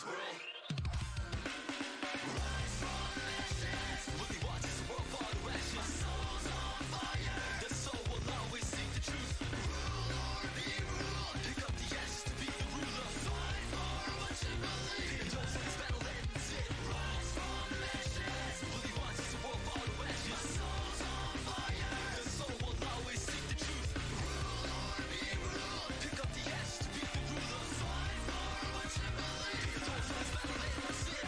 this world. Rise from ashes. What they watch is the world fall to ashes. My soul's on fire. The soul will always seek the truth. Rule or be ruled. Pick up the ashes to be the ruler. Fight for what you believe. The adults in this battle ends it. Rise from ashes. What they watch is the world fall to ashes. My soul's on fire. The soul will always seek the truth. Rule or be ruled. Pick up the ashes to be the ruler. Fight for what you believe. The adults in this battle ends it.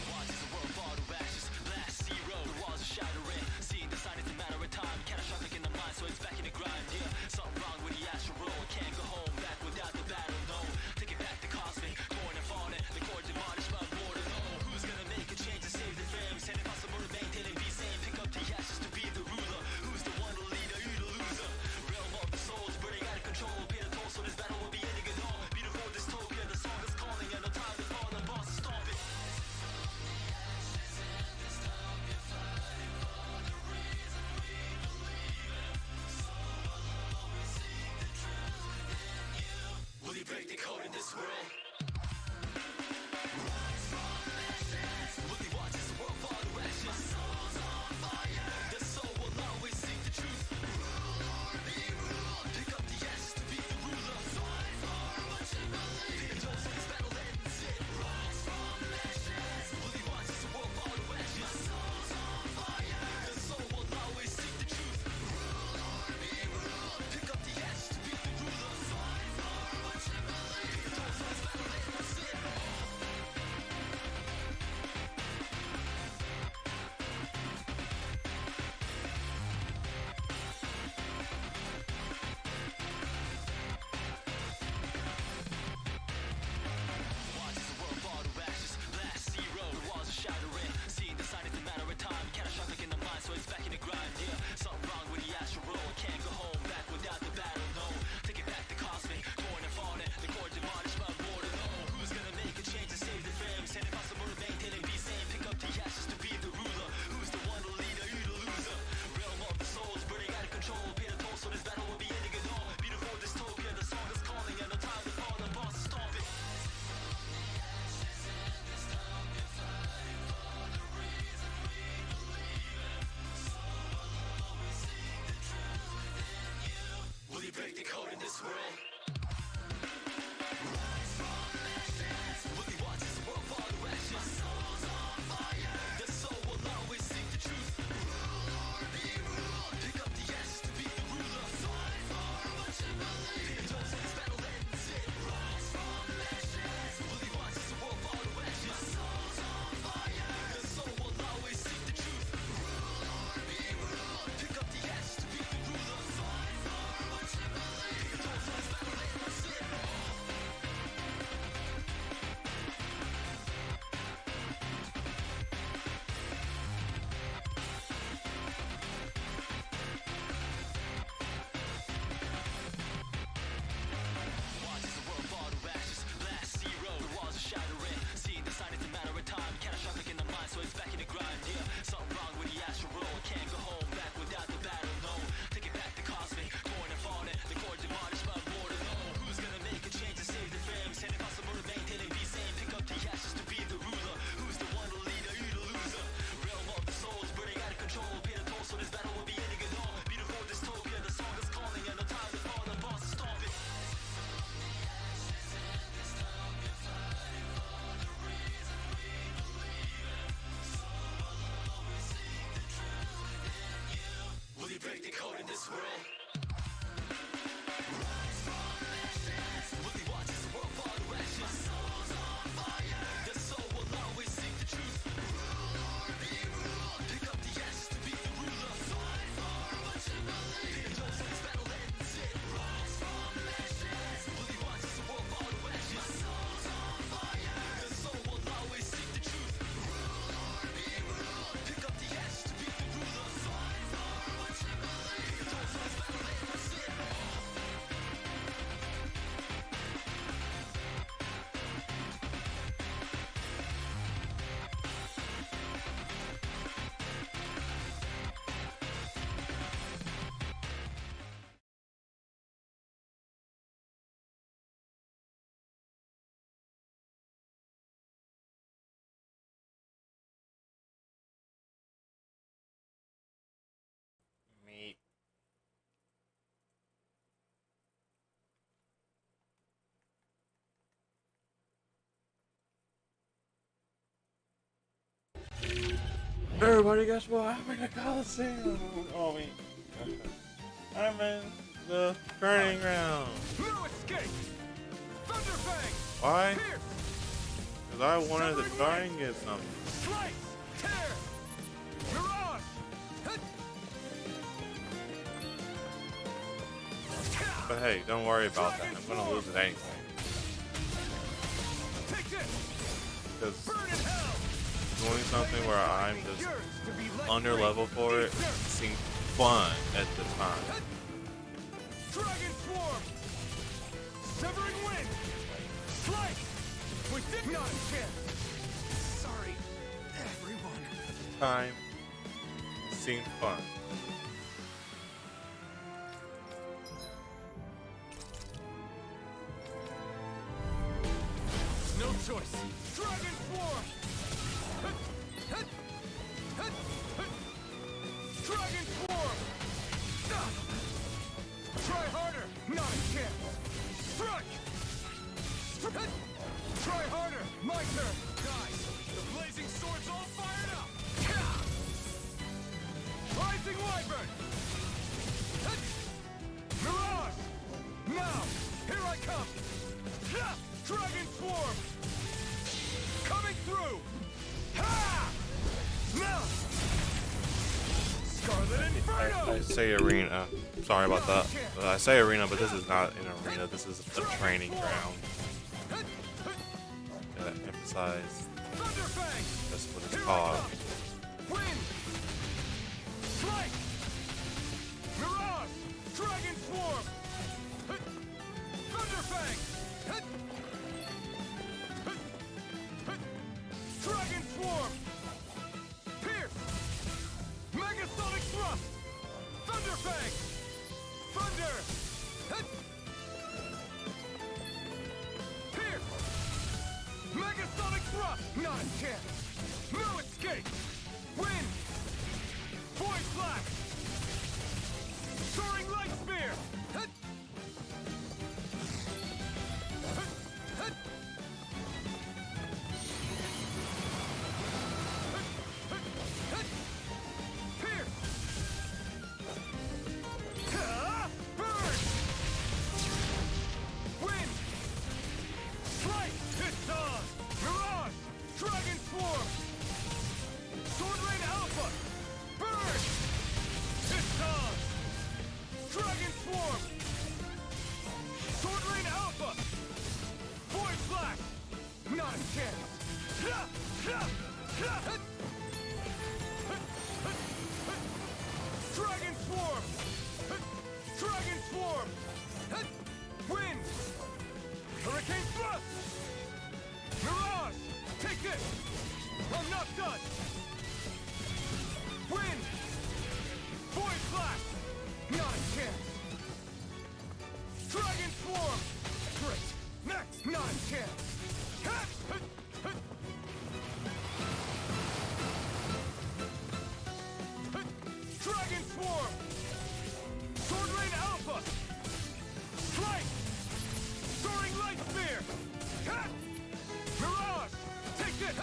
Watch as the world fall to ashes. Blast zero, the walls are shattering. Seeing the sign, it's a matter of time. Catastrophic in the mind, so it's back in the grind. Yeah, something wrong with the astral. Can't go home back without the battle. No, take it back to cosmic. Torn and falling, the core demolished, but more to know. Who's gonna make a change and save the flames? And impossible to maintain and be sane. Pick up the ashes to be the ruler. Who's the one to lead? Are you the loser? Realm of the souls, burning out of control. Pay the toll, so this battle will be ending it all. Beautiful dystopia, the song is calling, and no time to fall. The boss is stomping. Will you break the code in this world? Rise from ashes. Will you watch as the world fall to ashes? My soul's on fire. The soul will always seek the truth. Rule or be ruled. Pick up the ashes to be the ruler. Fight for what you believe. The adults in this battle ends it. Rise from ashes. Will you watch as the world fall to ashes? My soul's on fire. The soul will always seek the truth. Rule or be ruled. Pick up the ashes to be the ruler. Fight for what you believe. The adults in this battle Everybody, guess what? I'm in the Coliseum. Oh, wait. I'm in the training ground. No escape! Thunderfang! Why? Pierce! Because I wanted to try and get something. Slice! Tear! Mirage! Hit! But hey, don't worry about that. I'm gonna lose it anyway. Take this! Because Burn in hell! doing something where I'm just Yours to be let under free. level for it seemed fun at the time. Dragon Swarm! Severing Wind! Slice! We did not a chance! Sorry, everyone. Time seemed fun. No choice. Dragon Swarm! Dragon Swarm! Try harder! Not a chance! Strike! Try harder! My turn! Guys, the blazing sword's all fired up! Rising Wyvern! Mirage! Now! Here I come! Dragon Swarm! Coming through! Ha! Now! Scarlet Inferno! I say arena. Sorry about that. I say arena, but this is not an arena. This is a training ground. Gotta emphasize Thunderfang! that's what it's Here I called. come! Wind! Strike! Mirage! Dragon Swarm! Thunderfang! Dragon Swarm! Pierce! Megasonic Thrust! Thunderfang! Thunder! Pierce! Megasonic Thrust! Not a chance! No escape! Wind! Void Blast! Soaring Light Spear! Pierce! Burn! Wind! Slice! It's on! Mirage! Dragon Swarm! Sword Rain Alpha! Burn! It's on! Dragon Swarm! Sword Rain Alpha! Void Blast! Not a chance! Dragon Swarm! Dragon Swarm! Wind! Hurricane Thrust! Mirage! Take this! I'm not done! Wind! Void Blast! Not a chance! Dragon Swarm! Great! Next! Not a chance! Dragon Swarm! Sword Rain Alpha! Slice! Soaring Light Spear! Mirage! Take this!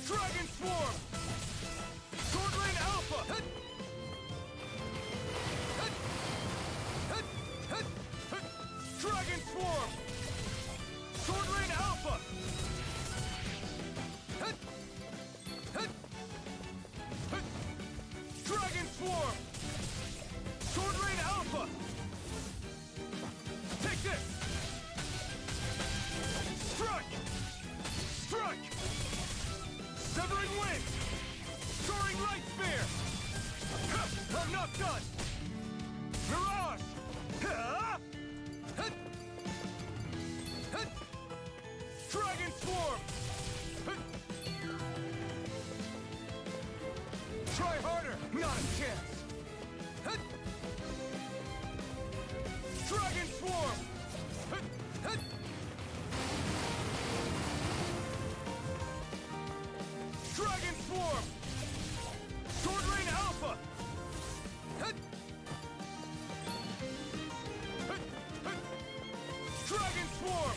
Dragon Swarm! Sword Rain Alpha! Dragon Swarm! Sword Rain Alpha! Dragon Swarm! Sword Rain Alpha! Take this! Strike! Strike! Severing Wind! Soaring Light Spear! I'm not done! Mirage! Dragon Swarm! Try harder! Not a chance! Dragon Swarm! Dragon Swarm! Sword Rain Alpha! Dragon Swarm!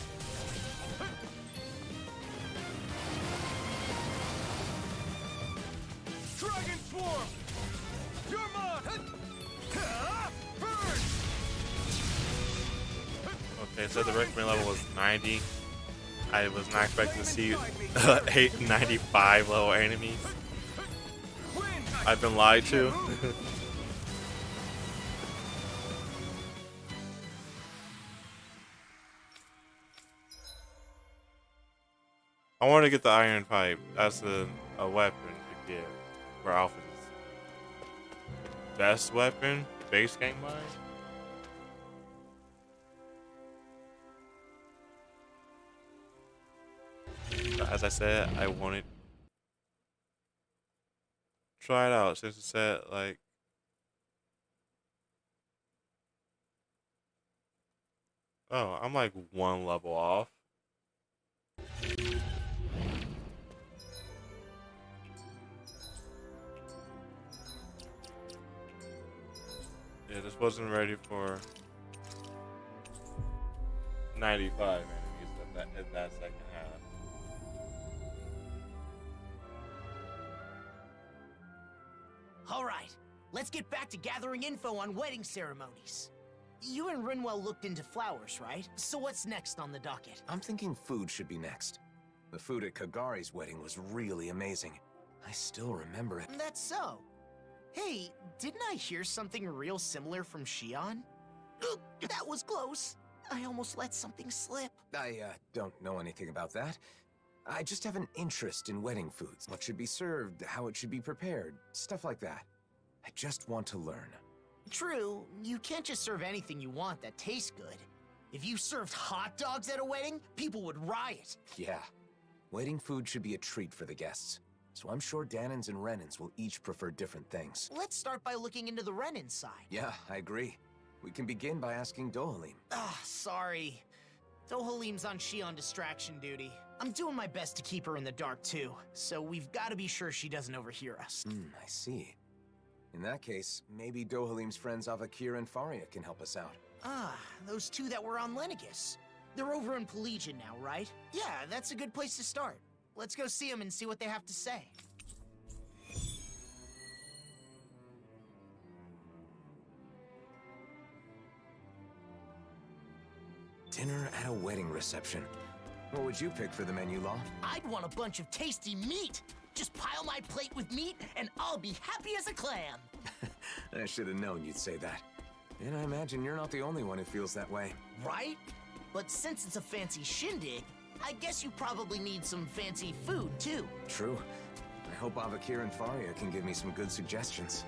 They said the recommended level was 90. I was not expecting to see 95 level enemies. I've been lied to. I want to get the iron pipe. That's a weapon to get for Alpha's best weapon, base game wise. As I said, I wanted to try it out since it said like oh, I'm like one level off. Yeah, this wasn't ready for 95 enemies at that second half. All right, let's get back to gathering info on wedding ceremonies. You and Rinwell looked into flowers, right? So what's next on the docket? I'm thinking food should be next. The food at Kagari's wedding was really amazing. I still remember it. That's so. Hey, didn't I hear something real similar from Shion? That was close. I almost let something slip. I don't know anything about that. I just have an interest in wedding foods. What should be served, how it should be prepared, stuff like that. I just want to learn. True, you can't just serve anything you want that tastes good. If you served hot dogs at a wedding, people would riot. Yeah. Wedding food should be a treat for the guests. So I'm sure Danins and Renins will each prefer different things. Let's start by looking into the Renin side. Yeah, I agree. We can begin by asking Dohalim. Sorry. Dohalim's on Shion distraction duty. I'm doing my best to keep her in the dark too, so we've got to be sure she doesn't overhear us. I see. In that case, maybe Dohalim's friends Avakir and Faria can help us out. Those two that were on Lenegus. They're over in Pelagian now, right? Yeah, that's a good place to start. Let's go see them and see what they have to say. Dinner at a wedding reception. What would you pick for the menu, Law? I'd want a bunch of tasty meat. Just pile my plate with meat, and I'll be happy as a clam. I should have known you'd say that. And I imagine you're not the only one who feels that way. Right? But since it's a fancy shindig, I guess you probably need some fancy food, too. True. I hope Avakir and Faria can give me some good suggestions.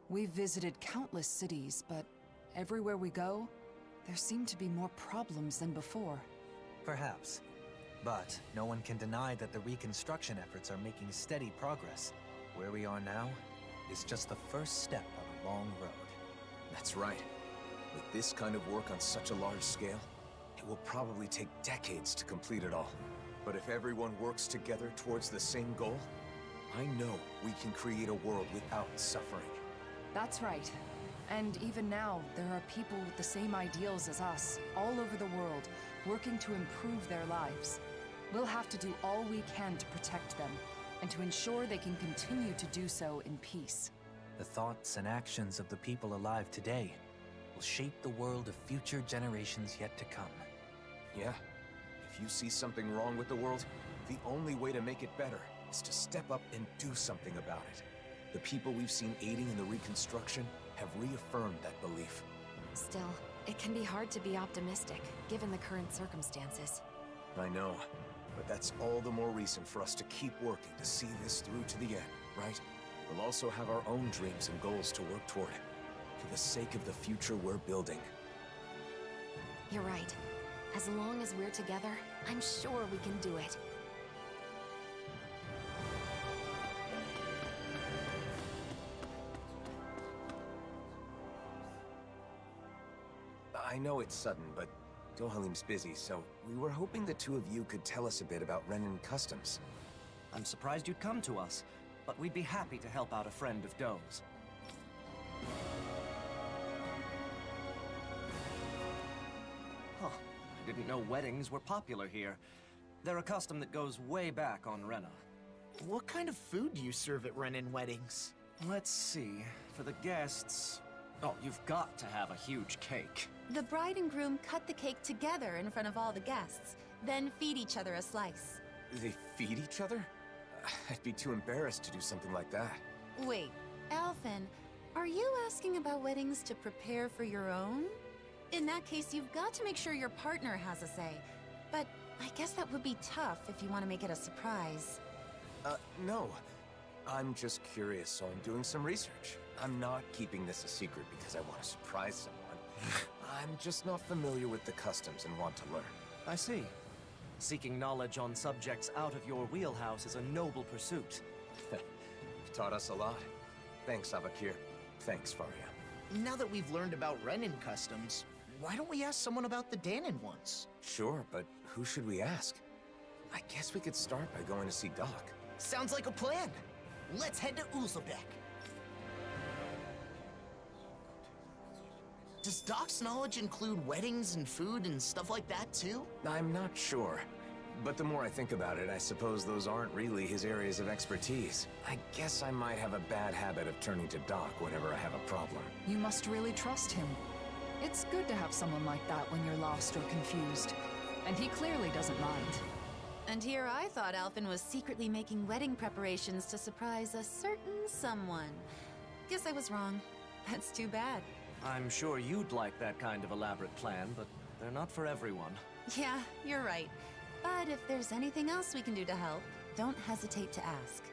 We've visited countless cities, but everywhere we go, there seem to be more problems than before. Perhaps. But no one can deny that the reconstruction efforts are making steady progress. Where we are now is just the first step on a long road. That's right. With this kind of work on such a large scale, it will probably take decades to complete it all. But if everyone works together towards the same goal, I know we can create a world without suffering. That's right. And even now, there are people with the same ideals as us, all over the world, working to improve their lives. We'll have to do all we can to protect them, and to ensure they can continue to do so in peace. The thoughts and actions of the people alive today will shape the world of future generations yet to come. Yeah. If you see something wrong with the world, the only way to make it better is to step up and do something about it. The people we've seen aiding in the reconstruction have reaffirmed that belief. Still, it can be hard to be optimistic, given the current circumstances. I know, but that's all the more reason for us to keep working to see this through to the end, right? We'll also have our own dreams and goals to work toward, for the sake of the future we're building. You're right. As long as we're together, I'm sure we can do it. I know it's sudden, but Dohalim's busy, so we were hoping the two of you could tell us a bit about Renin customs. I'm surprised you'd come to us, but we'd be happy to help out a friend of Doe's. Didn't know weddings were popular here. They're a custom that goes way back on Rena. What kind of food do you serve at Renin weddings? Let's see. For the guests... Oh, you've got to have a huge cake. The bride and groom cut the cake together in front of all the guests, then feed each other a slice. They feed each other? I'd be too embarrassed to do something like that. Wait, Alphen, are you asking about weddings to prepare for your own? In that case, you've got to make sure your partner has a say. But I guess that would be tough if you want to make it a surprise. No. I'm just curious, so I'm doing some research. I'm not keeping this a secret because I want to surprise someone. I'm just not familiar with the customs and want to learn. I see. Seeking knowledge on subjects out of your wheelhouse is a noble pursuit. You've taught us a lot. Thanks, Avakir. Thanks, Faria. Now that we've learned about Renin customs, why don't we ask someone about the Danon ones? Sure, but who should we ask? I guess we could start by going to see Doc. Sounds like a plan. Let's head to Uzlebek. Does Doc's knowledge include weddings and food and stuff like that too? I'm not sure. But the more I think about it, I suppose those aren't really his areas of expertise. I guess I might have a bad habit of turning to Doc whenever I have a problem. You must really trust him. It's good to have someone like that when you're lost or confused. And he clearly doesn't mind. And here I thought Alphen was secretly making wedding preparations to surprise a certain someone. Guess I was wrong. That's too bad. I'm sure you'd like that kind of elaborate plan, but they're not for everyone. Yeah, you're right. But if there's anything else we can do to help, don't hesitate to ask.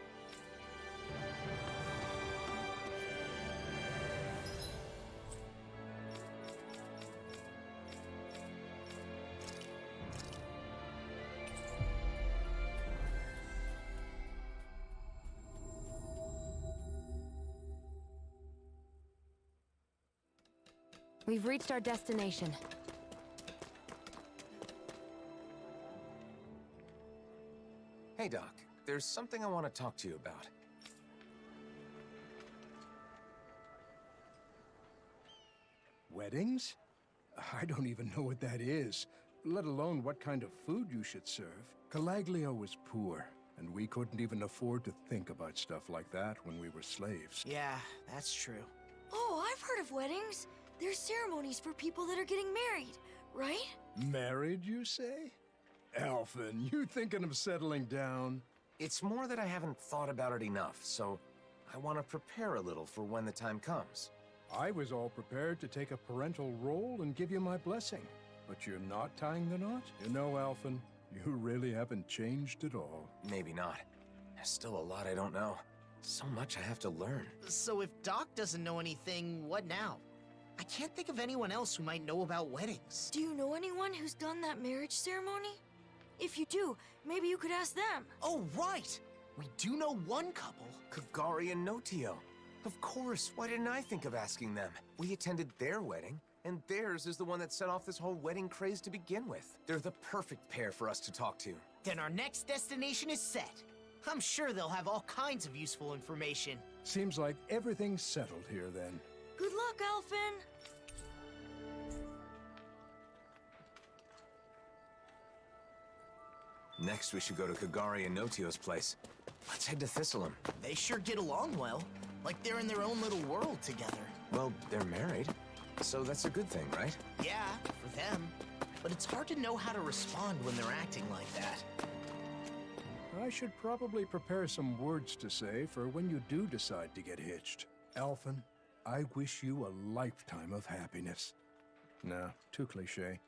We've reached our destination. Hey, Doc. There's something I want to talk to you about. Weddings? I don't even know what that is, let alone what kind of food you should serve. Calaglio was poor, and we couldn't even afford to think about stuff like that when we were slaves. Yeah, that's true. Oh, I've heard of weddings. There's ceremonies for people that are getting married, right? Married, you say? Alphen, you thinking of settling down? It's more that I haven't thought about it enough, so I want to prepare a little for when the time comes. I was all prepared to take a parental role and give you my blessing. But you're not tying the knot? You know, Alphen, you really haven't changed at all. Maybe not. There's still a lot I don't know. So much I have to learn. So if Doc doesn't know anything, what now? I can't think of anyone else who might know about weddings. Do you know anyone who's done that marriage ceremony? If you do, maybe you could ask them. Oh, right! We do know one couple. Kagari and Notio. Of course, why didn't I think of asking them? We attended their wedding, and theirs is the one that set off this whole wedding craze to begin with. They're the perfect pair for us to talk to. Then our next destination is set. I'm sure they'll have all kinds of useful information. Seems like everything's settled here then. Good luck, Alphen. Next, we should go to Kagari and Notio's place. Let's head to Thistleum. They sure get along well. Like they're in their own little world together. Well, they're married, so that's a good thing, right? Yeah, for them. But it's hard to know how to respond when they're acting like that. I should probably prepare some words to say for when you do decide to get hitched. Alphen, I wish you a lifetime of happiness. No, too cliche.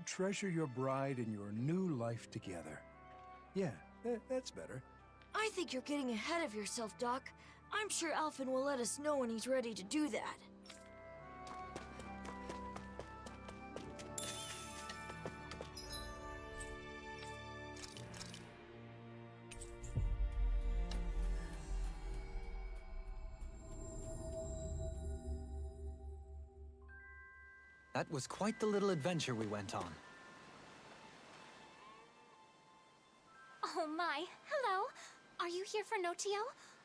Treasure your bride and your new life together. Yeah, that's better. I think you're getting ahead of yourself, Doc. I'm sure Alphen will let us know when he's ready to do that. That was quite the little adventure we went on. Oh my, hello. Are you here for Notio?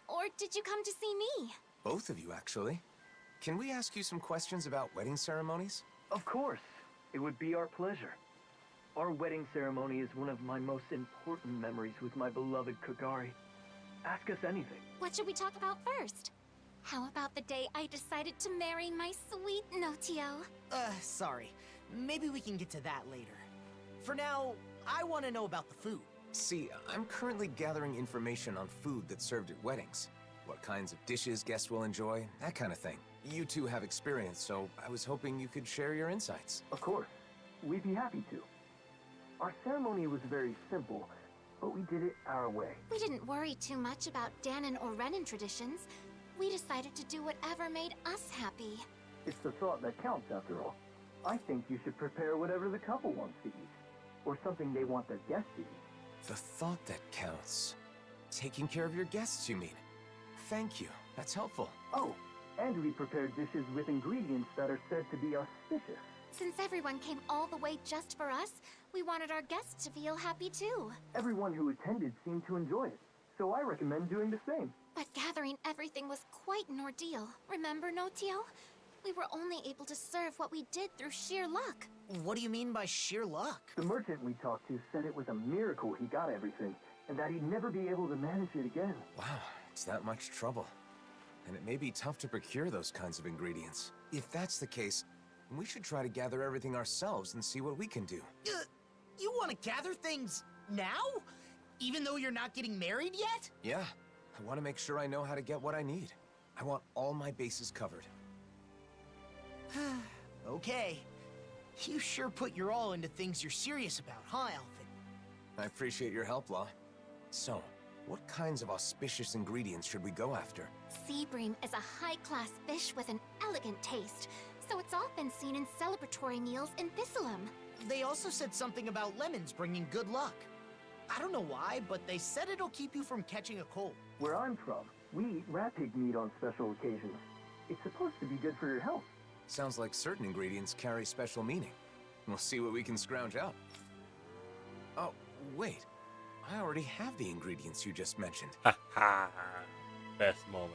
Or did you come to see me? Both of you, actually. Can we ask you some questions about wedding ceremonies? Of course. It would be our pleasure. Our wedding ceremony is one of my most important memories with my beloved Kagari. Ask us anything. What should we talk about first? How about the day I decided to marry my sweet Notio? Sorry. Maybe we can get to that later. For now, I want to know about the food. See, I'm currently gathering information on food that's served at weddings. What kinds of dishes guests will enjoy, that kind of thing. You two have experience, so I was hoping you could share your insights. Of course. We'd be happy to. Our ceremony was very simple, but we did it our way. We didn't worry too much about Danon or Renan traditions. We decided to do whatever made us happy. It's the thought that counts, after all. I think you should prepare whatever the couple wants to eat, or something they want their guests to eat. The thought that counts. Taking care of your guests, you mean? Thank you. That's helpful. Oh, and we prepared dishes with ingredients that are said to be auspicious. Since everyone came all the way just for us, we wanted our guests to feel happy too. Everyone who attended seemed to enjoy it, so I recommend doing the same. But gathering everything was quite an ordeal. Remember, Notio? We were only able to serve what we did through sheer luck. What do you mean by sheer luck? The merchant we talked to said it was a miracle he got everything, and that he'd never be able to manage it again. Wow, it's that much trouble. And it may be tough to procure those kinds of ingredients. If that's the case, we should try to gather everything ourselves and see what we can do. You want to gather things now? Even though you're not getting married yet? Yeah, I want to make sure I know how to get what I need. I want all my bases covered. Okay. You sure put your all into things you're serious about, huh, Alvin? I appreciate your help, Law. So, what kinds of auspicious ingredients should we go after? Sea bream is a high-class fish with an elegant taste, so it's often seen in celebratory meals in Thistleum. They also said something about lemons bringing good luck. I don't know why, but they said it'll keep you from catching a cold. Where I'm from, we eat rat pig meat on special occasions. It's supposed to be good for your health. Sounds like certain ingredients carry special meaning. We'll see what we can scrounge out. Oh, wait. I already have the ingredients you just mentioned. Ha ha. Best moment.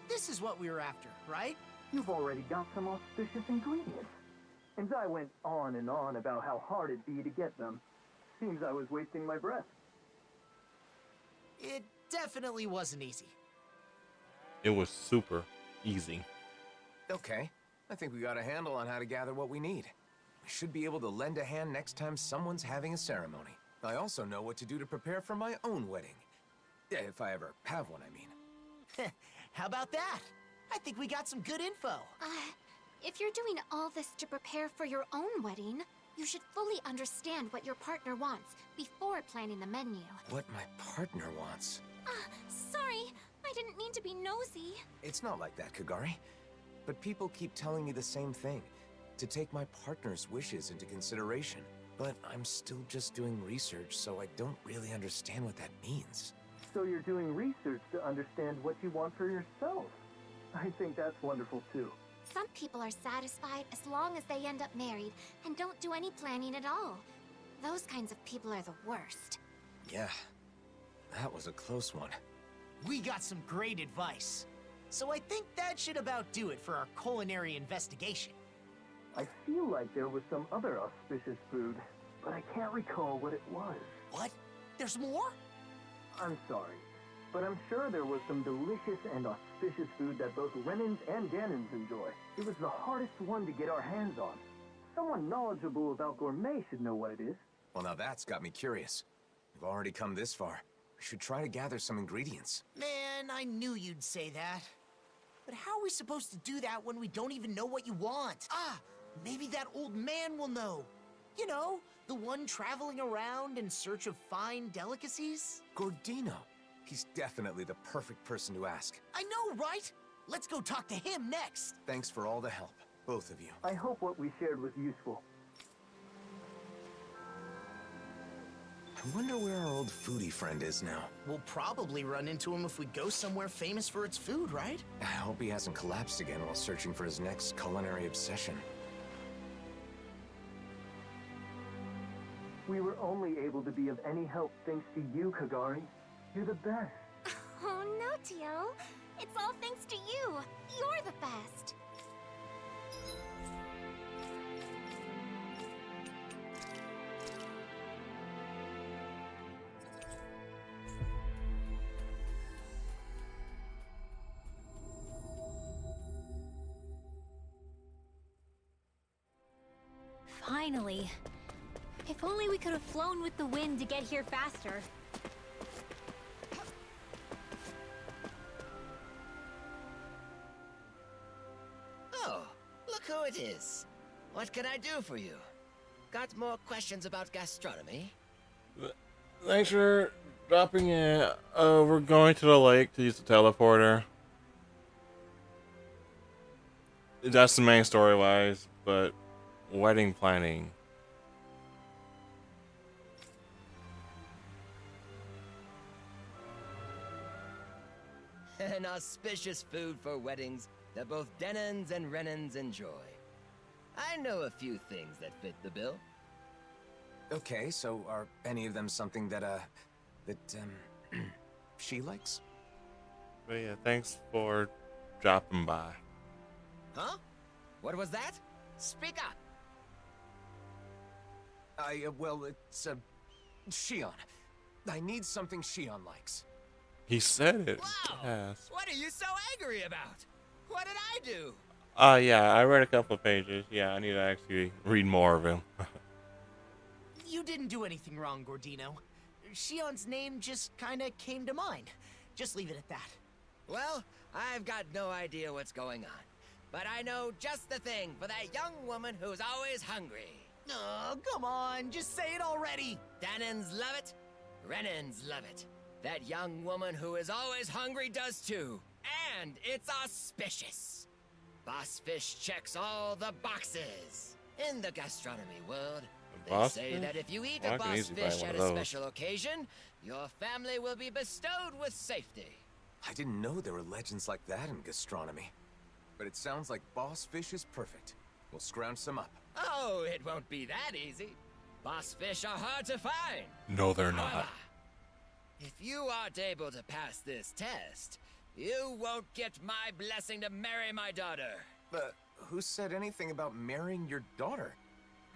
This is what we were after, right? You've already got some auspicious ingredients. And I went on and on about how hard it'd be to get them. Seems I was wasting my breath. It definitely wasn't easy. It was super easy. Okay, I think we got a handle on how to gather what we need. We should be able to lend a hand next time someone's having a ceremony. I also know what to do to prepare for my own wedding. Yeah, if I ever have one, I mean. How about that? I think we got some good info. If you're doing all this to prepare for your own wedding, you should fully understand what your partner wants before planning the menu. What my partner wants? Sorry, I didn't mean to be nosy. It's not like that, Kagari. But people keep telling me the same thing. To take my partner's wishes into consideration. But I'm still just doing research, so I don't really understand what that means. So you're doing research to understand what you want for yourself. I think that's wonderful too. Some people are satisfied as long as they end up married and don't do any planning at all. Those kinds of people are the worst. Yeah, that was a close one. We got some great advice. So I think that should about do it for our culinary investigation. I feel like there was some other auspicious food, but I can't recall what it was. What? There's more? I'm sorry, but I'm sure there was some delicious and auspicious food that both Renans and Danons enjoy. It was the hardest one to get our hands on. Someone knowledgeable about gourmet should know what it is. Well, now that's got me curious. We've already come this far. We should try to gather some ingredients. Man, I knew you'd say that. But how are we supposed to do that when we don't even know what you want? Maybe that old man will know. You know, the one traveling around in search of fine delicacies? Gordino. He's definitely the perfect person to ask. I know, right? Let's go talk to him next. Thanks for all the help, both of you. I hope what we shared was useful. I wonder where our old foodie friend is now. We'll probably run into him if we go somewhere famous for its food, right? I hope he hasn't collapsed again while searching for his next culinary obsession. We were only able to be of any help thanks to you, Kagari. You're the best. Oh, Notio. It's all thanks to you. You're the best. Finally. If only we could have flown with the wind to get here faster. Oh, look who it is. What can I do for you? Got more questions about gastronomy? Thanks for dropping in. We're going to the lake to use the teleporter. That's the main story-wise, but wedding planning. An auspicious food for weddings that both Denons and Renans enjoy. I know a few things that fit the bill. Okay, so are any of them something that, she likes? But yeah, thanks for dropping by. Huh? What was that? Speak up! Well, it's, Shion. I need something Shion likes. He said it. Wow! Yes. What are you so angry about? What did I do? Yeah, I read a couple of pages. Yeah, I need to actually read more of him. You didn't do anything wrong, Gordino. Shion's name just kinda came to mind. Just leave it at that. Well, I've got no idea what's going on. But I know just the thing for that young woman who's always hungry. Oh, come on, just say it already. Danons love it. Renans love it. That young woman who is always hungry does too. And it's auspicious. Boss Fish checks all the boxes. In the gastronomy world, they say that if you eat a boss fish at a special occasion, your family will be bestowed with safety. I didn't know there were legends like that in gastronomy. But it sounds like boss fish is perfect. We'll scrounge some up. Oh, it won't be that easy. Boss fish are hard to find. No, they're not. However, if you aren't able to pass this test, you won't get my blessing to marry my daughter. But who said anything about marrying your daughter?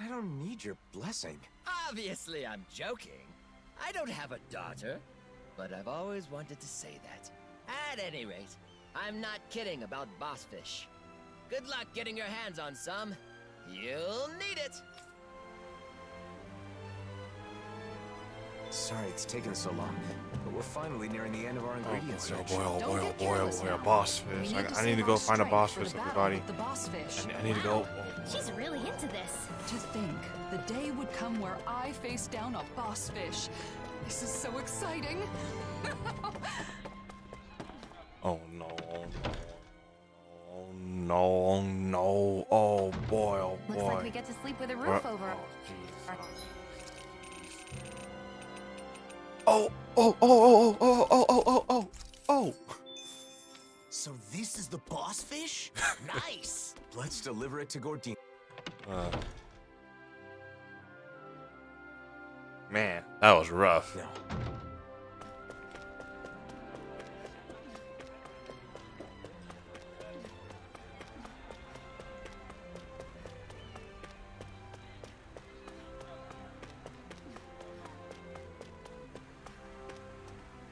I don't need your blessing. Obviously, I'm joking. I don't have a daughter, but I've always wanted to say that. At any rate, I'm not kidding about boss fish. Good luck getting your hands on some. You'll need it. Sorry it's taken so long, but we're finally nearing the end of our ingredient search. Oh boy, a boss fish. I need to go find a boss fish, everybody. The boss fish. I need to go. She's really into this. To think, the day would come where I face down a boss fish. This is so exciting. Oh no. Oh no, no. Oh boy, oh boy. Looks like we get to sleep with a roof over. Oh. So this is the boss fish? Nice. Let's deliver it to Gordino. Man, that was rough. No.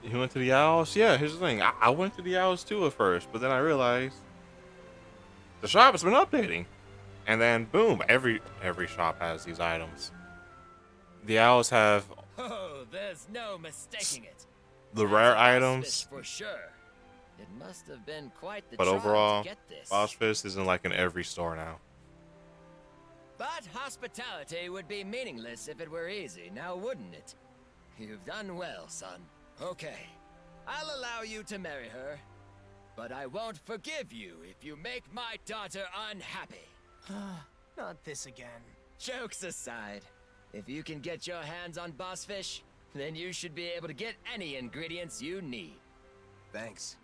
You went to the owls? Yeah, here's the thing. I went to the owls too at first, but then I realized the shop has been updating. And then boom, every shop has these items. The owls have Oh, there's no mistaking it. the rare items, For sure. It must have been quite the but trial overall, to get this. Boss Fist isn't like in every store now. But hospitality would be meaningless if it were easy, now wouldn't it? You've done well, son. Okay, I'll allow you to marry her, but I won't forgive you if you make my daughter unhappy. Not this again. Jokes aside, if you can get your hands on boss fish, then you should be able to get any ingredients you need. Thanks.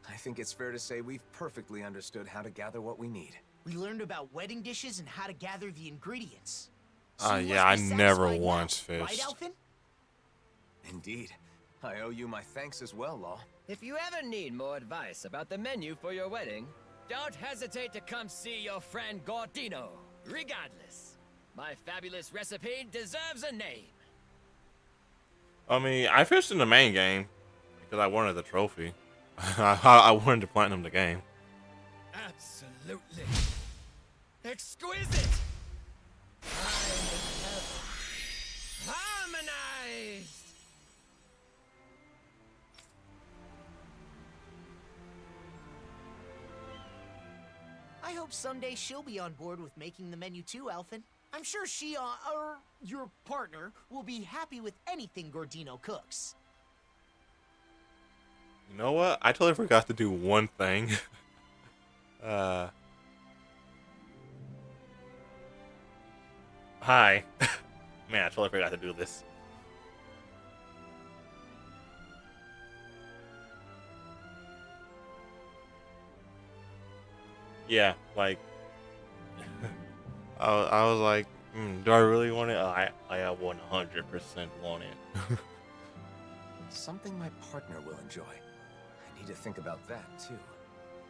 I think it's fair to say we've perfectly understood how to gather what we need. We learned about wedding dishes and how to gather the ingredients. Yeah, I never once fished. Right, Alphen? Indeed. I owe you my thanks as well, Law. If you ever need more advice about the menu for your wedding, don't hesitate to come see your friend Gordino. Regardless, my fabulous recipe deserves a name. I mean, I fished in the main game because I wanted the trophy. I wanted to platinum the game. Absolutely exquisite. Harmonized! I hope someday she'll be on board with making the menu too, Alphen. I'm sure she, your partner, will be happy with anything Gordino cooks. You know what? I totally forgot to do one thing. Hi. Man, I totally forgot to do this. Yeah, like I was like, do I really want it? I 100% want it. Something my partner will enjoy. I need to think about that, too.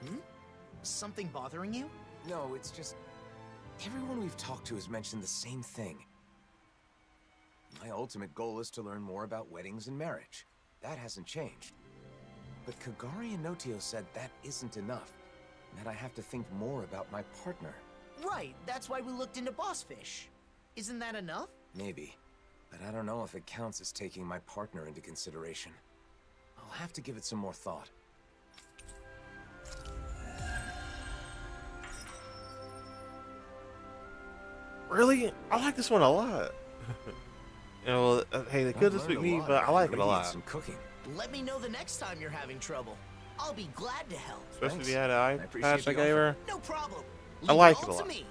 Hmm? Something bothering you? No, it's just... everyone we've talked to has mentioned the same thing. My ultimate goal is to learn more about weddings and marriage. That hasn't changed. But Kagari and Notio said that isn't enough, and that I have to think more about my partner. Right, that's why we looked into Bossfish. Isn't that enough? Maybe. But I don't know if it counts as taking my partner into consideration. I'll have to give it some more thought. Really? I like this one a lot. You know, hey, they could just be me, but I like it a lot. Cooking. Let me know the next time you're having trouble. I'll be glad to help. Especially if you had an eye patch I the gave her. No problem. I Leave like all it a to lot. me.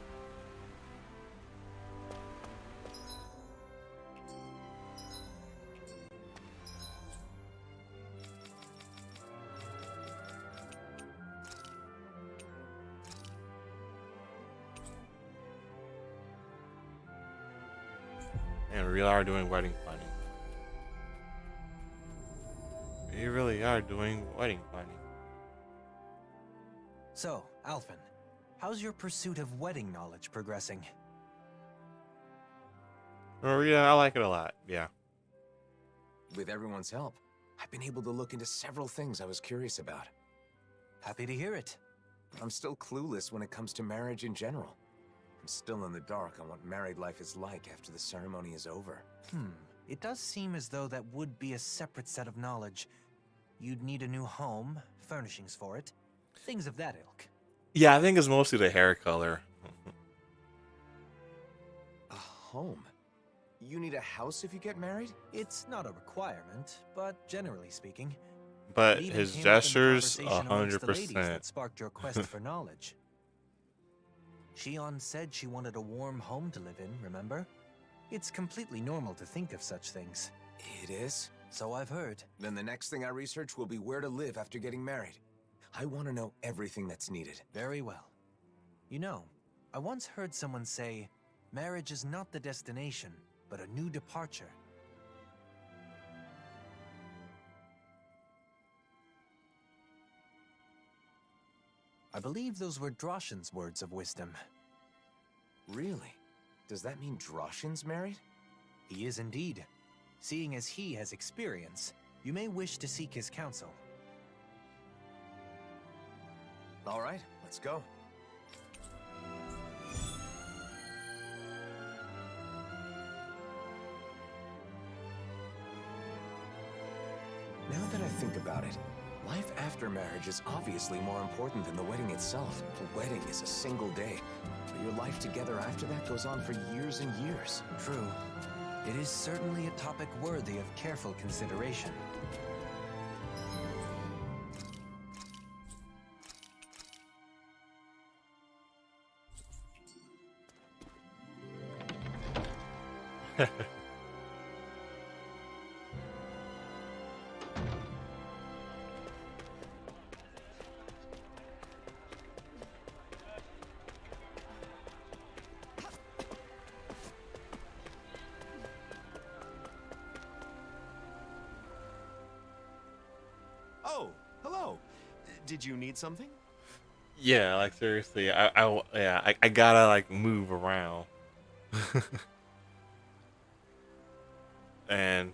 And we really are doing wedding planning. We really are doing wedding planning. So, Alphen, how's your pursuit of wedding knowledge progressing? Oh, yeah, I like it a lot. Yeah. With everyone's help, I've been able to look into several things I was curious about. Happy to hear it. I'm still clueless when it comes to marriage in general. I'm still in the dark on what married life is like after the ceremony is over. It does seem as though that would be a separate set of knowledge. You'd need a new home, furnishings for it, things of that ilk. Yeah, I think it's mostly the hair color. A home? You need a house if you get married? It's not a requirement, but generally speaking. But it even his came up in the gestures, conversation amongst the ladies 100%. that sparked your quest for knowledge. Shion said she wanted a warm home to live in, remember? It's completely normal to think of such things. It is? So I've heard. Then the next thing I research will be where to live after getting married. I want to know everything that's needed. Very well. You know, I once heard someone say, marriage is not the destination, but a new departure. I believe those were Droshin's words of wisdom. Really? Does that mean Droshin's married? He is indeed. Seeing as he has experience, you may wish to seek his counsel. All right, let's go. Now that I think about it, life after marriage is obviously more important than the wedding itself. The wedding is a single day, but your life together after that goes on for years and years. True. It is certainly a topic worthy of careful consideration. Oh, hello. Did you need something? Yeah, like seriously, I gotta like move around. And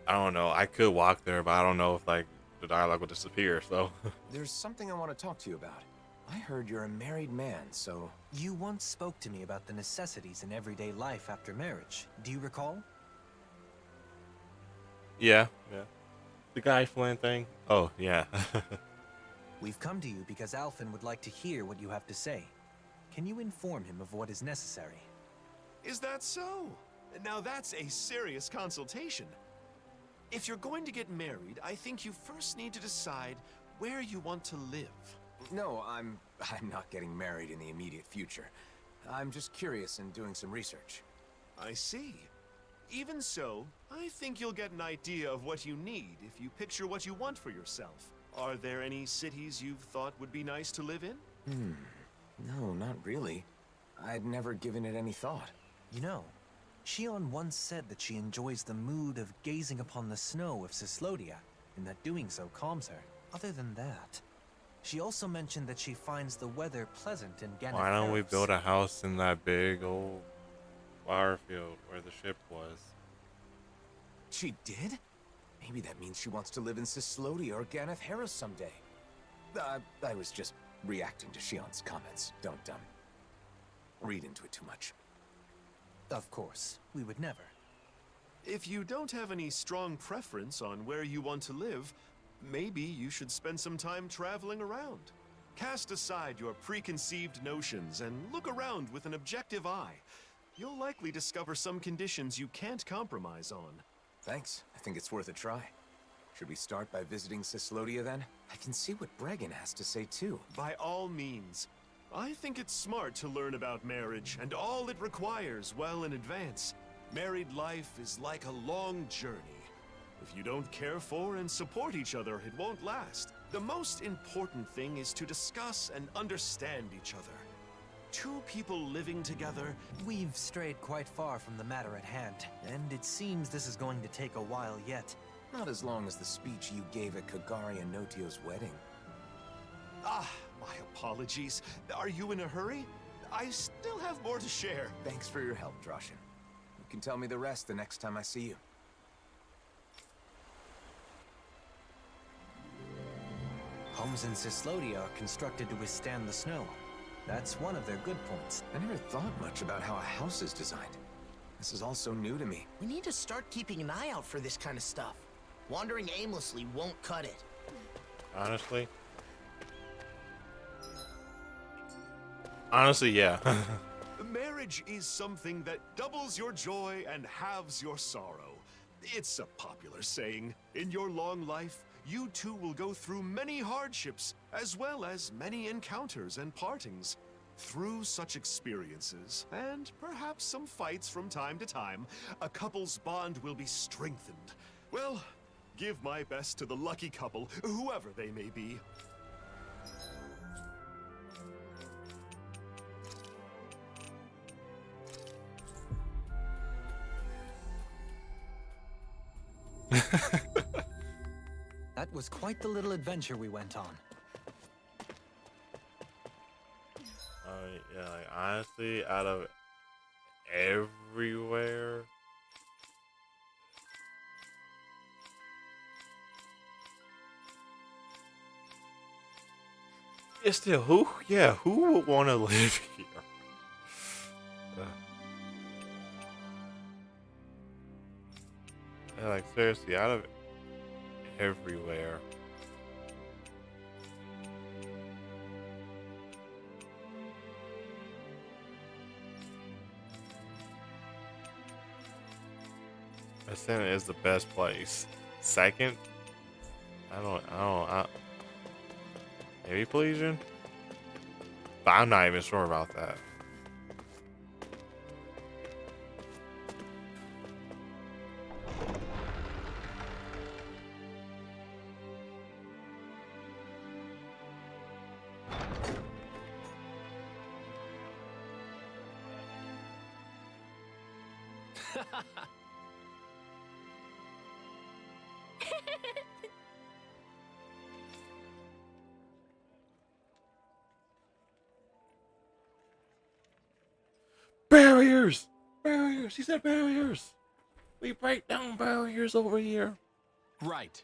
I don't know, I could walk there, but I don't know if like the dialogue will disappear, so. There's something I want to talk to you about. I heard you're a married man, so... You once spoke to me about the necessities in everyday life after marriage. Do you recall? Yeah. The guy Flynn thing. Oh, yeah. We've come to you because Alphen would like to hear what you have to say. Can you inform him of what is necessary? Is that so? Now that's a serious consultation. If you're going to get married, I think you first need to decide where you want to live. No, I'm not getting married in the immediate future. I'm just curious and doing some research. I see. Even so, I think you'll get an idea of what you need if you picture what you want for yourself. Are there any cities you've thought would be nice to live in? No, not really. I'd never given it any thought. You know, Shion once said that she enjoys the mood of gazing upon the snow of Cislodia, and that doing so calms her. Other than that, she also mentioned that she finds the weather pleasant in Ganeth. Why don't we build a house in that big old flower field where the ship was? She did? Maybe that means she wants to live in Cislodia or Ganeth Harris someday. I was just reacting to Shion's comments. Don't read into it too much. Of course, we would never. If you don't have any strong preference on where you want to live, maybe you should spend some time traveling around. Cast aside your preconceived notions and look around with an objective eye. You'll likely discover some conditions you can't compromise on. Thanks. I think it's worth a try. Should we start by visiting Cislodia then? I can see what Bregan has to say too. By all means. I think it's smart to learn about marriage and all it requires well in advance. Married life is like a long journey. If you don't care for and support each other, it won't last. The most important thing is to discuss and understand each other. Two people living together... We've strayed quite far from the matter at hand, and it seems this is going to take a while yet. Not as long as the speech you gave at Kagari and Notio's wedding. My apologies. Are you in a hurry? I still have more to share. Thanks for your help, Droshin. You can tell me the rest the next time I see you. Homes in Cislodia are constructed to withstand the snow. That's one of their good points. I never thought much about how a house is designed. This is all so new to me. We need to start keeping an eye out for this kind of stuff. Wandering aimlessly won't cut it. Honestly, yeah. Marriage is something that doubles your joy and halves your sorrow. It's a popular saying. In your long life, you two will go through many hardships, as well as many encounters and partings. Through such experiences, and perhaps some fights from time to time, a couple's bond will be strengthened. Well, give my best to the lucky couple, whoever they may be. That was quite the little adventure we went on. Yeah, like, honestly, out of everywhere, it's still who would want to live here? Yeah, like seriously, out of everywhere. Ascent is the best place. Second, maybe Pleiadian? But I'm not even sure about that. Barriers! Barriers! He said barriers! We break down barriers over here. Right.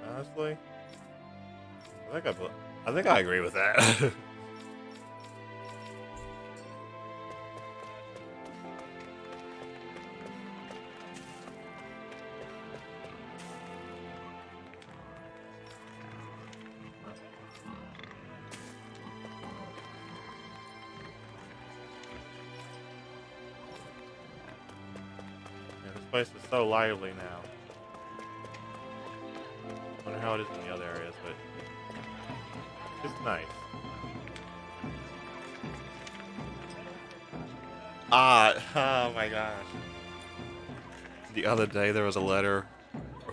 Honestly, I think I agree with that. Yeah, this place is so lively now. I wonder how it is in the other areas, but it's nice. Oh my gosh. The other day there was a letter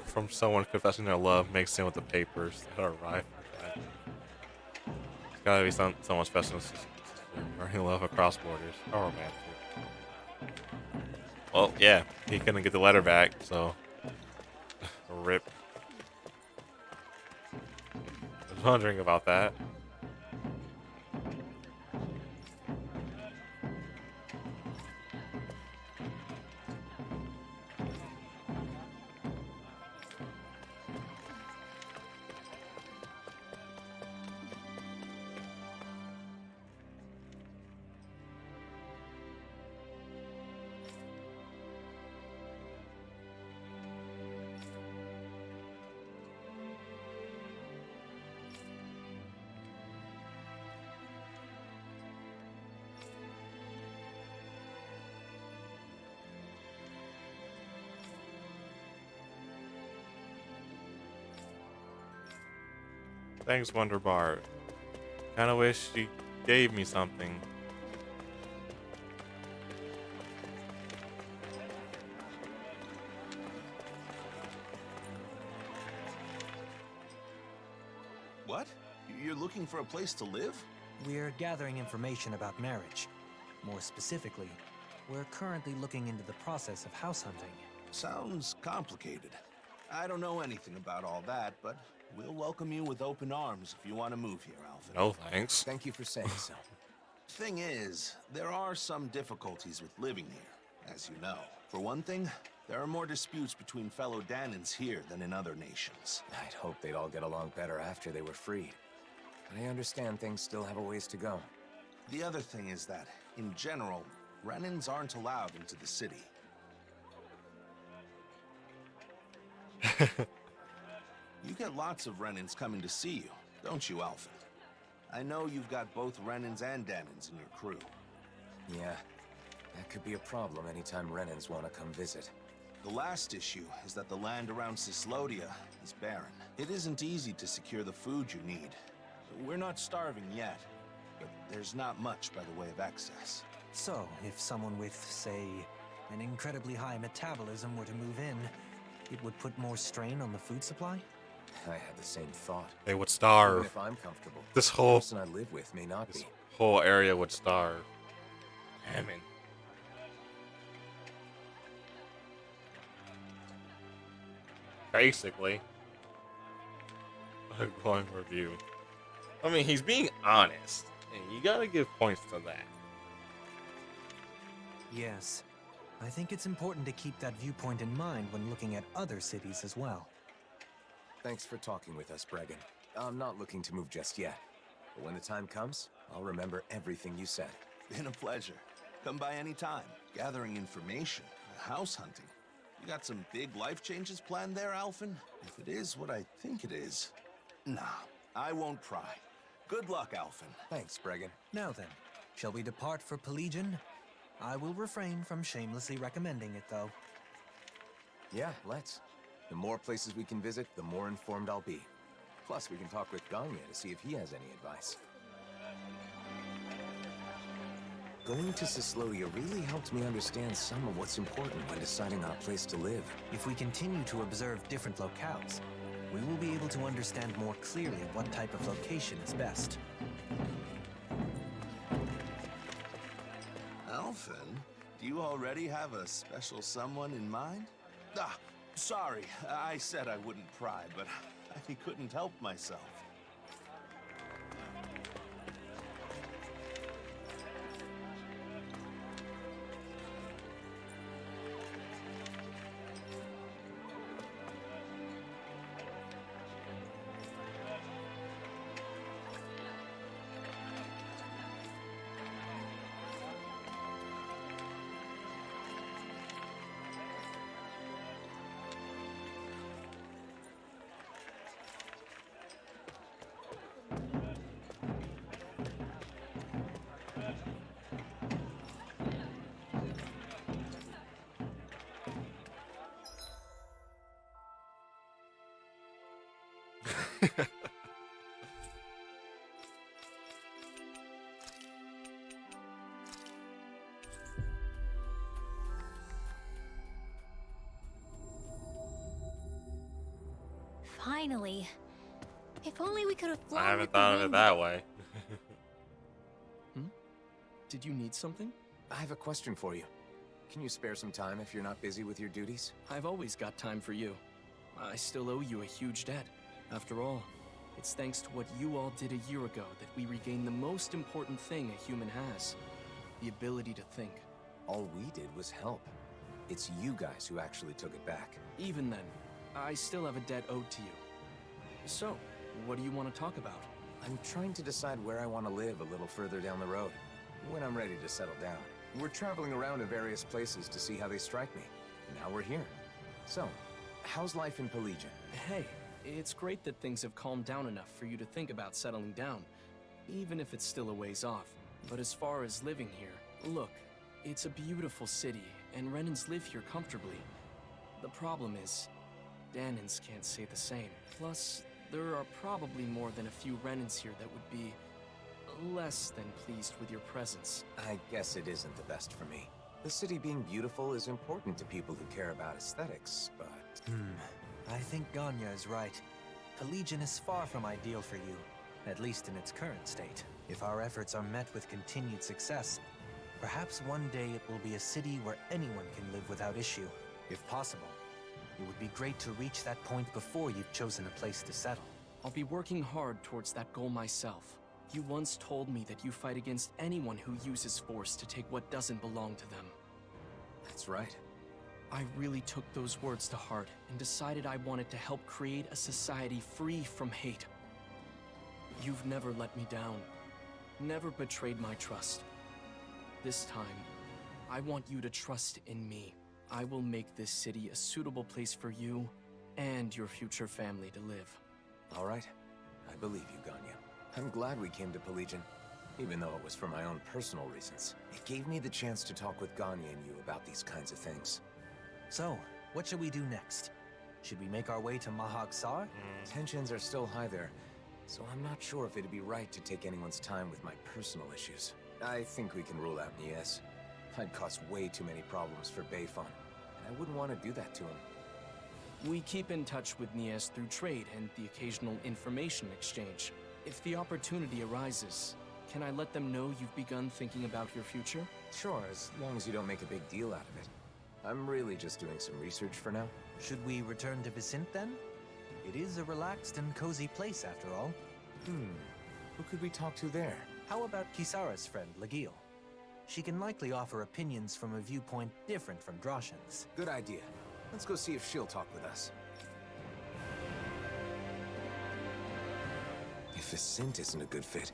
from someone confessing their love mixed in with the papers that arrived. It's gotta be someone's special burning love across borders. Oh, romantic. Well, yeah, he couldn't get the letter back, so rip. I was wondering about that. Thanks, Wonderbar. Kinda wish you gave me something. What? You're looking for a place to live? We're gathering information about marriage. More specifically, we're currently looking into the process of house hunting. Sounds complicated. I don't know anything about all that, but we'll welcome you with open arms if you want to move here, Alpha. No thanks. Thank you for saying so. Thing is, there are some difficulties with living here, as you know. For one thing, there are more disputes between fellow Danans here than in other nations. I'd hope they'd all get along better after they were freed. But I understand things still have a ways to go. The other thing is that, in general, Renans aren't allowed into the city. You get lots of Renans coming to see you, don't you, Alpha? I know you've got both Renans and Danans in your crew. Yeah, that could be a problem anytime Renans want to come visit. The last issue is that the land around Sislodia is barren. It isn't easy to secure the food you need. We're not starving yet, but there's not much by the way of excess. So, if someone with, say, an incredibly high metabolism were to move in, it would put more strain on the food supply? I had the same thought. They would starve. Even if I'm comfortable, This the whole person I live with may not be. whole area would starve. Famine. Basically, a glowing review. I mean, he's being honest, and you gotta give points to that. Yes. I think it's important to keep that viewpoint in mind when looking at other cities as well. Thanks for talking with us, Bregan. I'm not looking to move just yet. But when the time comes, I'll remember everything you said. Been a pleasure. Come by any time. Gathering information, house hunting. You got some big life changes planned there, Alphen? If it is what I think it is. Nah, I won't pry. Good luck, Alphen. Thanks, Bregan. Now then, shall we depart for Pelegion? I will refrain from shamelessly recommending it, though. Yeah, let's. The more places we can visit, the more informed I'll be. Plus, we can talk with Ganya to see if he has any advice. Going to Sislodia really helped me understand some of what's important when deciding on a place to live. If we continue to observe different locales, we will be able to understand more clearly what type of location is best. Alphen, do you already have a special someone in mind? Ah, sorry, I said I wouldn't pry, but I couldn't help myself. Finally. If only we could have flown I haven't with the thought of it wind. that way. Did you need something? I have a question for you. Can you spare some time if you're not busy with your duties? I've always got time for you. I still owe you a huge debt. After all, it's thanks to what you all did a year ago that we regained the most important thing a human has. The ability to think. All we did was help. It's you guys who actually took it back. Even then, I still have a debt owed to you. So, what do you want to talk about? I'm trying to decide where I want to live a little further down the road, when I'm ready to settle down. We're traveling around to various places to see how they strike me. Now we're here. So, how's life in Pelegion? Hey, it's great that things have calmed down enough for you to think about settling down, even if it's still a ways off. But as far as living here, look, it's a beautiful city, and Renans live here comfortably. The problem is, Danans can't say the same. Plus, there are probably more than a few Renans here that would be less than pleased with your presence. I guess it isn't the best for me. The city being beautiful is important to people who care about aesthetics, but... I think Ganya is right. Pelegion is far from ideal for you, at least in its current state. If our efforts are met with continued success, perhaps one day it will be a city where anyone can live without issue. If possible, it would be great to reach that point before you've chosen a place to settle. I'll be working hard towards that goal myself. You once told me that you fight against anyone who uses force to take what doesn't belong to them. That's right. I really took those words to heart and decided I wanted to help create a society free from hate. You've never let me down, never betrayed my trust. This time, I want you to trust in me. I will make this city a suitable place for you and your future family to live. All right. I believe you, Ganya. I'm glad we came to Pelegion, even though it was for my own personal reasons. It gave me the chance to talk with Ganya and you about these kinds of things. So, what should we do next? Should we make our way to Mahag Sar? Tensions are still high there, so I'm not sure if it'd be right to take anyone's time with my personal issues. I think we can rule out Nies. I'd cause way too many problems for Bayfon, and I wouldn't want to do that to him. We keep in touch with Nies through trade and the occasional information exchange. If the opportunity arises, can I let them know you've begun thinking about your future? Sure, as long as you don't make a big deal out of it. I'm really just doing some research for now. Should we return to Vicint then? It is a relaxed and cozy place after all. Who could we talk to there? How about Kisara's friend, Legil? She can likely offer opinions from a viewpoint different from Droshan's. Good idea. Let's go see if she'll talk with us. If Vicint isn't a good fit,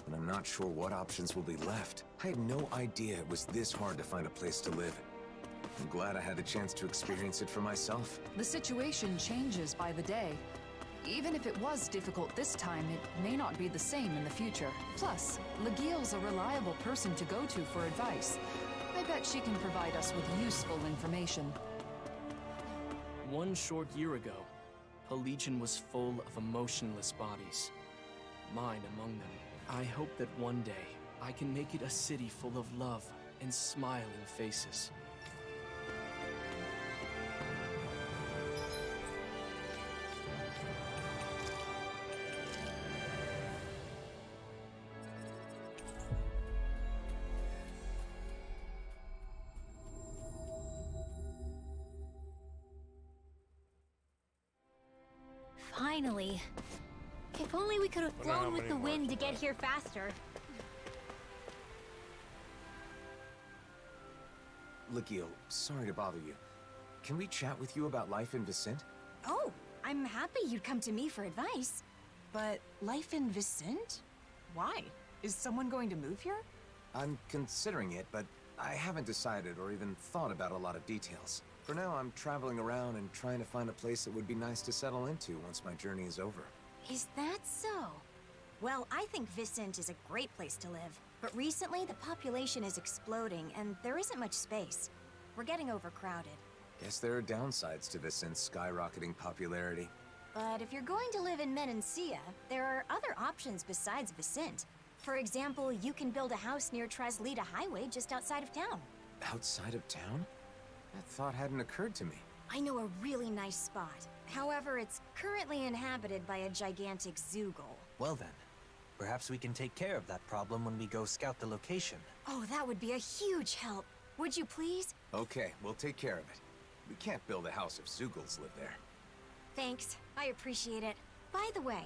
then I'm not sure what options will be left. I had no idea it was this hard to find a place to live. I'm glad I had a chance to experience it for myself. The situation changes by the day. Even if it was difficult this time, it may not be the same in the future. Plus, Legil's a reliable person to go to for advice. I bet she can provide us with useful information. One short year ago, Pelegion was full of emotionless bodies. Mine among them. I hope that one day, I can make it a city full of love and smiling faces. Finally. If only we could have Wonder how flown with many the more wind to she get has. here faster. Legio, sorry to bother you. Can we chat with you about life in Vicent? Oh, I'm happy you'd come to me for advice. But life in Vicent? Why? Is someone going to move here? I'm considering it, but I haven't decided or even thought about a lot of details. For now, I'm traveling around and trying to find a place that would be nice to settle into once my journey is over. Is that so? Well, I think Vicent is a great place to live. But recently, the population is exploding, and there isn't much space. We're getting overcrowded. Guess there are downsides to Vicent's skyrocketing popularity. But if you're going to live in Menancia, there are other options besides Vicent. For example, you can build a house near Traslita Highway just outside of town. Outside of town? That thought hadn't occurred to me. I know a really nice spot. However, it's currently inhabited by a gigantic Zoogle. Well then, perhaps we can take care of that problem when we go scout the location. Oh, that would be a huge help. Would you please? Okay, we'll take care of it. We can't build a house if Zoogles live there. Thanks. I appreciate it. By the way,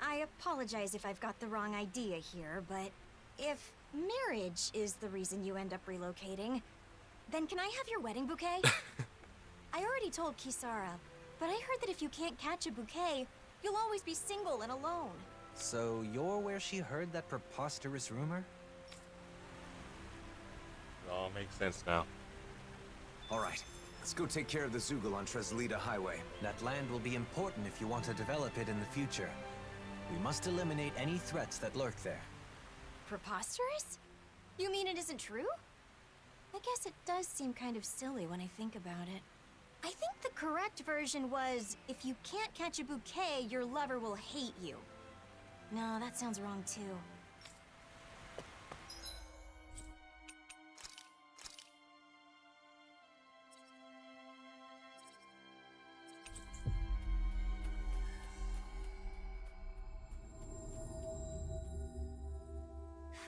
I apologize if I've got the wrong idea here, but if marriage is the reason you end up relocating, then can I have your wedding bouquet? I already told Kisara, but I heard that if you can't catch a bouquet, you'll always be single and alone. So you're where she heard that preposterous rumor? It all makes sense now. All right, let's go take care of the Zoogle on Traslita Highway. That land will be important if you want to develop it in the future. We must eliminate any threats that lurk there. Preposterous? You mean it isn't true? I guess it does seem kind of silly when I think about it. I think the correct version was, if you can't catch a bouquet, your lover will hate you. No, that sounds wrong too.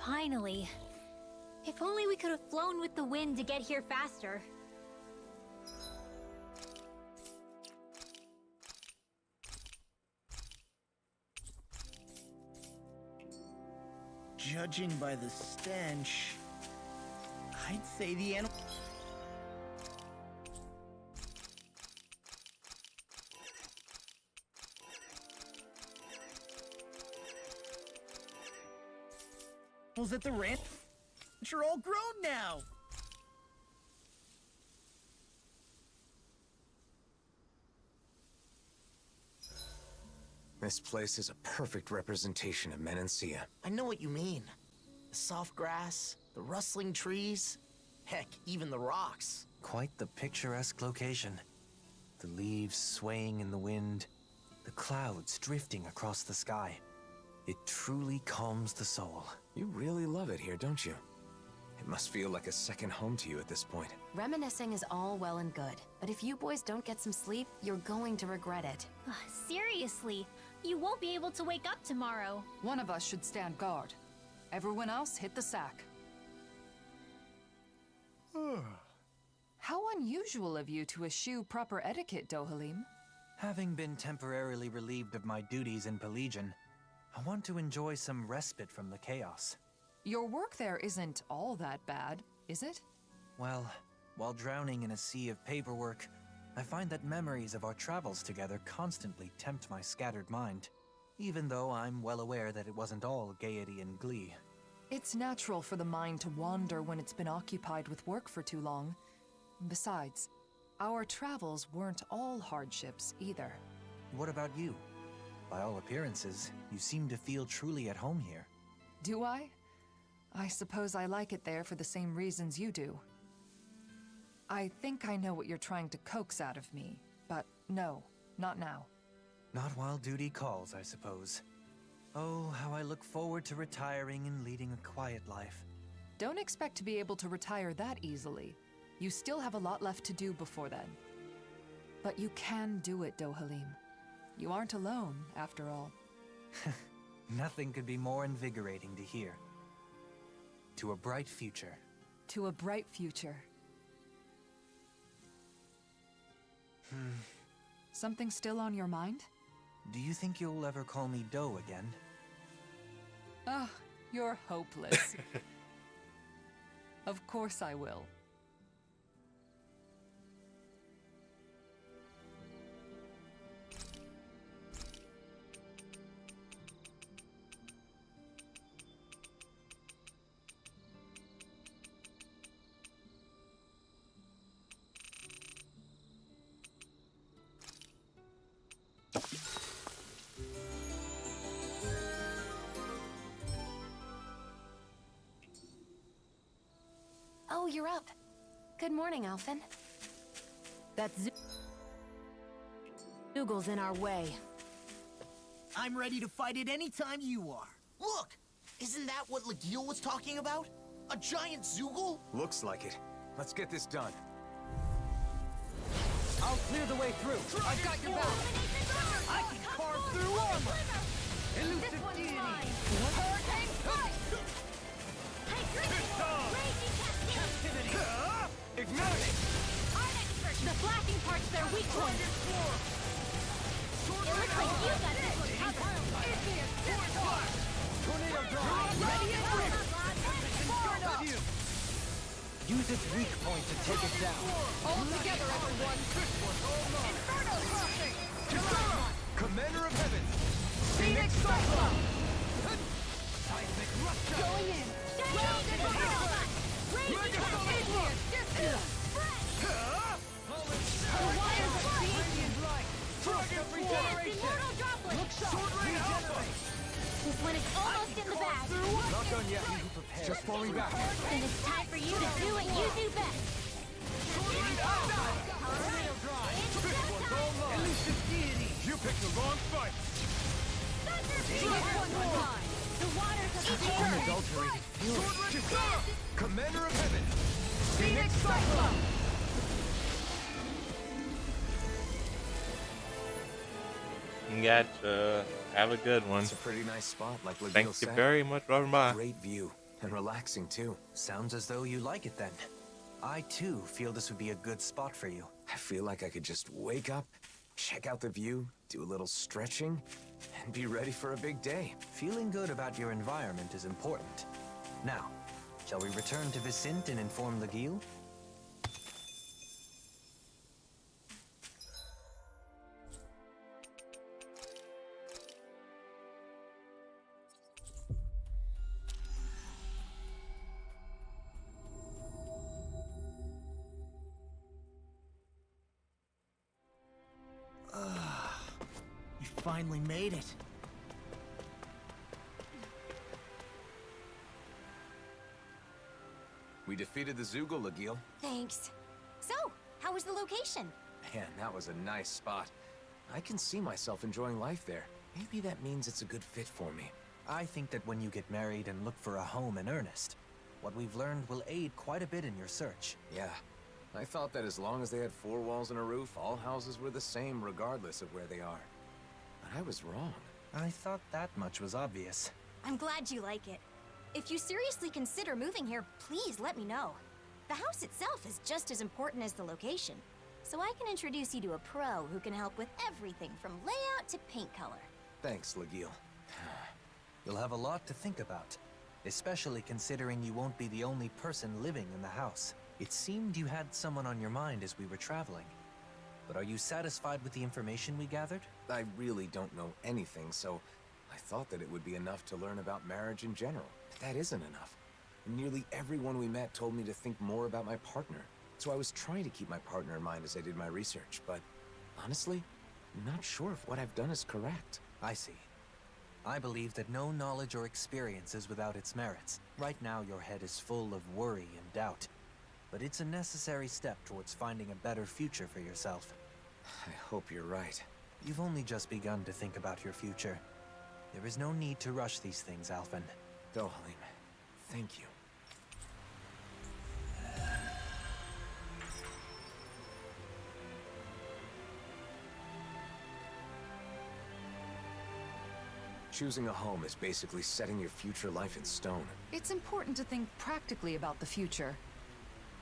Finally. If only we could have flown with the wind to get here faster. Judging by the stench, I'd say the animal... animals at the ranch are all grown now. This place is a perfect representation of Menancia. I know what you mean. The soft grass, the rustling trees, heck, even the rocks. Quite the picturesque location. The leaves swaying in the wind, the clouds drifting across the sky. It truly calms the soul. You really love it here, don't you? It must feel like a second home to you at this point. Reminiscing is all well and good, but if you boys don't get some sleep, you're going to regret it. Seriously, you won't be able to wake up tomorrow. One of us should stand guard. Everyone else hit the sack. How unusual of you to eschew proper etiquette, Dohalim. Having been temporarily relieved of my duties in Pelagian, I want to enjoy some respite from the chaos. Your work there isn't all that bad, is it? Well, while drowning in a sea of paperwork, I find that memories of our travels together constantly tempt my scattered mind, even though I'm well aware that it wasn't all gaiety and glee. It's natural for the mind to wander when it's been occupied with work for too long. Besides, our travels weren't all hardships either. What about you? By all appearances, you seem to feel truly at home here. Do I? I suppose I like it there for the same reasons you do. I think I know what you're trying to coax out of me, but no, not now. Not while duty calls, I suppose. Oh, how I look forward to retiring and leading a quiet life. Don't expect to be able to retire that easily. You still have a lot left to do before then. But you can do it, Dohalim. You aren't alone, after all. Nothing could be more invigorating to hear. To a bright future. To a bright future. Something still on your mind? Do you think you'll ever call me Doe again? Ah, you're hopeless. Of course I will. Oh, you're up. Good morning, Alphen. That Zoogel's in our way. I'm ready to fight it anytime you are. Look! Isn't that what Legil was talking about? A giant Zoogel? Looks like it. Let's get this done. I'll clear the way through. I've got your back. I can carve through armor. Elusive deity. Hurricane strike. Captivity. Ignite. The flashing part's their weak point. It looks like you got this one covered. Tornado drive. Ready and ready. Start up. Use its weak point to take it down. All together, everyone. Inferno crossing. Commander of Heaven. Phoenix Cyclone. Seismic rupture. Going in. Grounded fire. Megaphone. The wires of Radiant light. Dragon regeneration. Look sharp. Regenerate. This one is almost in the bag. Not done yet. Just falling back. Then it's time for you to do what you do best. Tornado drive. This one's all mine. Elusive deity. You picked the wrong fight. The waters of the Unadulterated fury. Commander of Heaven. Phoenix Cyclone. Gotcha. Have a good one. It's a pretty nice spot, like Legil Thank said. you very much for dropping by. Great view. And relaxing, too. Sounds as though you like it then. I, too, feel this would be a good spot for you. I feel like I could just wake up, check out the view, do a little stretching, and be ready for a big day. Feeling good about your environment is important. Now, shall we return to Vicint and inform Legil? You finally made it. We defeated the Zoogle, Legil. Thanks. So, how was the location? Man, that was a nice spot. I can see myself enjoying life there. Maybe that means it's a good fit for me. I think that when you get married and look for a home in earnest, what we've learned will aid quite a bit in your search. Yeah. I thought that as long as they had 4 walls and a roof, all houses were the same regardless of where they are. But I was wrong. I thought that much was obvious. I'm glad you like it. If you seriously consider moving here, please let me know. The house itself is just as important as the location, so I can introduce you to a pro who can help with everything from layout to paint color. Thanks, Legil. You'll have a lot to think about, especially considering you won't be the only person living in the house. It seemed you had someone on your mind as we were traveling. But are you satisfied with the information we gathered? I really don't know anything, so I thought that it would be enough to learn about marriage in general. But that isn't enough. Nearly everyone we met told me to think more about my partner. So I was trying to keep my partner in mind as I did my research, but honestly, I'm not sure if what I've done is correct. I see. I believe that no knowledge or experience is without its merits. Right now, your head is full of worry and doubt. But it's a necessary step towards finding a better future for yourself. I hope you're right. You've only just begun to think about your future. There is no need to rush these things, Alphen. Dohalim, thank you. Choosing a home is basically setting your future life in stone. It's important to think practically about the future.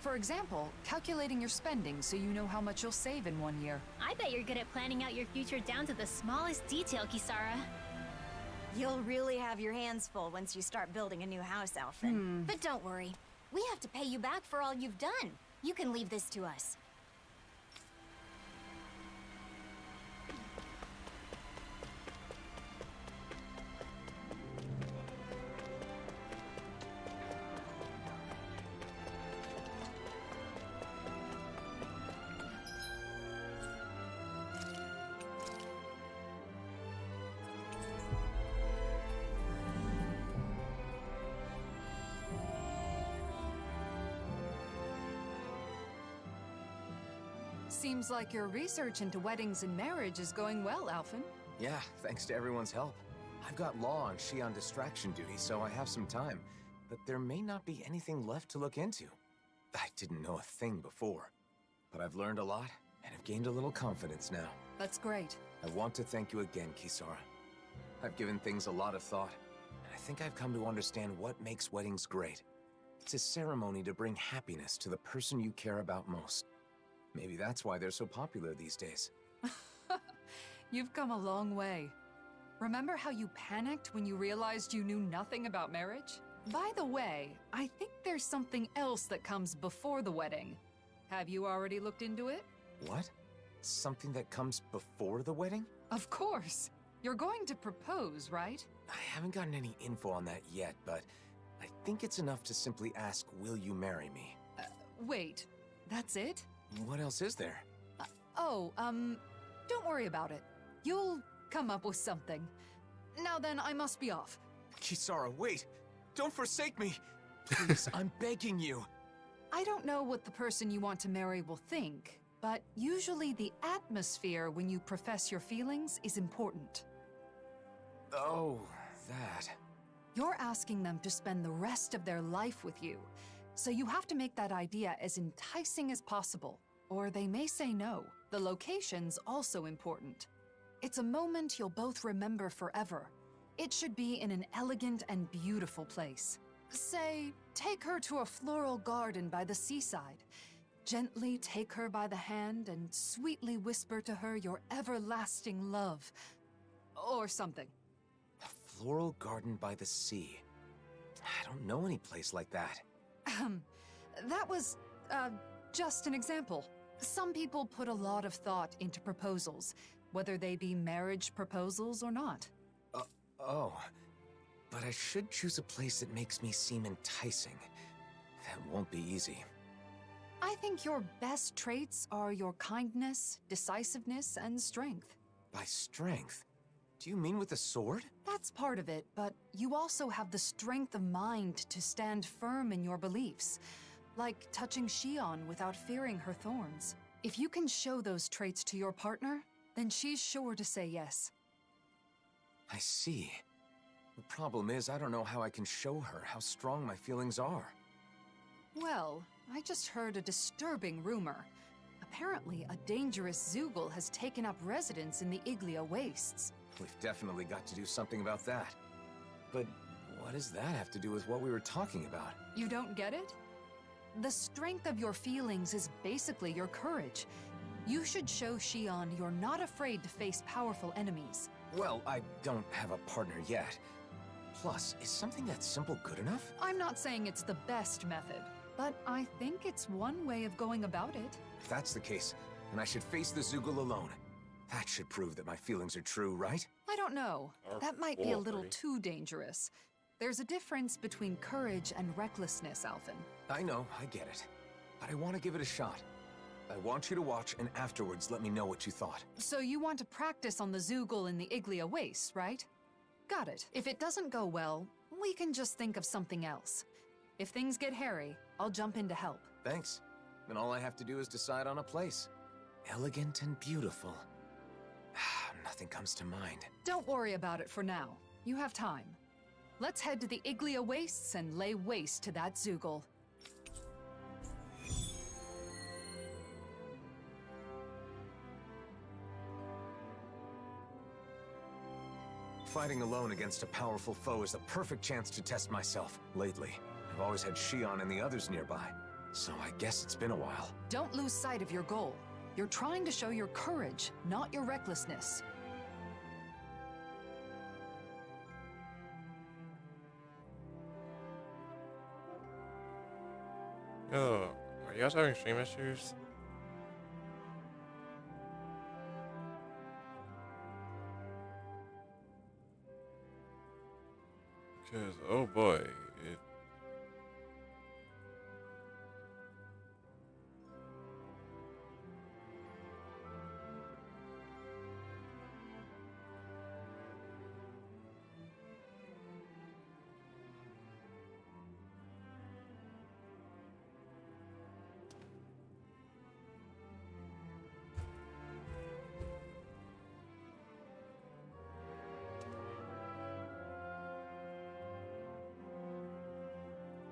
For example, calculating your spending so you know how much you'll save in 1 year. I bet you're good at planning out your future down to the smallest detail, Kisara. You'll really have your hands full once you start building a new house, Alphen. But don't worry. We have to pay you back for all you've done. You can leave this to us. Seems like your research into weddings and marriage is going well, Alphen. Yeah, thanks to everyone's help. I've got Law and she on distraction duty, so I have some time. But there may not be anything left to look into. I didn't know a thing before. But I've learned a lot, and have gained a little confidence now. That's great. I want to thank you again, Kisara. I've given things a lot of thought, and I think I've come to understand what makes weddings great. It's a ceremony to bring happiness to the person you care about most. Maybe that's why they're so popular these days. You've come a long way. Remember how you panicked when you realized you knew nothing about marriage? By the way, I think there's something else that comes before the wedding. Have you already looked into it? What? Something that comes before the wedding? Of course. You're going to propose, right? I haven't gotten any info on that yet, but I think it's enough to simply ask, will you marry me? Wait, that's it? What else is there? Don't worry about it. You'll come up with something. Now then, I must be off. Kisara, wait! Don't forsake me! Please, I'm begging you! I don't know what the person you want to marry will think, but usually the atmosphere when you profess your feelings is important. Oh, that. You're asking them to spend the rest of their life with you, so you have to make that idea as enticing as possible, or they may say no. The location's also important. It's a moment you'll both remember forever. It should be in an elegant and beautiful place. Say, take her to a floral garden by the seaside. Gently take her by the hand and sweetly whisper to her your everlasting love. Or something. A floral garden by the sea. I don't know any place like that. That was, just an example. Some people put a lot of thought into proposals, whether they be marriage proposals or not. But I should choose a place that makes me seem enticing. That won't be easy. I think your best traits are your kindness, decisiveness, and strength. By strength? Do you mean with the sword? That's part of it, but you also have the strength of mind to stand firm in your beliefs. Like touching Shion without fearing her thorns. If you can show those traits to your partner, then she's sure to say yes. I see. The problem is, I don't know how I can show her how strong my feelings are. Well, I just heard a disturbing rumor. Apparently, a dangerous Zoogle has taken up residence in the Iglia Wastes. We've definitely got to do something about that. But what does that have to do with what we were talking about? You don't get it? The strength of your feelings is basically your courage. You should show Shion you're not afraid to face powerful enemies. Well, I don't have a partner yet. Plus, is something that simple good enough? I'm not saying it's the best method, but I think it's one way of going about it. If that's the case, then I should face the Zoogle alone. That should prove that my feelings are true, right? I don't know. That might be a little too dangerous. There's a difference between courage and recklessness, Alphen. I know, I get it. But I want to give it a shot. I want you to watch and afterwards let me know what you thought. So you want to practice on the Zoogle in the Iglia Wastes, right? Got it. If it doesn't go well, we can just think of something else. If things get hairy, I'll jump in to help. Thanks. Then all I have to do is decide on a place. Elegant and beautiful. Nothing comes to mind. Don't worry about it for now. You have time. Let's head to the Iglia Wastes and lay waste to that Zoogle. Fighting alone against a powerful foe is the perfect chance to test myself. Lately, I've always had Shion and the others nearby, So I guess it's been a while. Don't lose sight of your goal. You're trying to show your courage, not your recklessness. Yo, are you guys having stream issues? Because, oh boy, it...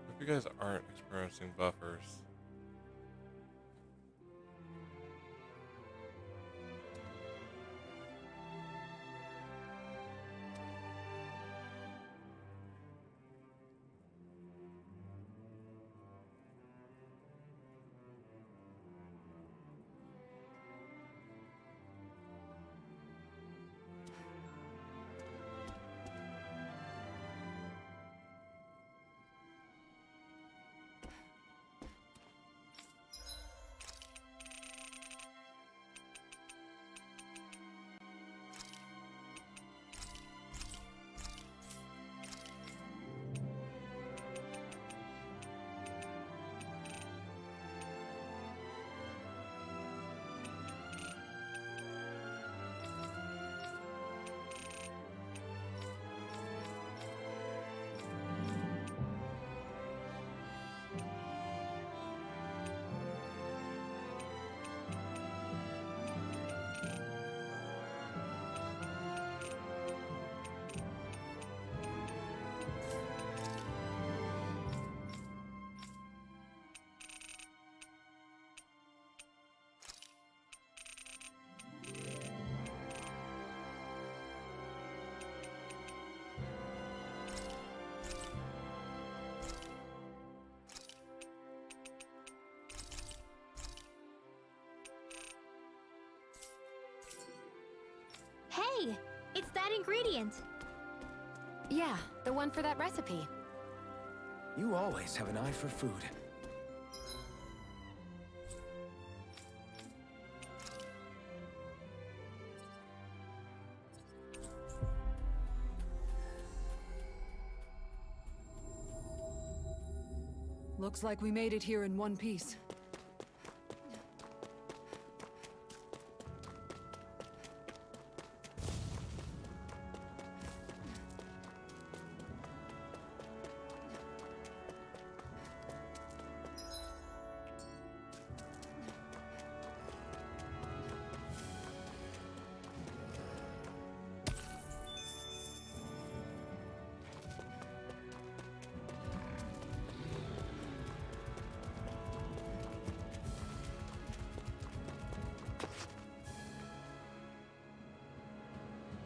Hope you guys aren't experiencing buffers. Hey, it's that ingredient. Yeah, the one for that recipe. You always have an eye for food. Looks like we made it here in one piece.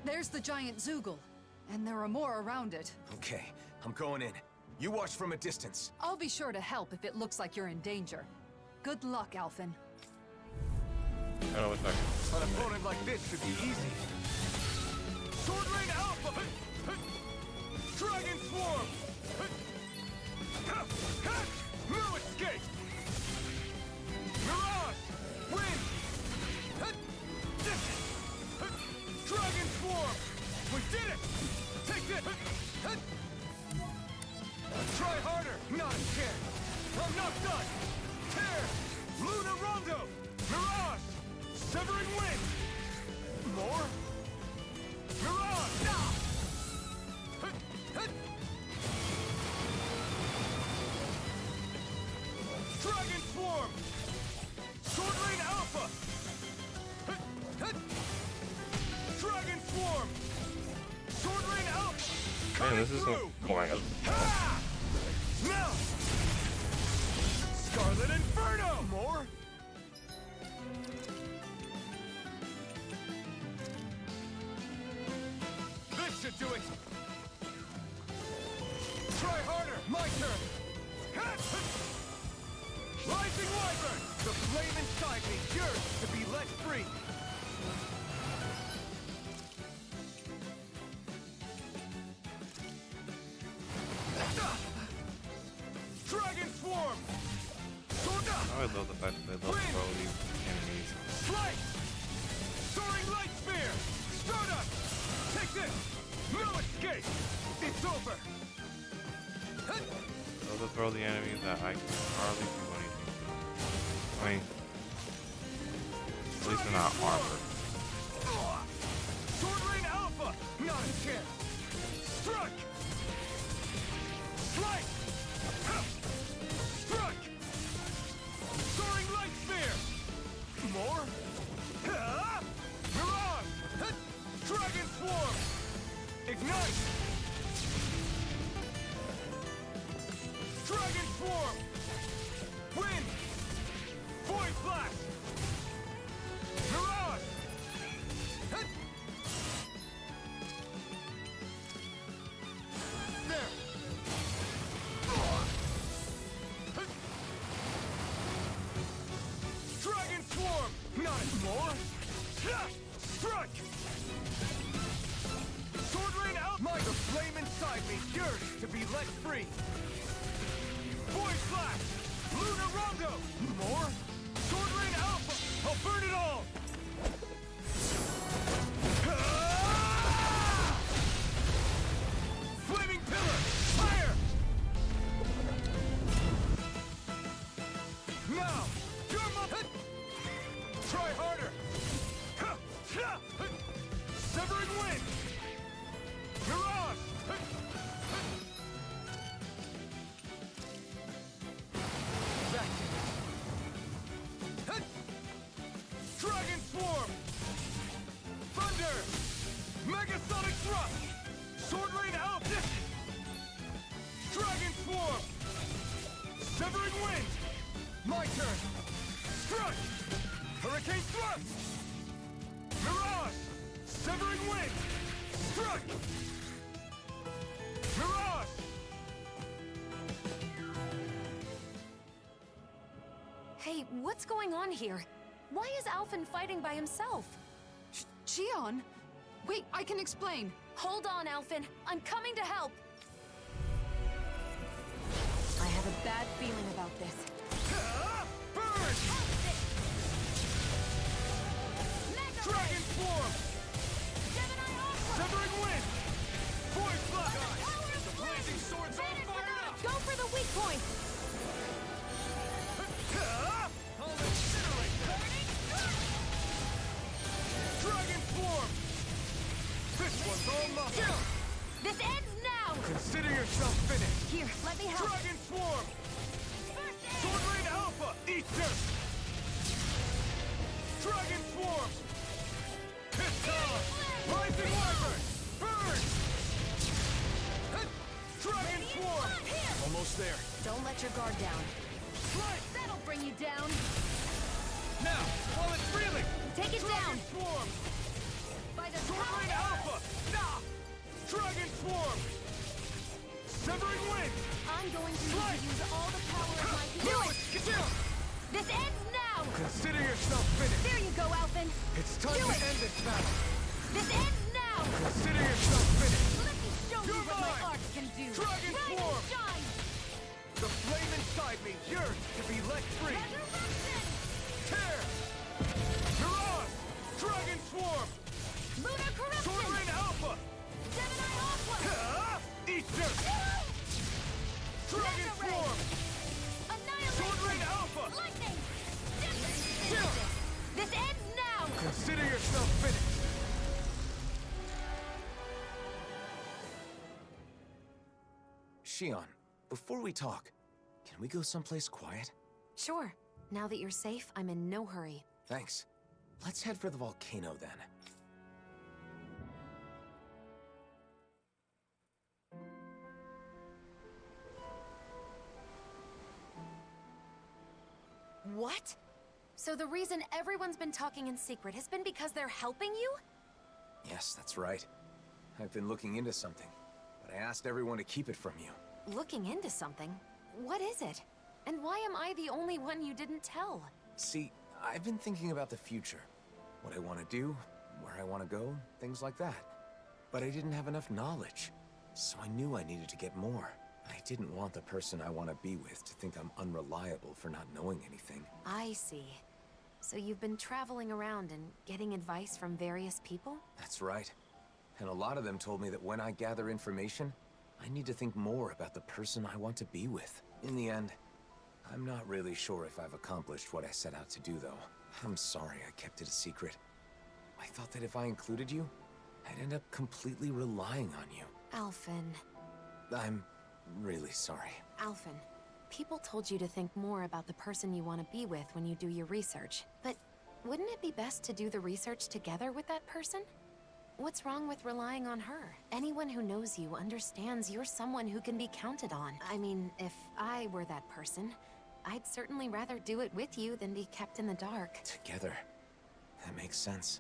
There's the giant Zoogle, and there are more around it. Okay, I'm going in. You watch from a distance. I'll be sure to help if it looks like you're in danger. Good luck, Alphen. Oh, what's that? An opponent like this should be easy. Sword Rain Alpha! Dragon Swarm! No escape! Mirage! Wind! Dragon Swarm! We did it! Take this! Try harder! Not a chance! I'm not done! Tear! Luna Rondo! Mirage! Severing Wind! More? Mirage! Dragon Swarm! Sword Rain Alpha! Dragon Swarm! Sword Rain Alpha! Man, this isn't going as well. Now! Scarlet Inferno! More? This should do it! Try harder! My turn! Rising Wyvern! The flame inside me yearns to be let free! Dragon Swarm! I love the fact that they love to throw these enemies. Slice! Soaring Light Spear! Stardust! Take this! No escape! It's over! Love to throw the enemies that I can hardly do anything to. I mean, at least they're not armored. Sword Rain Alpha! Not a chance! Strike! Slice! Strike! Soaring Light Spear! More? Mirage! Dragon Swarm! Ignite! Dragon Swarm! Wind! Void Blast! Mirage! There! Dragon Swarm! Not anymore! Strike! Sword Rain out! The flame inside me yearns to be let free! Void Flash! Lunar Rondo! More? Sword Rain Alpha! I'll burn it all! Flaming Pillar! Fire! Now! You're my... Try harder! Severing Wind! Mirage! Back. Dragon Swarm! Thunder! Megasonic Thrust! Sword Rain out! Dragon Swarm! Severing Wind! My turn! Strike! Hurricane Thrust! Mirage! Severing Wind! Strike! Mirage! Hey, what's going on here? Why is Alphen fighting by himself? Xion? Wait, I can explain. Hold on, Alphen. I'm coming to help. I have a bad feeling about this. Burn! Dragon Swarm! Severing Wind! Void Flash! The blazing swords all fired up! Go for the weak point! I'll incinerate them! Dragon Swarm! This one's all mine! This ends now! Consider yourself finished! Here, let me help! Dragon Swarm! Sword Rain Alpha! Eat dirt! Dragon Swarm! It's time! Rising Wyvern! Burn! Dragon Swarm! Almost there. Don't let your guard down. Slice! That'll bring you down. Now, while it's reeling! Take it Dragon down! Swarm! By the Sword power Rain Alpha! Nah! Dragon Swarm! Severing Wind! I'm going to need to use all the power of my... Do it! Get down! This ends now! Consider yourself finished! There you go, Alphen! It's time to end this battle! This ends now! Consider yourself finished! Let me show you You're what mine! my art can do! Dragon Rise Swarm! and shine! The flame inside me yearns to be let free! Resurrection! Tear! Mirage! Dragon Swarm! Lunar corruption! Sword Rain Alpha! Gemini Aqua! Eat dirt! Dragon Swarm! Annihilation! Sword Rain Alpha! Lightning! Chill! This ends now! Consider yourself finished! Xion, before we talk, can we go someplace quiet? Sure. Now that you're safe, I'm in no hurry. Thanks. Let's head for the volcano then. What? So the reason everyone's been talking in secret has been because they're helping you? Yes, that's right. I've been looking into something, but I asked everyone to keep it from you. Looking into something? What is it? And why am I the only one you didn't tell? See, I've been thinking about the future. What I want to do, where I want to go, things like that. But I didn't have enough knowledge. So I knew I needed to get more. I didn't want the person I want to be with to think I'm unreliable for not knowing anything. I see. So you've been traveling around and getting advice from various people? That's right. And a lot of them told me that when I gather information, I need to think more about the person I want to be with. In the end, I'm not really sure if I've accomplished what I set out to do, though. I'm sorry I kept it a secret. I thought that if I included you, I'd end up completely relying on you. Alphen. I'm really sorry. Alphen, people told you to think more about the person you want to be with when you do your research. But wouldn't it be best to do the research together with that person? What's wrong with relying on her? Anyone who knows you understands you're someone who can be counted on. I mean, if I were that person, I'd certainly rather do it with you than be kept in the dark. Together. That makes sense.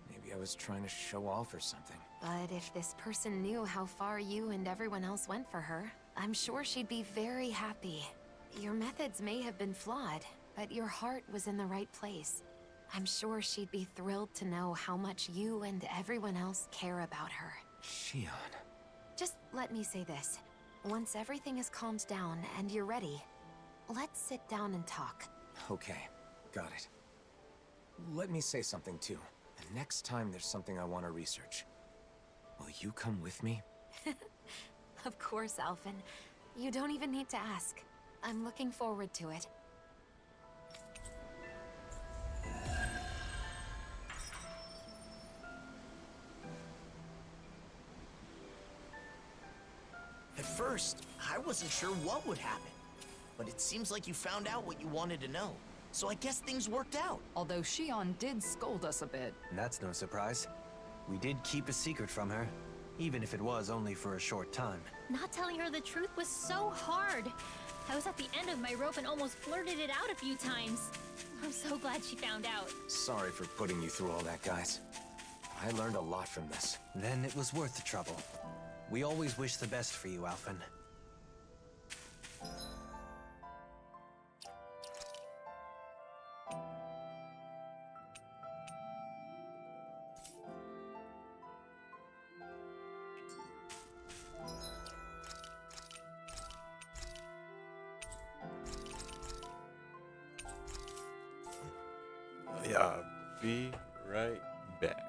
Maybe I was trying to show off or something. But if this person knew how far you and everyone else went for her, I'm sure she'd be very happy. Your methods may have been flawed, but your heart was in the right place. I'm sure she'd be thrilled to know how much you and everyone else care about her. Shion. Just let me say this. Once everything is calmed down and you're ready, let's sit down and talk. Okay, got it. Let me say something too. The next time there's something I want to research, will you come with me? Of course, Alphen. You don't even need to ask. I'm looking forward to it. At first, I wasn't sure what would happen. But it seems like you found out what you wanted to know. So I guess things worked out. Although Shion did scold us a bit. That's no surprise. We did keep a secret from her, even if it was only for a short time. Not telling her the truth was so hard. I was at the end of my rope and almost blurted it out a few times. I'm so glad she found out. Sorry for putting you through all that, guys. I learned a lot from this. Then it was worth the trouble. We always wish the best for you, Alphen. Yeah, be right back.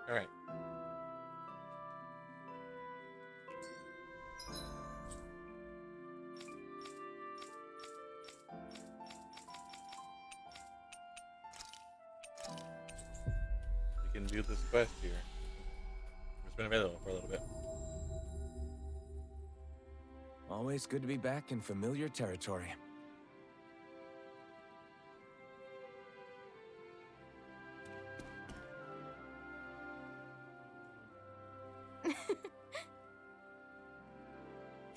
All right. We can do this quest here. It's been available for a little bit. Always good to be back in familiar territory.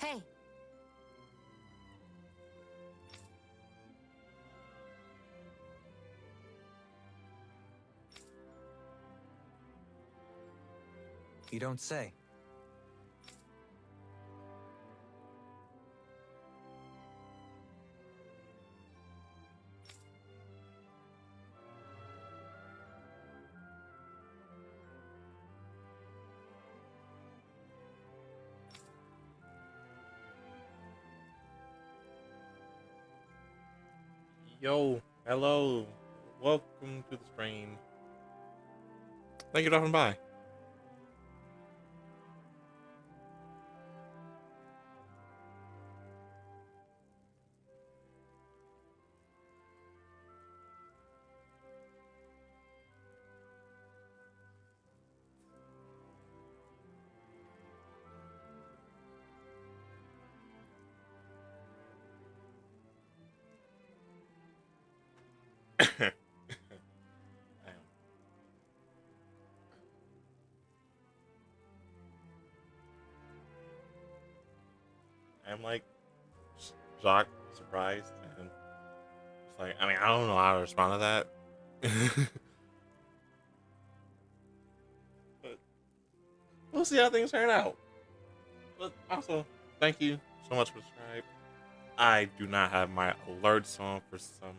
Hey. You don't say. Yo, hello, welcome to the stream. Thank you for dropping by. I'm like shocked, surprised, and it's like, I mean, I don't know how to respond to that. But we'll see how things turn out. But also, thank you so much for subscribing. I do not have my alerts on for some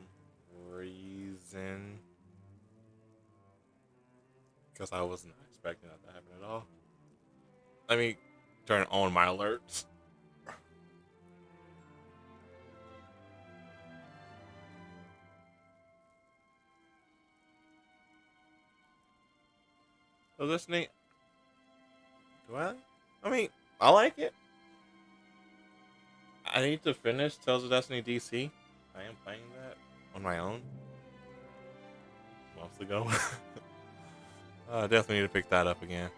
reason. Because I was not expecting that to happen at all. Let me turn on my alerts. So Destiny, do I mean, I like it. I need to finish Tales of Destiny DC. I am playing that on my own. Months ago. I definitely need to pick that up again.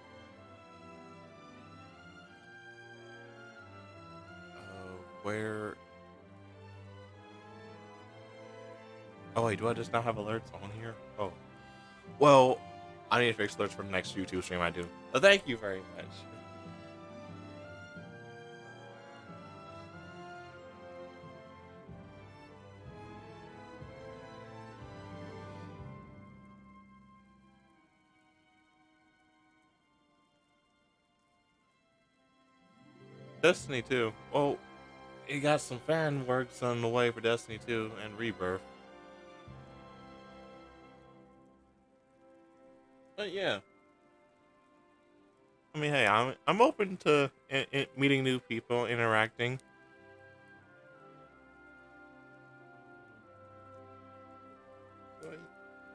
Where? Oh wait, do I just not have alerts on here? Oh, well, I need to fix alerts for the next YouTube stream I do. Thank you very much. Destiny 2. Well, you got some fan works on the way for Destiny 2 and Rebirth. But yeah. I mean, hey, I'm open to meeting new people, interacting. But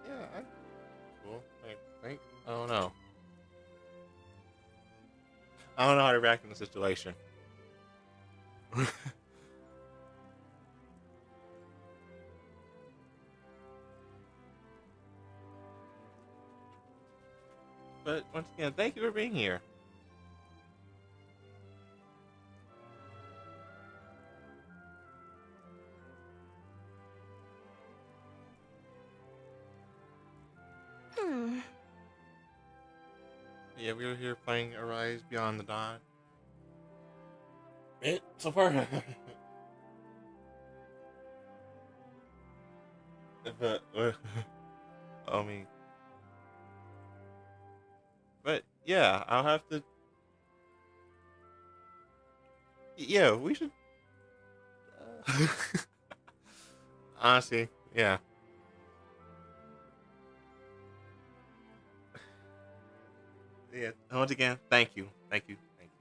yeah, cool. I think. I don't know. I don't know how to react in the situation. But once again, thank you for being here. Yeah, we were here playing Arise Beyond the Dawn. So far. But, I mean, but yeah, I'll have to. Yeah, we should. Honestly, yeah. Yeah. Once again, thank you, thank you, thank you.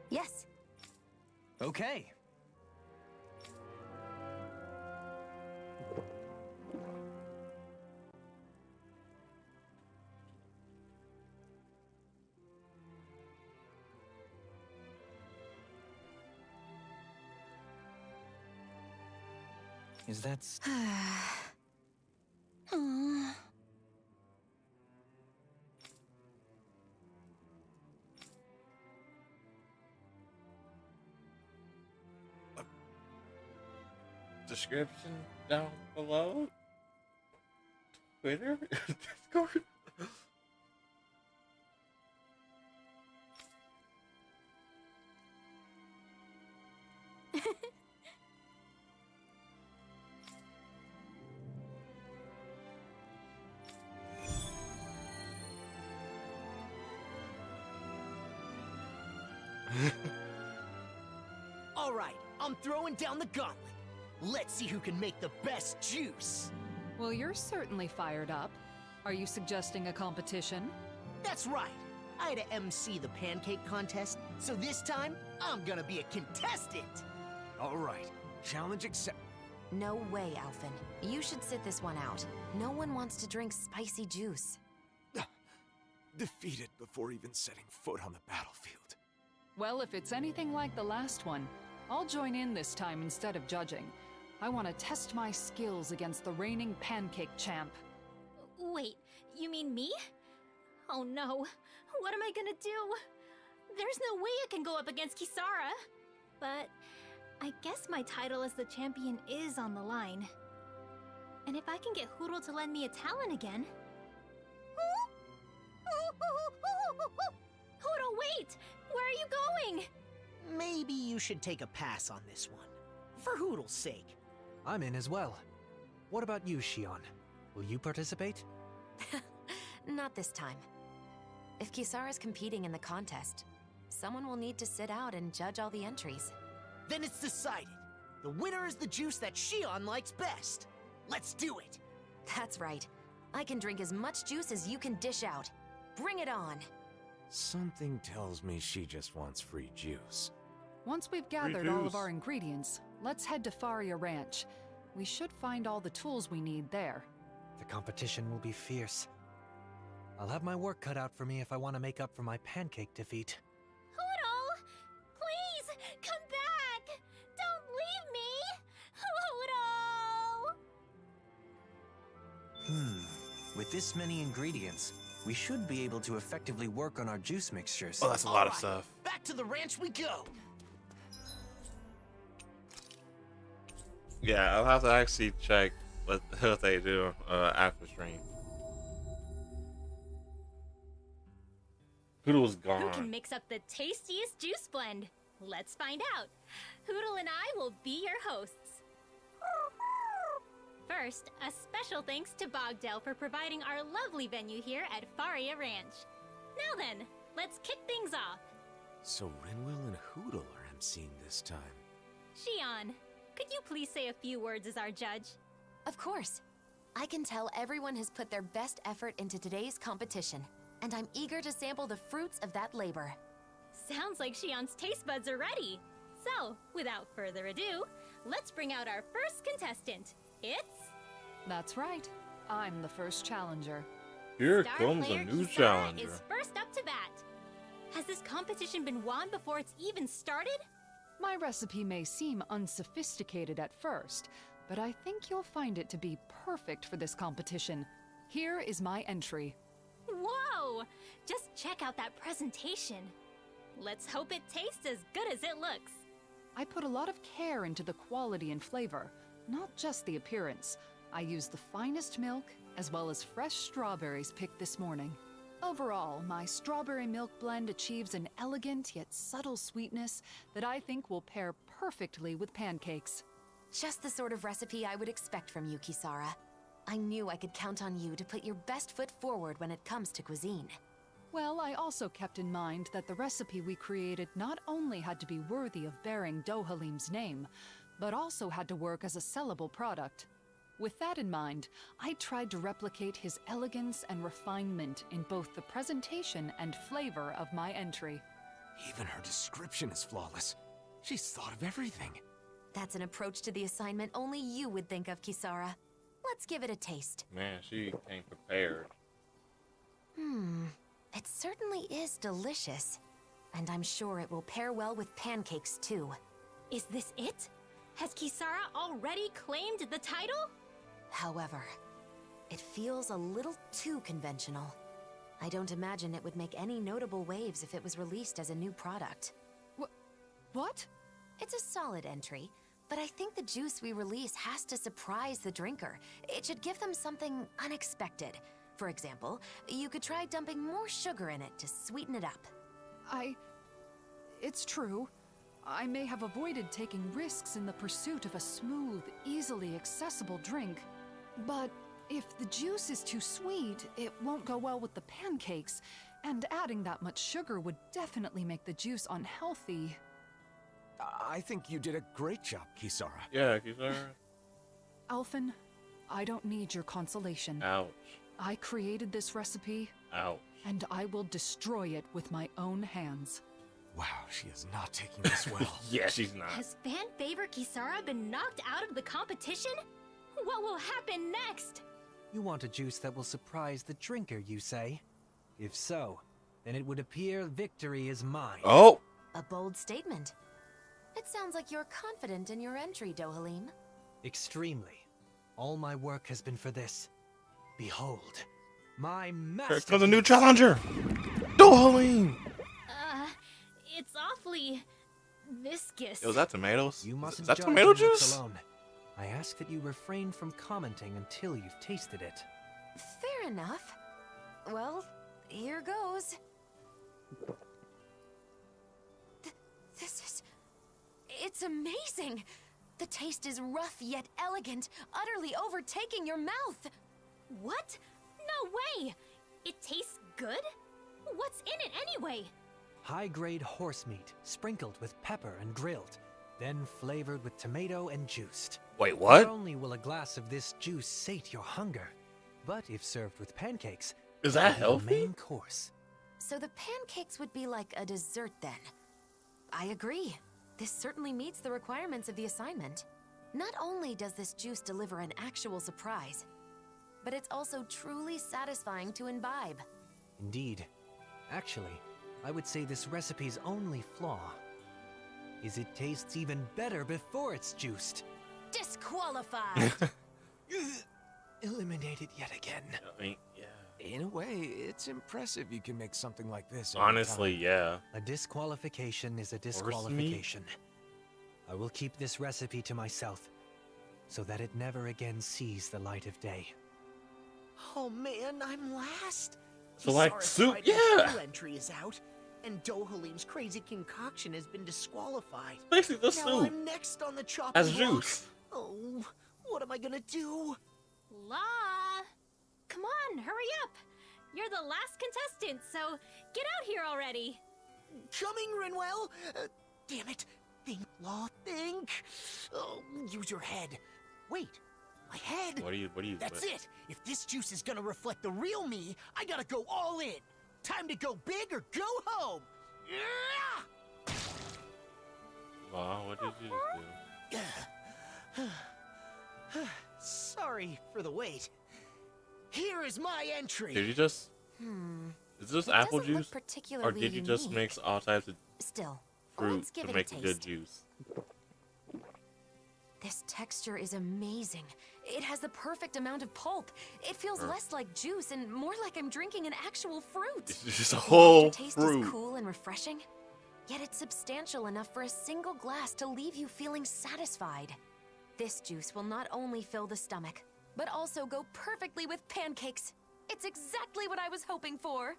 Yes. Okay. Is that... Aw. Description down below. Twitter, Discord. All right, I'm throwing down the gauntlet. Let's see who can make the best juice. Well, you're certainly fired up. Are you suggesting a competition? That's right. I had to MC the pancake contest, so this time, I'm gonna be a contestant. All right. Challenge accept. No way, Alphen. You should sit this one out. No one wants to drink spicy juice. Defeated before even setting foot on the battlefield. Well, if it's anything like the last one, I'll join in this time instead of judging. I want to test my skills against the reigning pancake champ. Wait, you mean me? Oh no, what am I gonna do? There's no way I can go up against Kisara. But I guess my title as the champion is on the line. And if I can get Huro to lend me a talent again... Huro, wait! Where are you going? Maybe you should take a pass on this one. For Hoodle's sake. I'm in as well. What about you, Shion? Will you participate? Not this time. If Kisara's competing in the contest, someone will need to sit out and judge all the entries. Then it's decided. The winner is the juice that Shion likes best. Let's do it. That's right. I can drink as much juice as you can dish out. Bring it on. Something tells me she just wants free juice. Once we've gathered all of our ingredients, let's head to Faria Ranch. We should find all the tools we need there. The competition will be fierce. I'll have my work cut out for me if I want to make up for my pancake defeat. Huro! Please, come back! Don't leave me! Huro! With this many ingredients, we should be able to effectively work on our juice mixtures. Oh, that's a lot of stuff. Back to the ranch we go. Yeah, I'll have to actually check what they do after stream. Hoodle's gone. Who can mix up the tastiest juice blend? Let's find out. Hoodle and I will be your hosts. First, a special thanks to Bogdell for providing our lovely venue here at Faria Ranch. Now then, let's kick things off. So Rinwell and Hoodle are emceeing this time. Shion, could you please say a few words as our judge? Of course. I can tell everyone has put their best effort into today's competition, and I'm eager to sample the fruits of that labor. Sounds like Shion's taste buds are ready. So, without further ado, let's bring out our first contestant. It's... That's right. I'm the first challenger. Here Star comes a player new Kisara challenger. is first up to bat. Has this competition been won before it's even started? My recipe may seem unsophisticated at first, but I think you'll find it to be perfect for this competition. Here is my entry. Whoa! Just check out that presentation. Let's hope it tastes as good as it looks. I put a lot of care into the quality and flavor, not just the appearance. I use the finest milk, as well as fresh strawberries picked this morning. Overall, my strawberry milk blend achieves an elegant yet subtle sweetness that I think will pair perfectly with pancakes. Just the sort of recipe I would expect from you, Kisara. I knew I could count on you to put your best foot forward when it comes to cuisine. Well, I also kept in mind that the recipe we created not only had to be worthy of bearing Dohalim's name, but also had to work as a sellable product. With that in mind, I tried to replicate his elegance and refinement in both the presentation and flavor of my entry. Even her description is flawless. She's thought of everything. That's an approach to the assignment only you would think of, Kisara. Let's give it a taste. Man, she came prepared. It certainly is delicious. And I'm sure it will pair well with pancakes, too. Is this it? Has Kisara already claimed the title? However, it feels a little too conventional. I don't imagine it would make any notable waves if it was released as a new product. What? It's a solid entry, but I think the juice we release has to surprise the drinker. It should give them something unexpected. For example, you could try dumping more sugar in it to sweeten it up. It's true. I may have avoided taking risks in the pursuit of a smooth, easily accessible drink. But if the juice is too sweet, it won't go well with the pancakes, and adding that much sugar would definitely make the juice unhealthy. I think you did a great job, Kisara. Yeah, Kisara. Alphen, I don't need your consolation. Ouch. I created this recipe. Ouch. And I will destroy it with my own hands. Wow, she is not taking this well. Yeah, she's not. Has fan favorite Kisara been knocked out of the competition? What will happen next? You want a juice that will surprise the drinker, you say? If so, then it would appear victory is mine. Oh! A bold statement. It sounds like you're confident in your entry, Dohalim. Extremely. All my work has been for this. Behold, my Here comes a masterpiece. new challenger! Dohalim! It's awfully viscous. Yo, is that tomatoes? You mustn't Is that judge tomato on looks juice? alone. I ask that you refrain from commenting until you've tasted it. Fair enough. Well, here goes. It's amazing! The taste is rough yet elegant, utterly overtaking your mouth. What? No way! It tastes good? What's in it anyway? High-grade horse meat, sprinkled with pepper and grilled, then flavored with tomato and juiced. Wait, what? Not only will a glass of this juice sate your hunger, but if served with pancakes, Is that it'll be healthy? the main course. So the pancakes would be like a dessert then. I agree. This certainly meets the requirements of the assignment. Not only does this juice deliver an actual surprise, but it's also truly satisfying to imbibe. Indeed. Actually, I would say this recipe's only flaw is it tastes even better before it's juiced. Disqualified! Eliminated yet again. I mean, yeah. In a way, it's impressive you can make something like this. every Honestly, time. yeah. A disqualification is a disqualification. I will keep this recipe to myself, so that it never again sees the light of day. Oh man, I'm last. So like Kisara's soup, Friday yeah. School entry is out, and Dohalim's crazy concoction has been disqualified. Basically the Now soup. I'm next on the chopping As block. juice. Oh, what am I gonna do? La! Come on, hurry up! You're the last contestant, so get out here already! Coming, Rinwell! Damn it! Think, Law, think! Oh, use your head. Wait, my head? What do you That's what? it! If this juice is gonna reflect the real me, I gotta go all in! Time to go big or go home! Yeah! Wow, what did you just do? Sorry for the wait. Here is my entry. Did you just is this apple doesn't look juice? Or particularly did you just unique. mix all types of Still, fruit let's give to it a make a good taste. juice? This texture is amazing. It has the perfect amount of pulp. It feels Sure. less like juice and more like I'm drinking an actual fruit. It's just a The whole aftertaste fruit. is cool and refreshing, yet it's substantial enough for a single glass to leave you feeling satisfied. This juice will not only fill the stomach, but also go perfectly with pancakes. It's exactly what I was hoping for.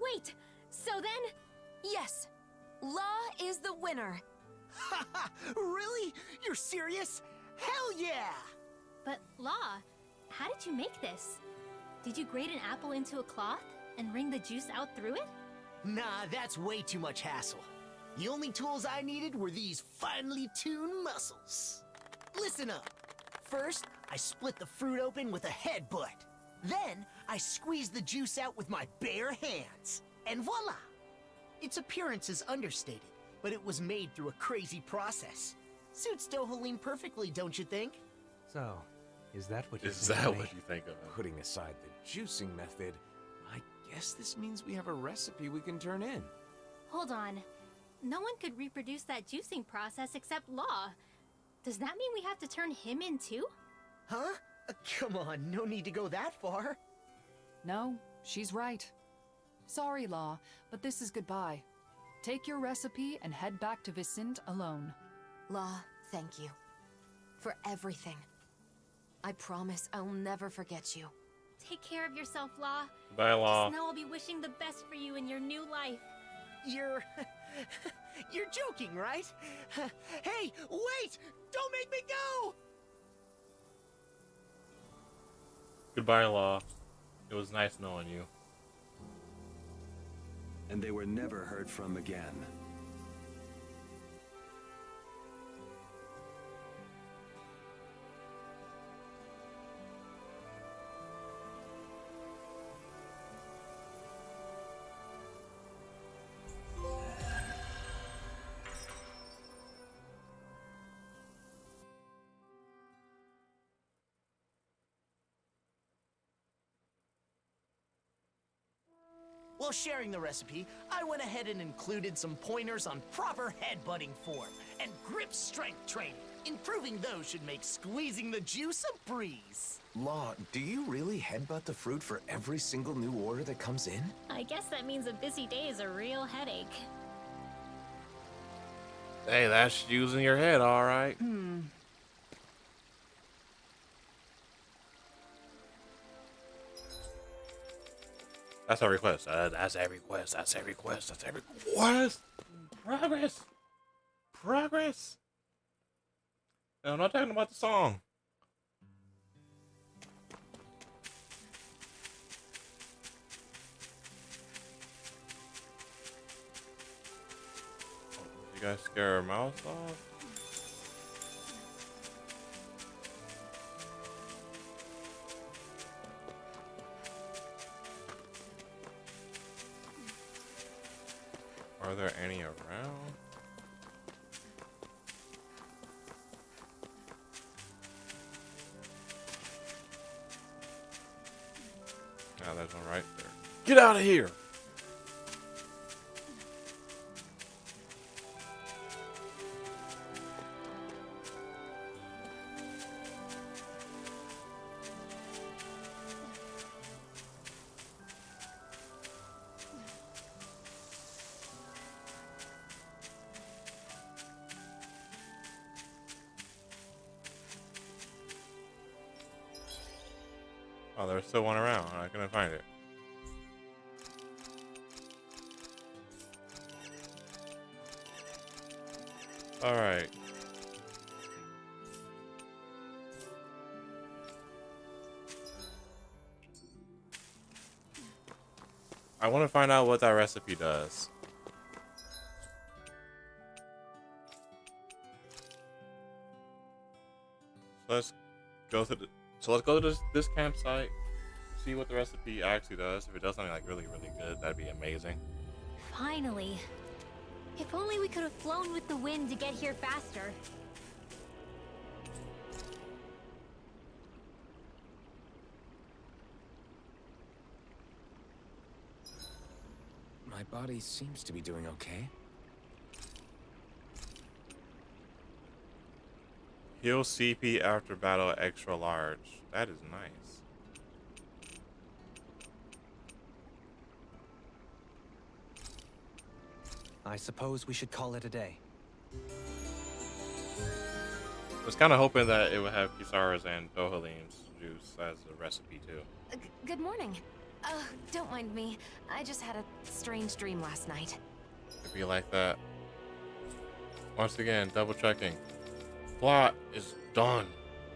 Wait, so then? Yes, La is the winner. Really? You're serious? Hell yeah! But La, how did you make this? Did you grate an apple into a cloth and wring the juice out through it? Nah, that's way too much hassle. The only tools I needed were these finely tuned muscles. Listen up. First, I split the fruit open with a headbutt. Then, I squeezed the juice out with my bare hands. And voila! Its appearance is understated, but it was made through a crazy process. Suits Dohalim perfectly, don't you think? So, is that what you Is think that of me? what you think of it? Putting aside the juicing method, I guess this means we have a recipe we can turn in. Hold on. No one could reproduce that juicing process except Law. Does that mean we have to turn him in too? Huh? Come on, no need to go that far. No, she's right. Sorry, Law, but this is goodbye. Take your recipe and head back to Vicente alone. Law, thank you. For everything. I promise I'll never forget you. Take care of yourself, Law. Bye, Law. Just know I'll be wishing the best for you in your new life. You're joking, right? Hey, wait! Don't make me go! Goodbye, Law. It was nice knowing you. And they were never heard from again. While sharing the recipe, I went ahead and included some pointers on proper headbutting form and grip strength training. Improving those should make squeezing the juice a breeze. Law, do you really headbutt the fruit for every single new order that comes in? I guess that means a busy day is a real headache. Hey, that's using your head, all right. That's a request. That's a request. That's a request. That's a request. Progress. Progress. No, I'm not talking about the song. You guys scare our mouse off? Are there any around? Ah, there's one right there. Get out of here! Oh, there's still one around. I couldn't find it. All right. I want to find out what that recipe does. Let's go to this campsite, see what the recipe actually does. If it does something like really, really good, that'd be amazing. Finally. If only we could have flown with the wind to get here faster. My body seems to be doing okay. Heal CP after battle extra large. That is nice. I suppose we should call it a day. I was kind of hoping that it would have Kisara's and Dohalim's juice as a recipe too. Good morning. Don't mind me. I just had a strange dream last night. It'd be like that. Once again, double checking. Plot is done.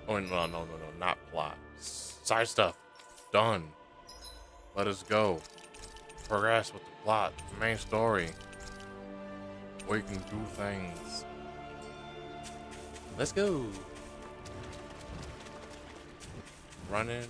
Oh, no, not plot. Side stuff. Done. Let us go. Progress with the plot. The main story. We can do things. Let's go. Running.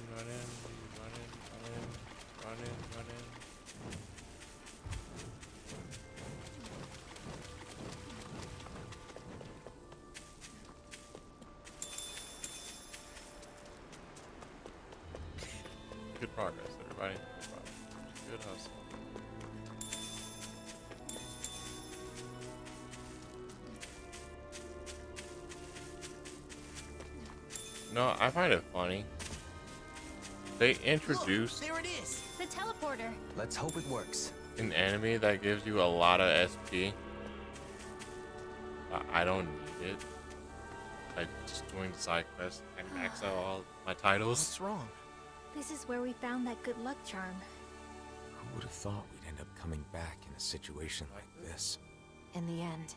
Good progress, everybody. Good progress. Good hustle. No, I find it funny. They introduced There it is. The teleporter. Let's hope it works. an enemy that gives you a lot of SP. I don't need it. I just doing the side quest and max out all my titles. What's wrong? This is where we found that good luck charm. Who would have thought we'd end up coming back in a situation like this? In the end,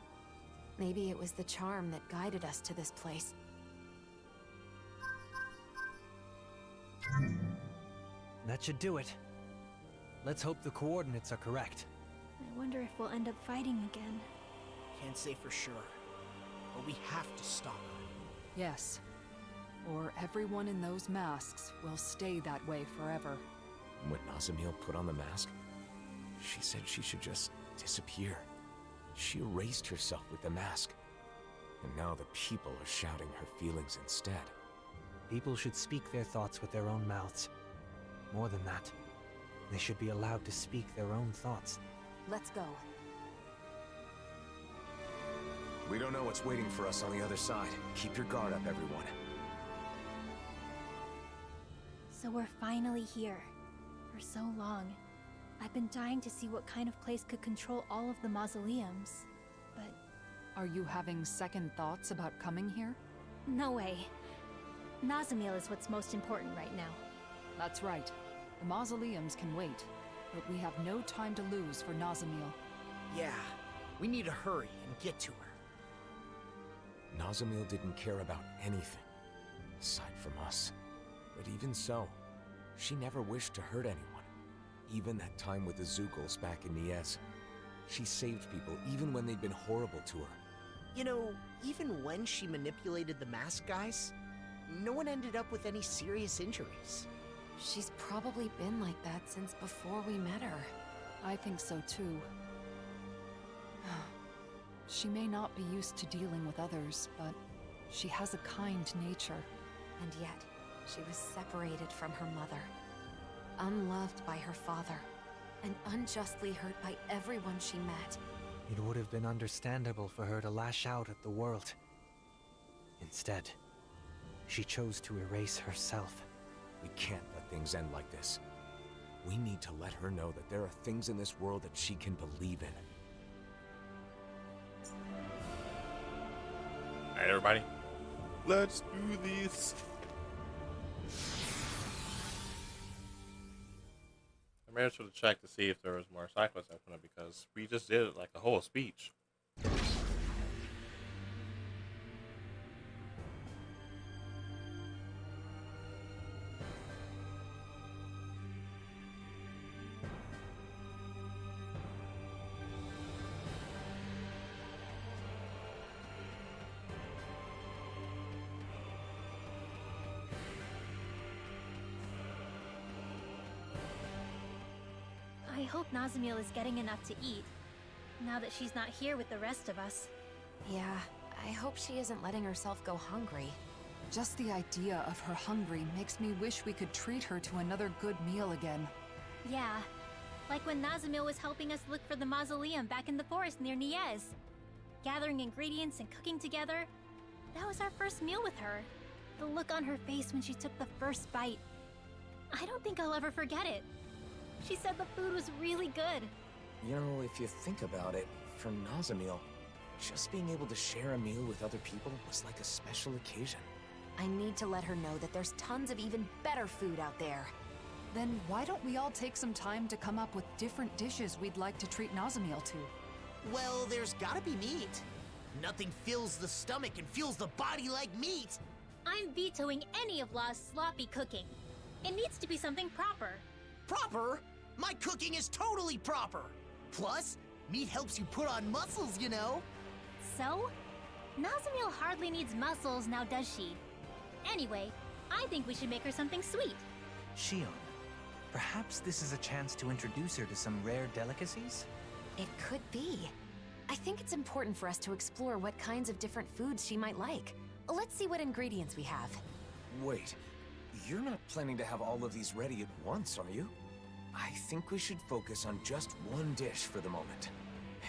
maybe it was the charm that guided us to this place. That should do it. Let's hope the coordinates are correct. I wonder if we'll end up fighting again. Can't say for sure, but we have to stop her. Yes. Or everyone in those masks will stay that way forever. When Nazamiel put on the mask, she said she should just disappear. She erased herself with the mask. And now the people are shouting her feelings instead. People should speak their thoughts with their own mouths. More than that, they should be allowed to speak their own thoughts. Let's go. We don't know what's waiting for us on the other side. Keep your guard up, everyone. So we're finally here. For so long. I've been dying to see what kind of place could control all of the mausoleums. But Are you having second thoughts about coming here? no way. Nazamiel is what's most important right now. That's right. The mausoleums can wait, but we have no time to lose for Nazamiel. Yeah, we need to hurry and get to her. Nazamiel didn't care about anything, aside from us. But even so, she never wished to hurt anyone. Even that time with the Zukals back in Niez. She saved people even when they'd been horrible to her. You know, even when she manipulated the mask guys, no one ended up with any serious injuries. She's probably been like that since before we met her. I think so too. She may not be used to dealing with others, but she has a kind nature. And yet, she was separated from her mother, unloved by her father, and unjustly hurt by everyone she met. It would have been understandable for her to lash out at the world. Instead, she chose to erase herself. We can't let things end like this. We need to let her know that there are things in this world that she can believe in. Alright, everybody. Let's do this. I made sure to check to see if there was more side quests open up because we just did like a whole speech. I hope Nazamiel is getting enough to eat, now that she's not here with the rest of us. Yeah, I hope she isn't letting herself go hungry. Just the idea of her hungry makes me wish we could treat her to another good meal again. Yeah, like when Nazamiel was helping us look for the mausoleum back in the forest near Niez. Gathering ingredients and cooking together. That was our first meal with her. The look on her face when she took the first bite. I don't think I'll ever forget it. She said the food was really good. You know, if you think about it, for Nazamiel, just being able to share a meal with other people was like a special occasion. I need to let her know that there's tons of even better food out there. Then why don't we all take some time to come up with different dishes we'd like to treat Nazamiel to? Well, there's gotta be meat. Nothing fills the stomach and fuels the body like meat. I'm vetoing any of Law's sloppy cooking. It needs to be something proper. Proper? My cooking is totally proper. Plus, meat helps you put on muscles, you know. So? Nazamiel hardly needs muscles now, does she? Anyway, I think we should make her something sweet. Shion, perhaps this is a chance to introduce her to some rare delicacies? It could be. I think it's important for us to explore what kinds of different foods she might like. Let's see what ingredients we have. Wait, you're not planning to have all of these ready at once, are you? I think we should focus on just one dish for the moment.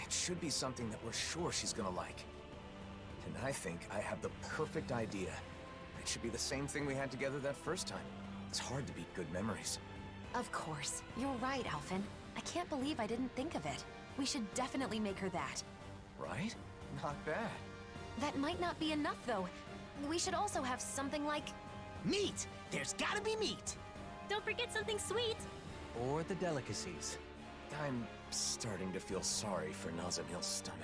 It should be something that we're sure she's gonna like. And I think I have the perfect idea. It should be the same thing we had together that first time. It's hard to beat good memories. Of course. You're right, Alphen. I can't believe I didn't think of it. We should definitely make her that. Right? Not bad. That might not be enough, though. We should also have something like... Meat! There's gotta be meat! Don't forget something sweet! Or the delicacies. I'm starting to feel sorry for Nazamil's stomach.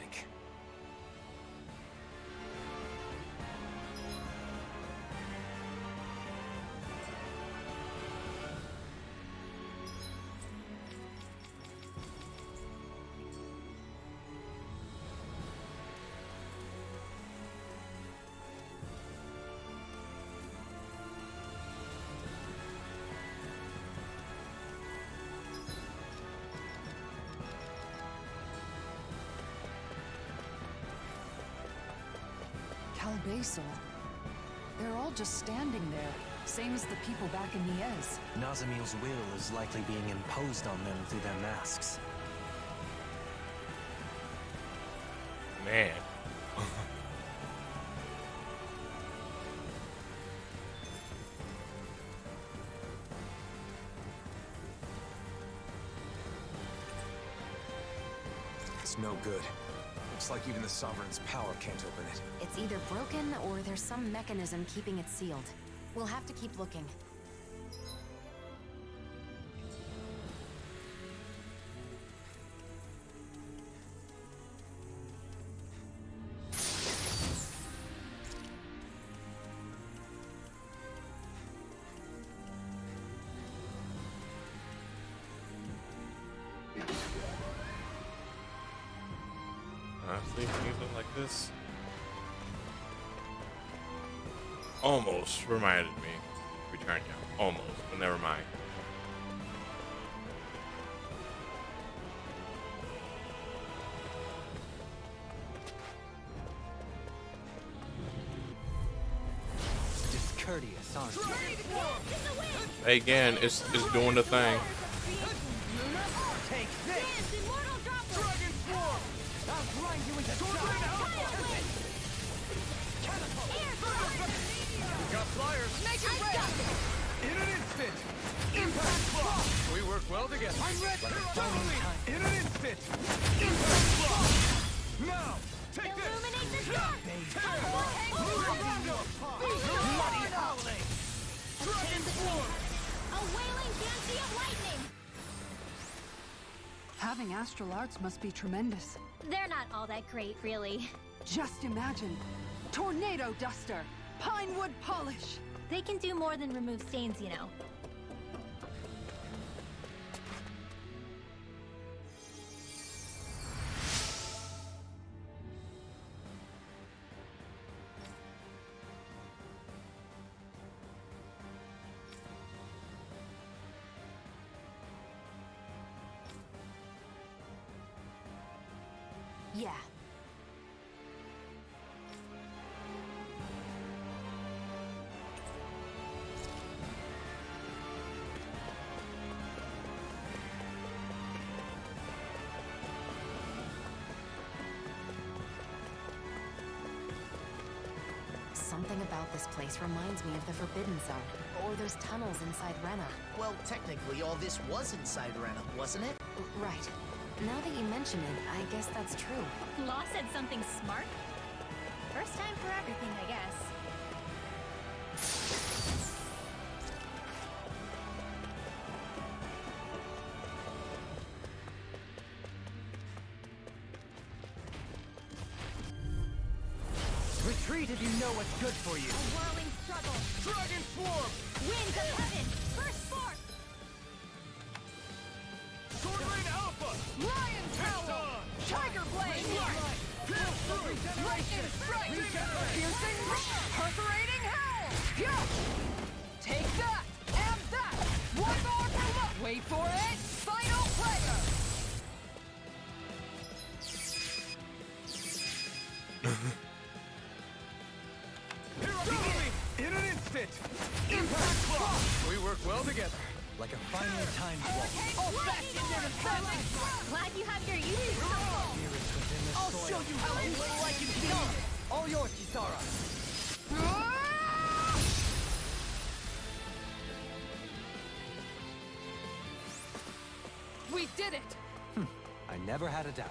Calbasel. They're all just standing there, same as the people back in Niez. Nazamil's will is likely being imposed on them through their masks. Man. It's no good. Looks like even the Sovereign's power can't open it. It's either broken or there's some mechanism keeping it sealed. We'll have to keep looking. Honestly, anything like this almost reminded me of Return. Yeah, almost, but never mind. Discourteous, aren't you? Again, it's doing the thing. Take this! Dragon Swarm! I'll grind you into got flyers! Make it ready! In an instant! Impact block! We work well together. I'm ready! In an instant! Impact block! Now! Take this! Illuminate the dark! Bloody howling! Dragon Swarm! A wailing fancy of lightning! Having astral arts must be tremendous. They're not all that great, really. Just imagine. Tornado Duster! Pinewood Polish! They can do more than remove stains, you know. Yeah. Something about this place reminds me of the Forbidden Zone, or those tunnels inside Rena. Well, technically, all this was inside Rena, wasn't it? Right. Now that you mention it, I guess that's true. Law said something smart. First time for everything, I guess. Retreat if you know what's good for you. A whirling struggle. Dragon Swarm! Winds of heaven! Burst forth! Sword Rain Alpha! Lion Tower! Tiger Blade! Lightning Strike! Piercing Roar! Perforating Howl! Yeah! Take that! And that! One more for luck! Wait for it! Final Player! In an instant! Impact block! We work well together. Like a finely timed walk. Glad you have your use. I'll show you how little I can be! All yours, Kisara! never had a doubt.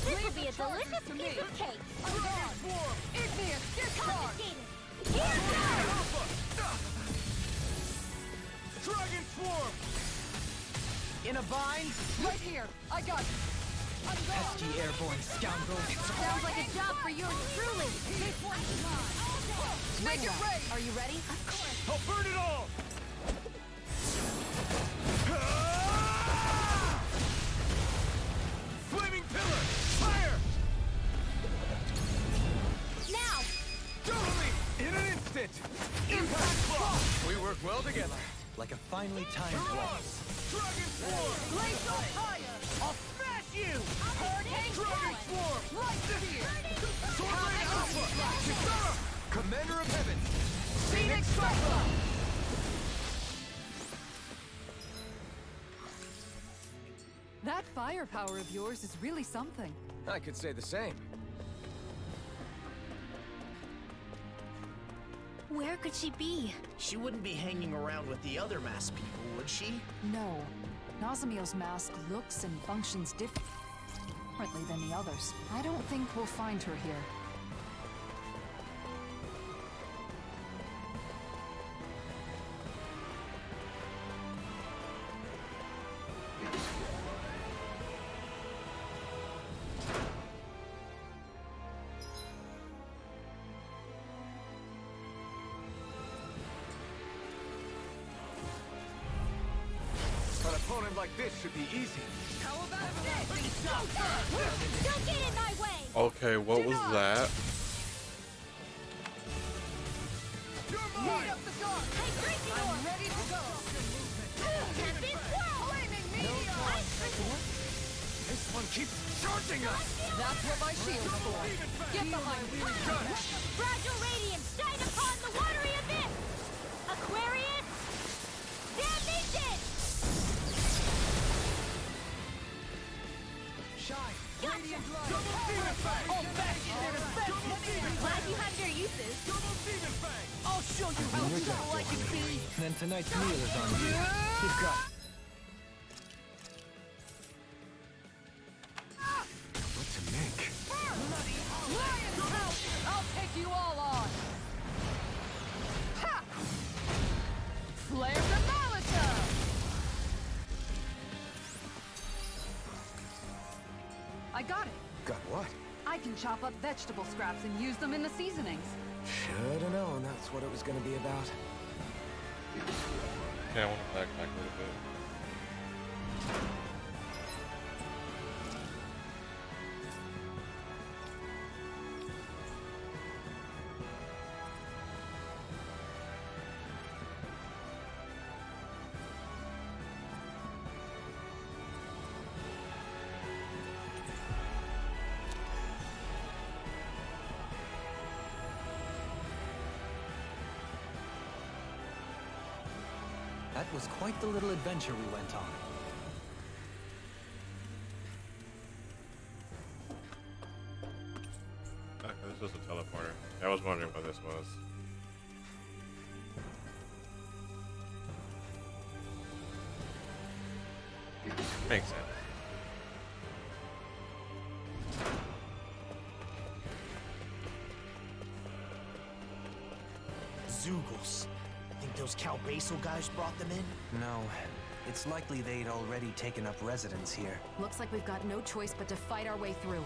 This will be a delicious piece of cake. Igneous discharge! Here goes! Dragon Swarm! In a bind? Right here. I got you. Pesky airborne scoundrel. Sounds like a job for yours truly. This one's mine. Make it rain! Are you ready? Of course. I'll burn it all! Flaming Pillar! Fire! Now! Totally! In an instant! Impact Claw! We work well together. Like a finely timed waltz. Dragon Swarm! Glacial fire! I'll smash you! Hurricane Dragon Swarm! Light spear! Sword Rain Alpha! Kisara! Commander of Heaven! Phoenix Cyclone! That firepower of yours is really something. I could say the same. Where could she be? She wouldn't be hanging around with the other masked people, would she? No. Nazamiel's mask looks and functions differently than the others. I don't think we'll find her here. An opponent like this should be easy. How about this? Don't get in my way! Okay, what was that? Heat up the dark! Hey, Crazy I'm Lord! ready to go! Tempest Swirl! Flaming meteor! This one keeps charging us! That's what my shield's for. Get behind me! Fragile Radiance, shine upon the watery abyss! Aquarius, damnation! Shine! Gotcha! Radiant light! All back in their defense! Glad you have your uses. I'll show you how simple I can be! Then tonight's meal is on you. Keep going. What to make? Lion's House! I'll take you all on! Ha! Flare the Molotov! I got it. Got what? I can chop up vegetable scraps and use them in the seasonings. Should've known that's what it was gonna be about. Okay, I want to backpack a little bit. That was quite the little adventure we went on. Okay, this was a teleporter. I was wondering what this was. Makes sense. Zoogles. Think those Cal Basel guys brought them in? No. It's likely they'd already taken up residence here. Looks like we've got no choice but to fight our way through.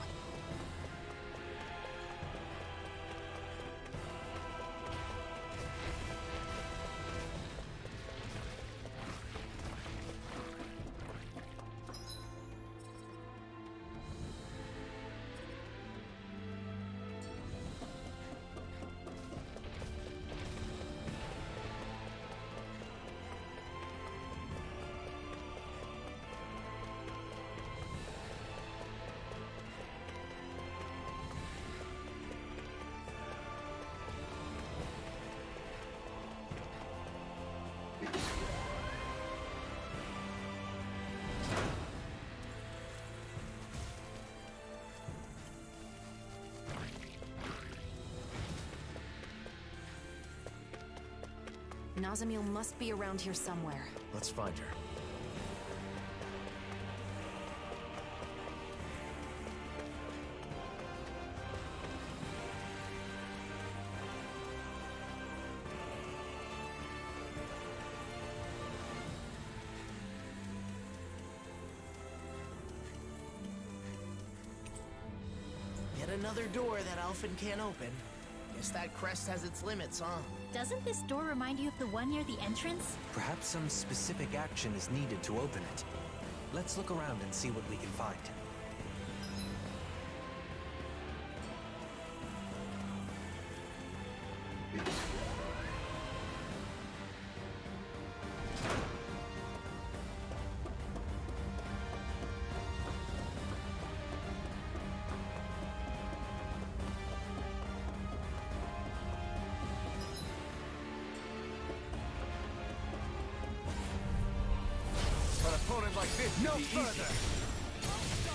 Nazamil must be around here somewhere. Let's find her. Yet another door that Alphen can't open. Guess that crest has its limits, huh? Doesn't this door remind you of the one near the entrance? Perhaps some specific action is needed to open it. Let's look around and see what we can find. Like this no further.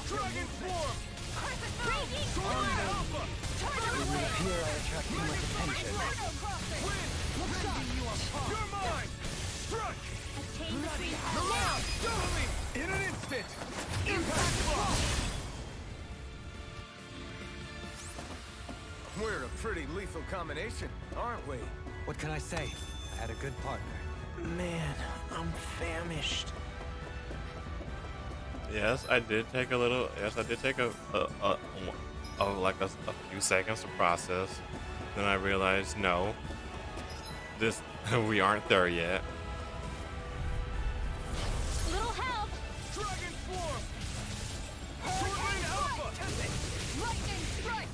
Dragon form. It would appear I attract too much attention. You're mine. Strike. Bloody Milan, double me in an instant. Impact block. We're a pretty lethal combination, aren't we? What can I say? I had a good partner. Man, I'm famished. Yes, I did take a little. Yes, I did take a few seconds to process. Then I realized, no, this we aren't there yet. Little help! Dragon form. Sword Alpha. Lightning strike!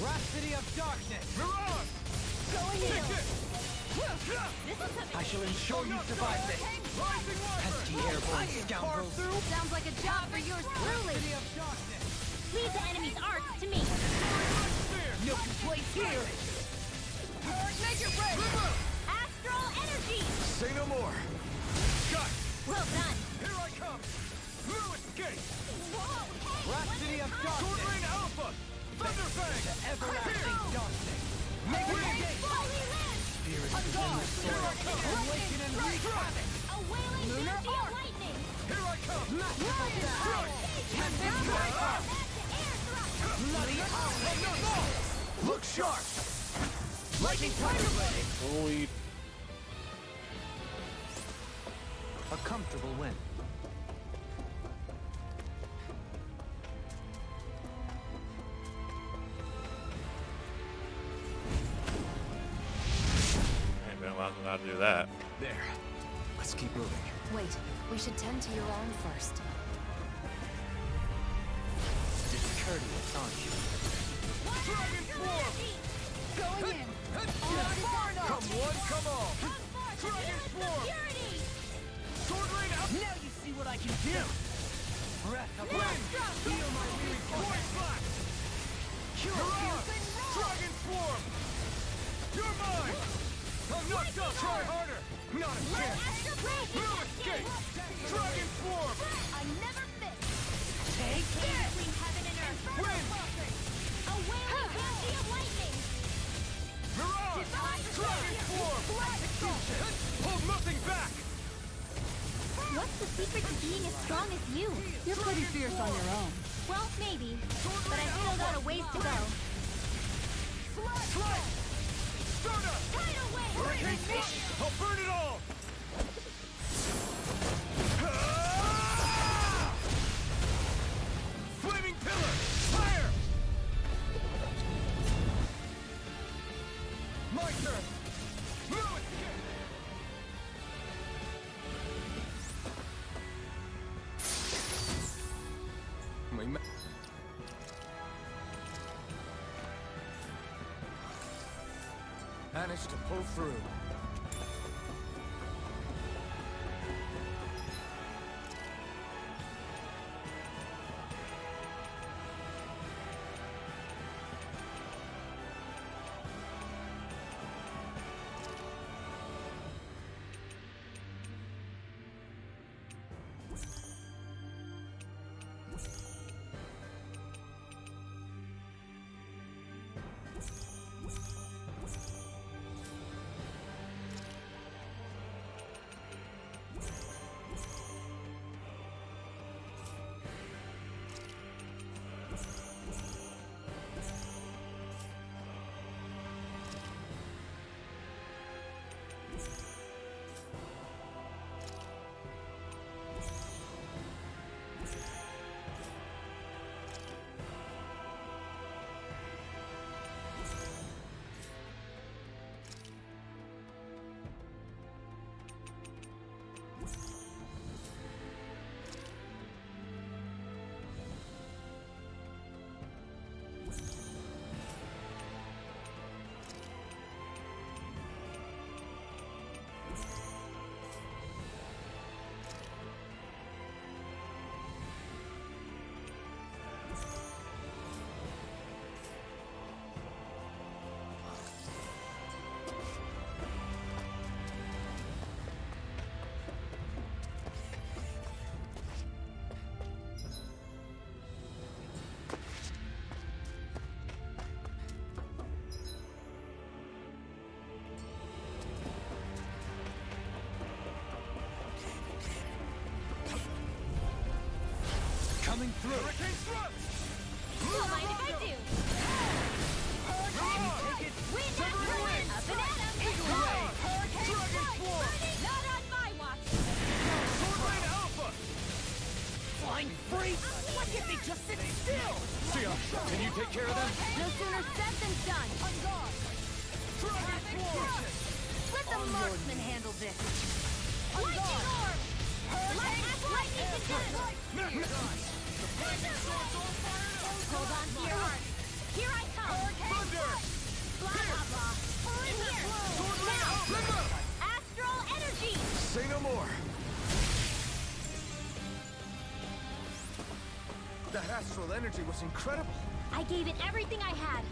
Rhapsody of darkness! Mirage. Going in! I shall ensure you survive this! Rising Pesky airborne scoundrels! Sounds like a job for yours truly! Leave the enemy's arcs to me. No complaints here! Make it rain! Astral energy! Say no more! Cut. Well done. Here I come. Lewis Gate. Whoa, hey, Rhapsody of Sword darkness! Rain Alpha. Thunderfang. The everlasting darkness! Make it again! Spirit within the soil! Awaken and wreak havoc! A wailing Lunar energy of arc. lightning! Here I come. Masterful dash! Bloody Look sharp! Lightning tiger blade! Holy. A comfortable win. Ain't been a while since I do that. There. Let's keep moving. Wait, we should tend to your own first. Discourteous, aren't you? Dragon form. Going in! Come one, come all! Dragon form. Sword Rain Alpha. Now you see what I can do! Breath of wind! Feel my weary Voice Black. Mirage. Dragon form. You're mine. I'm knocked up. Try harder. Not a chance! No escape! Dragon Form! I never miss! Take this! Between heaven and earth! Win! A wailing bounty of lightning! Mirage! Dragon Form! Execution! Hold nothing back! What's the secret to being as strong as you? You're pretty fierce on your own. Well, maybe. But I've still got a ways to go. Slice! Stardust! Tidal wave! Hurricane Flush! I'll burn it all! Flaming Pillar! Fire! My turn! Move it! Managed to pull through. Coming through! Hurricane Thrust! Don't mind if I do. Can you take it? Severing Wings! Up and at 'em! Eagle Ray! Dragon Swarm! Not on my watch! Sword Rain Alpha! Flying freak! Why can't they just sit still? Sia, can you take care of them? No sooner said than done! On guard! Dragon Swarm! Let the marksman handle this! Lightning orb! Lightning condition! Hold on to your heart. Here I come. Thunder! Blah, blah, blah. In here. Sword Rain Now. Alpha! Astral energy. Say no more. That astral energy was incredible. I gave it everything I had.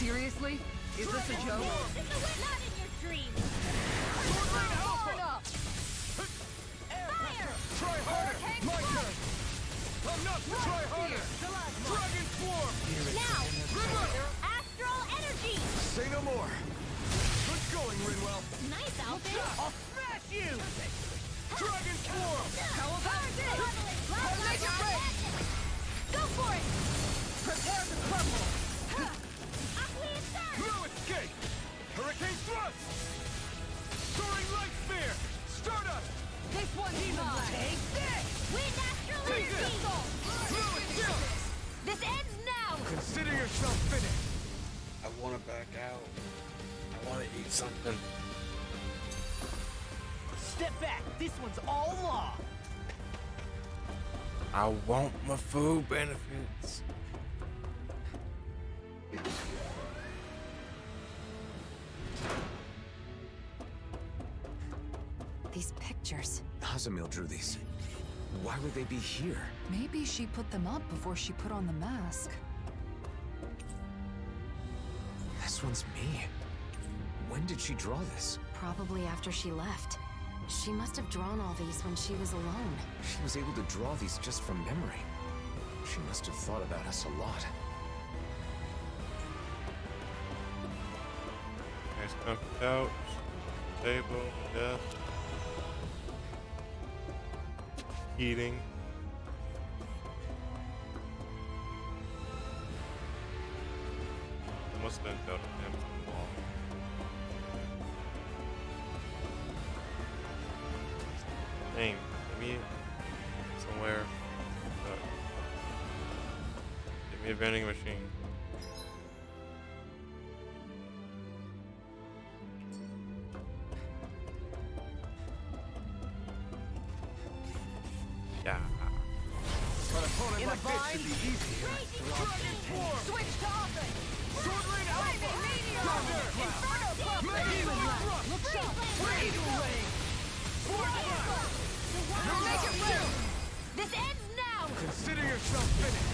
Seriously? Is this a joke? Not in your dreams. Fire! Try harder! My turn! Enough! Try harder! Dragon Swarm! Now. River! Astral energy. Say no more. Good going, Rinwell! Nice outfit. I'll smash you! Dragon Swarm! How about this? Make it break. Go for it! Prepare to crumble! No escape! Hurricane Thrust! Soaring Light Sphere! Stardust! This one's mine! Take this! Wind astral Take energy. this! No escape! This ends now. Consider yourself finished. I want to back out. I want to eat something. Step back. This one's all law. I want my food benefits. These pictures pictures. Nazamil drew these. Why would they be here? Maybe she put them up before she put on the mask. This one's me. When did she draw this? Probably after she left. She must have drawn all these when she was alone. She was able to draw these just from memory. She must have thought about us a lot. Nice comfy couch, table, desk, heating. What's been built against the wall? Dang, give me somewhere. Give me a vending machine. Yeah. An opponent like this should be easy. Switch to offense! Sword Rain Alpha! Thunder! Inferno Puff! Demon Blast! Look sharp! Eagle Ring! Make it real! This ends now! Consider yourself finished.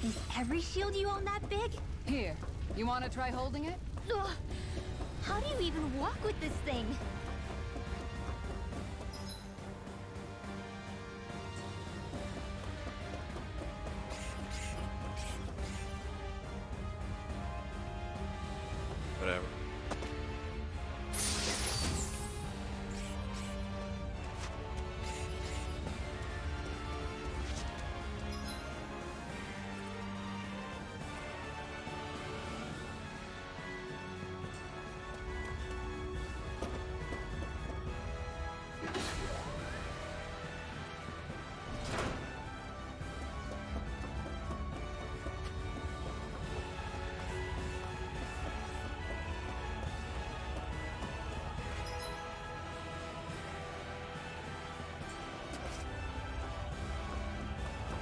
Is every shield you own that big? Here, you want to try holding it? Ugh. How do you even walk with this thing? Whatever.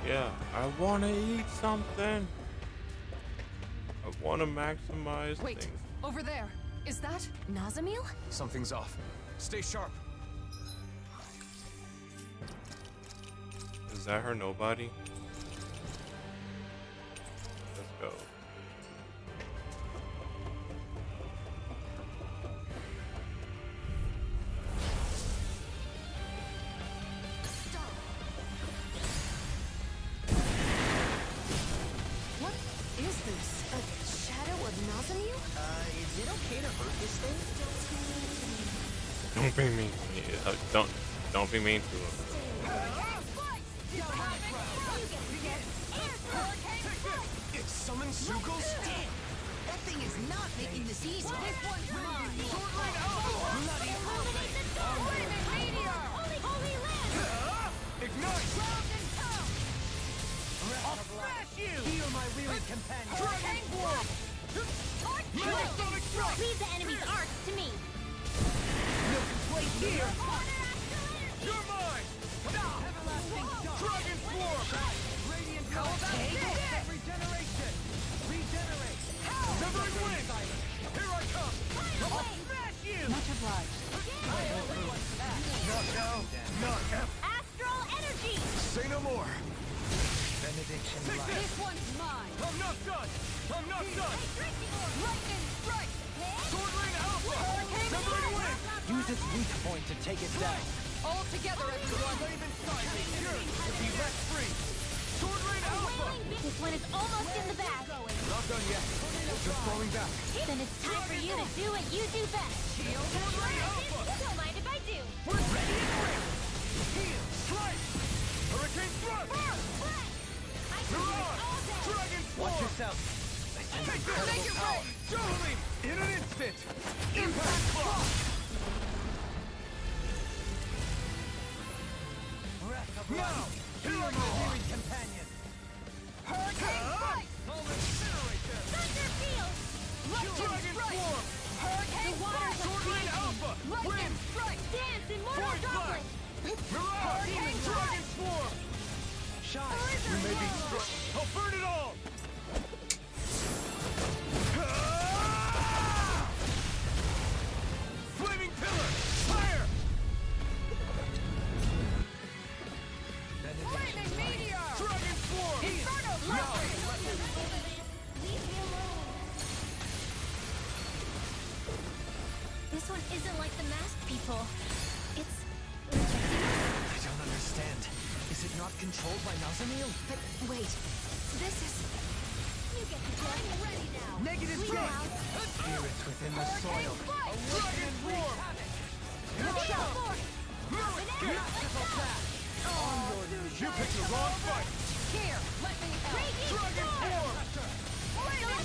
Yeah, I want to eat something. I want to maximize Wait, things. over there. Is that Nazamil? Something's off. Stay sharp. Is that her nobody? Let's go. What is this? A shadow of Nazamil? Is it okay to hurt this thing? Don't be mean to me. Don't be mean to him. It summons Sugals? Damn! That thing is not making this easy. This one's mine! Sword Rain Alpha! Bloody Flaming Meteor! Holy land! Ignite! Ground and pound! I'll smash you! Heal my weary companion. Hurricane Blow! Megasonic Strike! Leave the enemy's arc to me. Milk is right here! You're mine! Everlasting Dawn! Dragon Swarm! Radiant Power! Regeneration! Regenerate! Severing Wing! Here I come! I'll smash you! much obliged? Not now, not ever. Astral energy! Say no more. Benediction Take light. This one's mine! I'm not done! I'm not done! Lightning Strike! Sword Rain Alpha! Hurricane Severing Blast! Wing! Use its weak point to take it down. All together, everyone! Raven Side is yours to be rest free! Sword Rain Alpha! This one is almost in the bag. Not done yet. Just falling back. Then it's time for you to do what you do best. Sword Rain Alpha! Don't mind if I do. We're ready and ready! Heal! Strike! Hurricane Thrust! Mirage! Dragon Swarm! Watch yourself. Take this! Make it rain! Jolene! In an instant! Impact Block! Now! Here I go! Companion. Hurricane Strike! I'll incinerate them! Thunder field! Dragon Swarm! Hurricane Blast! Sword Rain Alpha! Lightning Strike! Dance, immortal Point goblet! Blast! Mirage! Dragon Swarm! Shine. You may be struck. I'll burn it all! This one isn't like the masked people. It's... I don't understand. Is it not controlled by Nazamil? But wait, this is... You get the job. I'm ready now. Negative We J! out. Spirits within the soil. Dragon form! You picked the wrong fight! Here, let me help. Dragon form!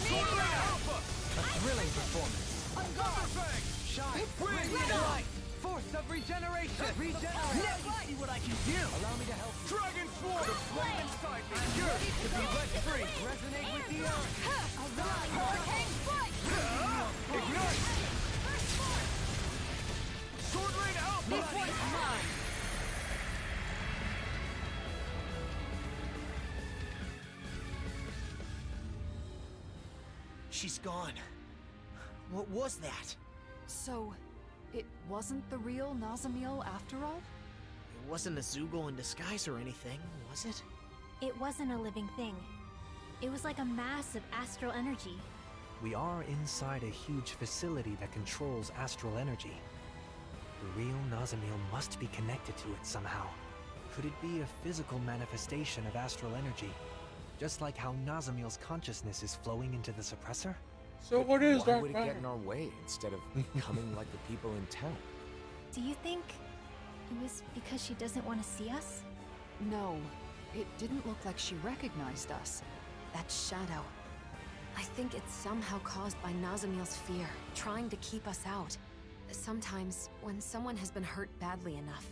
Sword Alpha! A thrilling performance. Thunderfang! Shine. Wind! Light. Force of regeneration. Regenerate. Now you see what I can do. Allow me to help you. Dragon form! The flame inside me yearns to be let free! Resonate with the earth. Hurricane strike! Ignite! Sword Rain Alpha! This one's mine! She's gone. What was that? So, it wasn't the real Nazamil after all? It wasn't a Zoogle in disguise or anything, was it? It wasn't a living thing. It was like a mass of astral energy. We are inside a huge facility that controls astral energy. The real Nazamil must be connected to it somehow. Could it be a physical manifestation of astral energy? Just like how Nazamil's consciousness is flowing into the suppressor? So what is Why that? would it get in our way instead of coming like the people in town? Do you think it was because she doesn't want to see us? No, it didn't look like she recognized us. That shadow. I think it's somehow caused by Nazamil's fear, trying to keep us out. Sometimes, when someone has been hurt badly enough,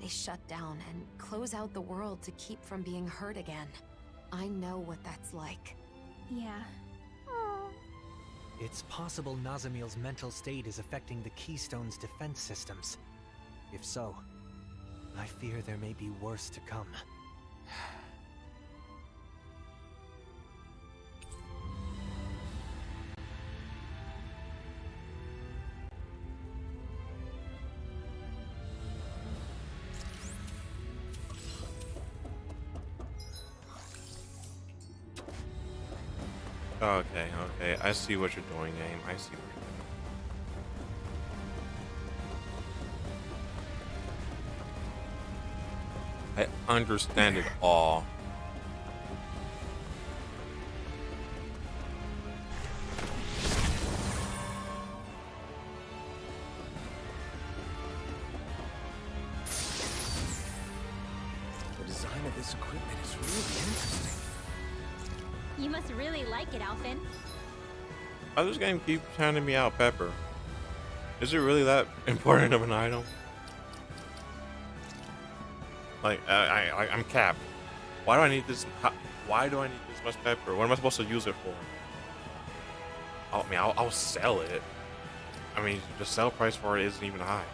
they shut down and close out the world to keep from being hurt again. I know what that's like. Yeah. It's possible Nazamil's mental state is affecting the Keystone's defense systems. If so, I fear there may be worse to come. Okay, okay. I see what you're doing, game. I see what you're doing. I understand it all. The design of this equipment is really interesting. You must really like it, Alphen. How does this game keep handing me out Pepper? Is it really that important of an item? Like, I'm capped. Why do I need this? Why do I need this much pepper? What am I supposed to use it for? I mean, I'll sell it. I mean, the sell price for it isn't even high.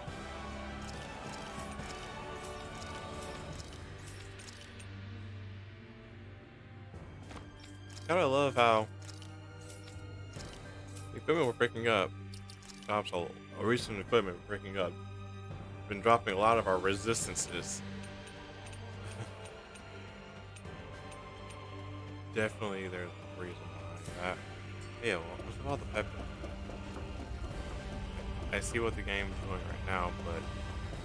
Gotta love how the equipment we're picking up, shops, recent equipment we're picking up, been dropping a lot of our resistances. Definitely there's a reason behind that. Yeah, well, what's about the pepper? I see what the game's doing right now, but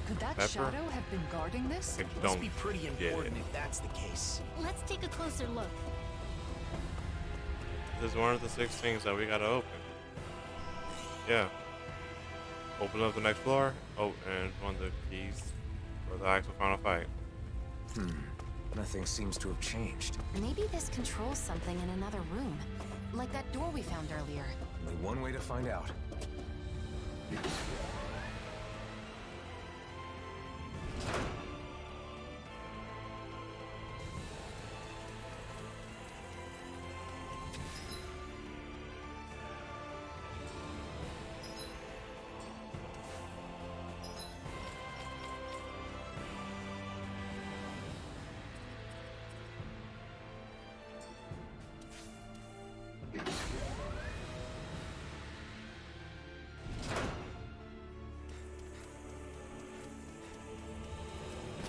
Could that pepper, shadow have been guarding this? I Must don't be pretty get important it. if that's the case. Let's take a closer look. This is one of the 6 things that we gotta open. Yeah. Open up the next floor. Oh, and one of the keys for the actual final fight. Nothing seems to have changed. Maybe this controls something in another room, like that door we found earlier. Only one way to find out.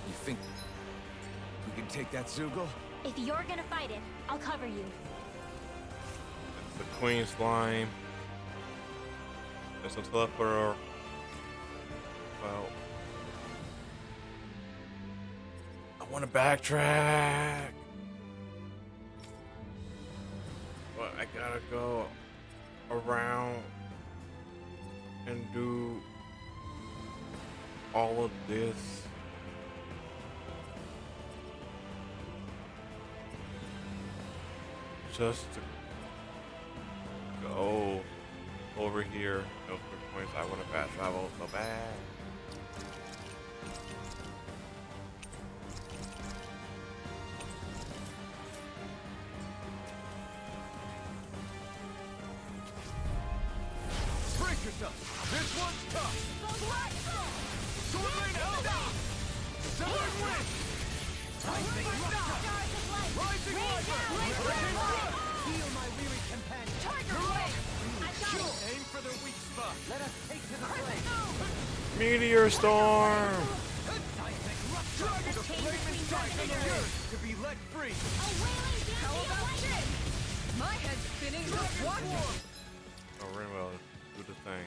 You think we can take that Zoogle? If you're gonna fight it, I'll cover you. The Queen Slime. There's a teleporter Well, I want to backtrack. But I gotta go around and do all of this. Just to go over here. No quick points. I want to fast travel so bad. Brace yourself. This one's tough. Sword Lane Elda. Severing Wind. Rising Wyvern. Heal my weary companion. Tiger Blade. Aim for their weak spot. Let us take to the flame. Meteor storm. Dragon the flaming dragon yearns to be let free. How about this? My head's spinning just watching. Oh, Rainbow, do the thing.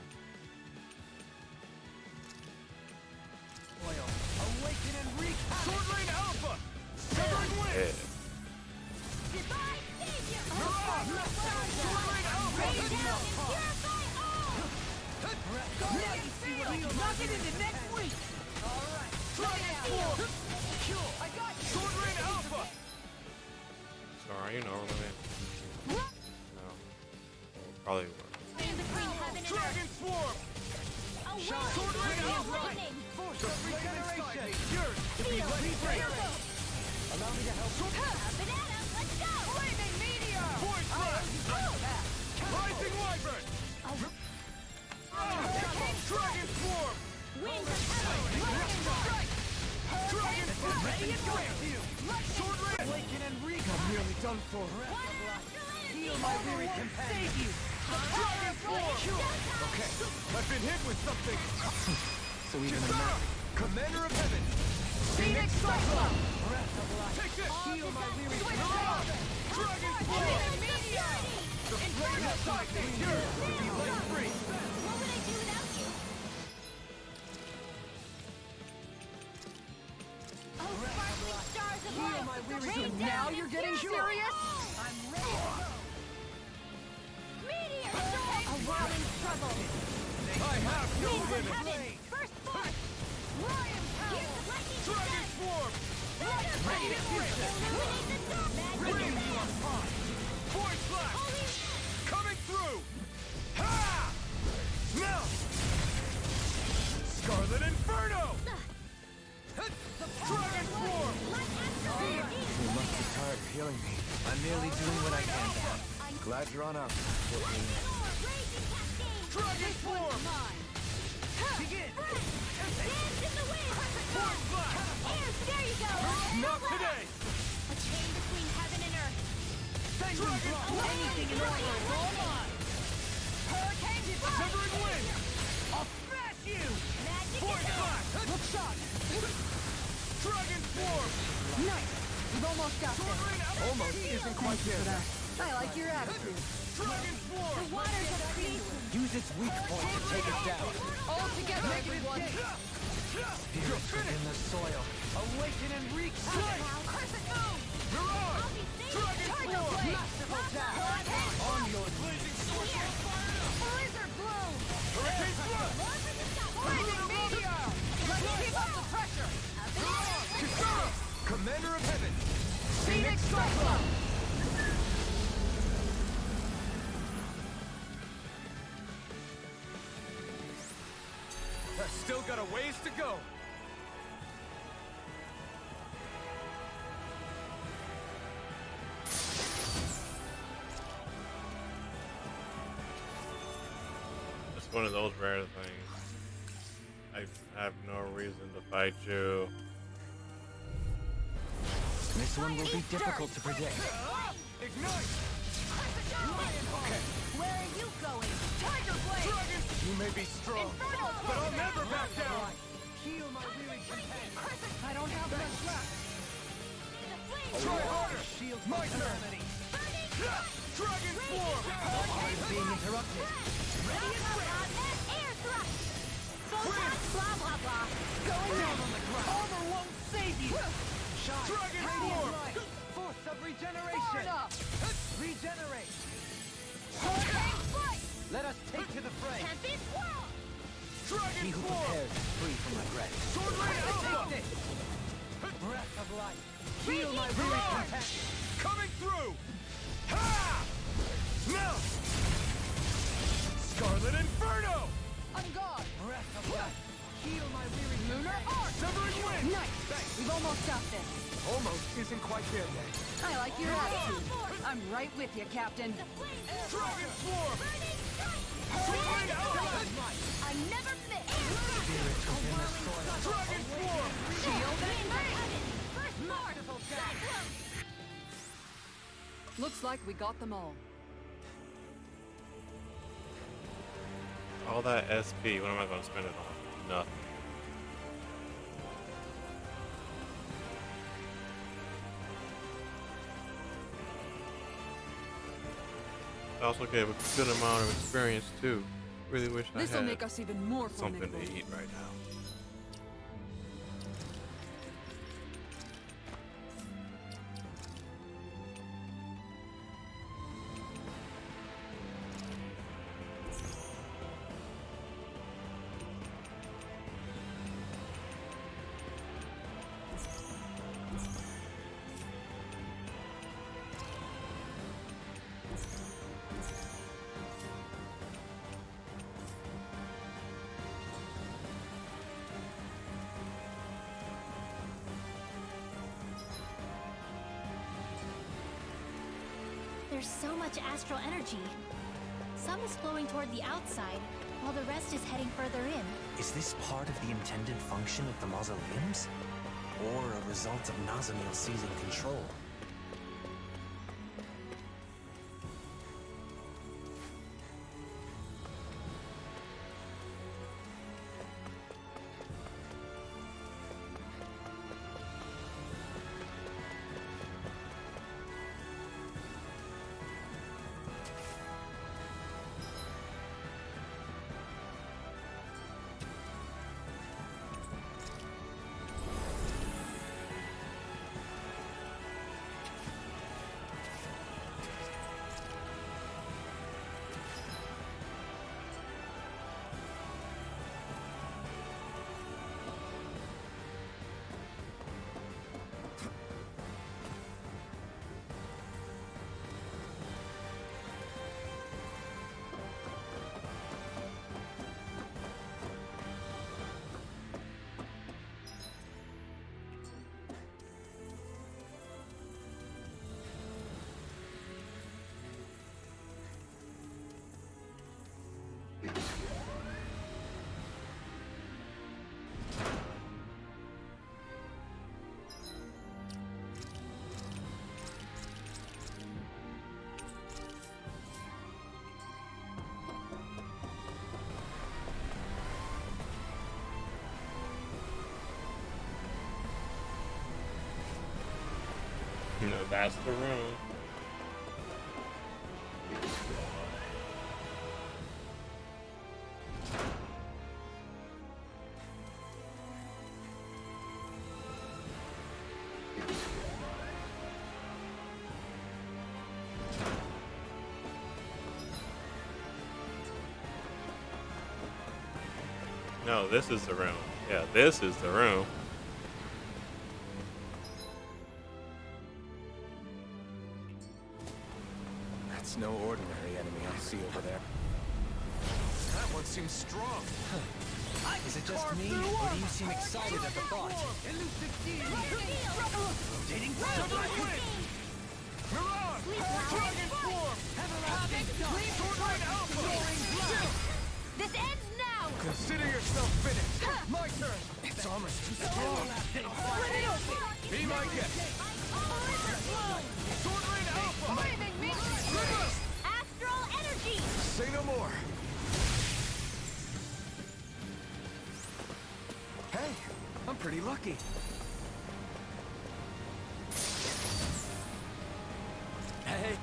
Oil. Awaken and wreak havoc. Sword Lane Alpha. Severing Wind. Yeah. Goodbye, savior. Sword Lane Alpha. Rain down and purify all. Knock it into next week. All right. Dragon Form. I got you. Sword Lane Alpha. Sorry, you know, no. Probably will. Dragon Swarm. Sword Lane Alpha. Force of regeneration. Yours to be let free. Allow me to help. Banana, let's go. Flaming meteor. Void Slash. Rising Wyvern. Dragon Swarm. Wings of heaven. Strike. Dragon Swarm. Sword Lane. Awaken and wreak. I'm nearly done for. Heal my weary companion. Save you. Dragon Swarm. Okay, I've been hit with something. So even the map. Commander of Heaven. Phoenix Cyclone. Take this. Heal my weary companion. Dragon Swarm. The flame of lightning. Yours to be let free. What would I do without you? Oh, sparkling stars of light. my weary Rain companion. down. Now you're getting serious? I'm ready to go. Meteor! A world in trouble. I have no Wings of limit. heaven. First force. Ryan power. Here's the lightning Dragon strike. Swarm. Ready to bring it. Illuminate the dark. Bringing you on high. Void Slash. Holy Coming through. Ha! Now. Scarlet Inferno. Dragon Swarm. You must be tired of healing me. I'm merely doing what I can. Glad you're on our Dragon Swarm. Begin. Dance in the wind. Void Slash. There you go. Not today. A chain between heaven and earth. Dragon Swarm. Anything in order is all mine. Hurricane Severing Wind. I'll smash you. Magic Void is Slash. Look shot. Dragon Swarm. Nice. We've almost got this. Almost isn't quite there. I like your attitude. Dragon Swarm. The waters of creation. Use its weak point to take it down. All together, everyone. Spirits within the soil. Awaken and wreak Strike. Crescent moon. Mirage. Dragon Tiger Swarm. blade. Masterful dash. On your blazing sword. Blizzard bloom. Hurricane Thrust. Flaming meteor. Let's keep up the pressure. Kisara. Commander of Heaven. Phoenix Cyclone. I've still got a ways to go. It's one of those rare things. I have no reason to fight you. This one will be difficult to predict. Ignite. Okay. Where are you going? Tiger blade. Dragon. You may be strong, but I'll never back down. Heal my weary companion. I don't have much left. Try harder. Shield My turn. Dragon Swarm. I'm being interrupted. Ready as air thrust. Blah, blah, blah. Going down on the ground. Armor won't save you. Shine. Dragon Radiant form. light. Force of regeneration. Far enough. Regenerate. Hurricane flight. Let us take to the fray. Tempest swirl. Dragon He who form. prepares is free from regret. Sword Rain Alpha. Take this. Breath of life. Heal my weary content. Coming through! Ha! Melt! Scarlet Inferno! On guard. Breath of life. Heal my weary Lunar Arc. Severing Wind! Nice. We've almost got this. Almost isn't quite there yet. I like your attitude. I'm right with you, Captain. Dragon Swarm! Hurricane I never miss. Spirits within the soil. Dragon Swarm! Shield and rain. Merciful death. Looks like we got them all. All that SP, what am I going to spend it on? Nothing. I also gave a good amount of experience too. Really wish I This'll had make us even more something formidable. to eat right now. There's so much astral energy. Some is flowing toward the outside, while the rest is heading further in. Is this part of the intended function of the mausoleums? Or a result of Nazamil seizing control? No, that's the room. No, this is the room. Yeah, this is the room. That's no ordinary enemy I see over there. That one seems strong. Is it just me, or do you seem excited at the thought? Rotating Mirage! Dragon Form! Sword Rain Alpha! This ends now. Consider yourself finished! My turn. Its armor's too strong! Split it open. Be my guest! Sword Rain Alpha! Waving me. Astral energy. Say no more! Hey, I'm pretty lucky. Hey.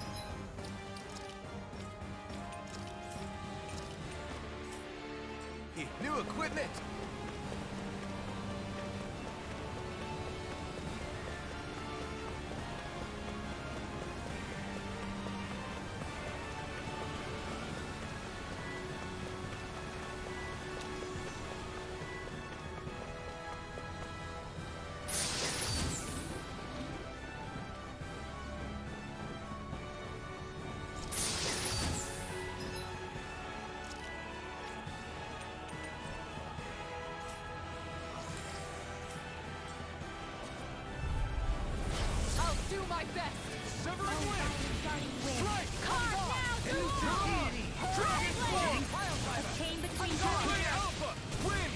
lucky. New equipment! I'll do my best. Severing wind. Strike. Carve now. Dragon Form. A chain between Sorry, heaven and Alpha. Win.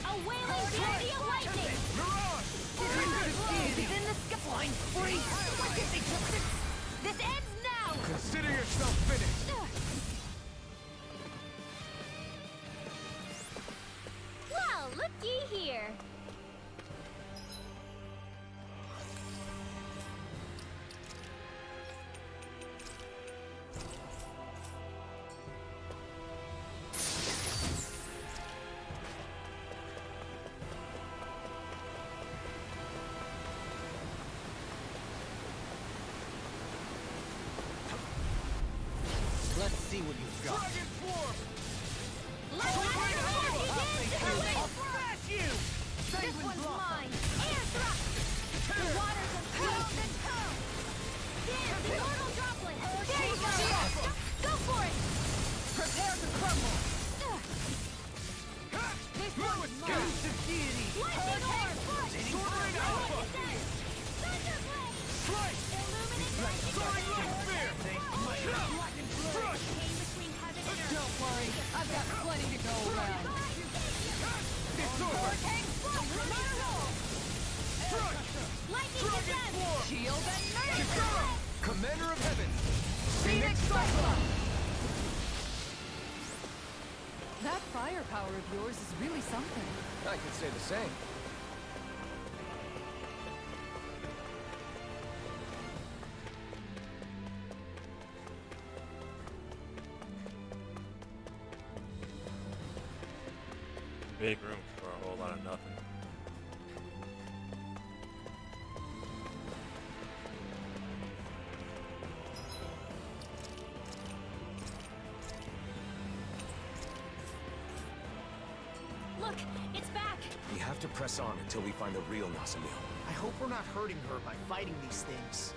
a wailing deity of lightning. Mirage. Within the sky. Flying free. What did they just... This ends now. Consider yourself finished. Well, looky here. Let's see what you've got. Dragon Form. I'll smash you. This one's mine. Air thrust. The waters of peace and hell. Dance, immortal droplet. There you go. Go for it. Prepare to crumble. This one's mine. Elusive deity. Lightning orb. Sword Rain Alpha. Thunderblade. Strike. Illuminate Soaring Light Spear. Crush. Chain between heaven and earth. Don't worry, I've got plenty to go around. It's over. Lightning to death. Shield and Kisara. Commander of Heaven! Phoenix Cyclone! That firepower of yours is really something. I could say the same. Big room for a whole lot of nothing. Look, it's back. We have to press on until we find the real Nasamil. I hope we're not hurting her by fighting these things.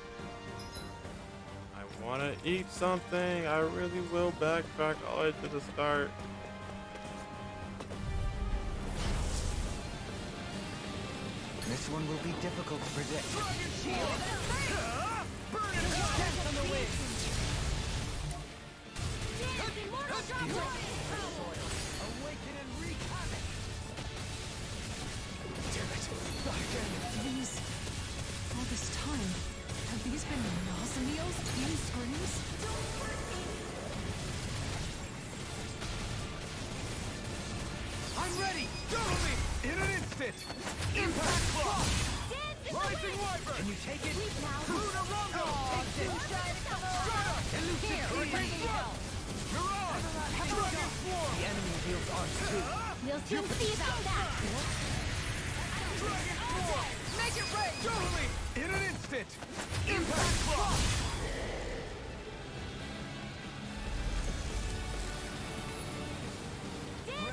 I want to eat something. I really will backtrack all the way to the start. This one will be difficult to predict. On the wind. Dance, immortal droplet. Awaken and wreak havoc. These... all this time, have these been Nasamil's team screams? I'm ready. Go to me. In an instant. Impact Block. Rising Wyvern. Can you take it? Luna Rondo. Take this. Strata. Elusive Hurricane Thrust. Mirage. Dragon Swarm. The enemy wields arms too. We'll soon see about that. Dragon Swarm. Make it rain! Go to me. In an instant. Impact Block.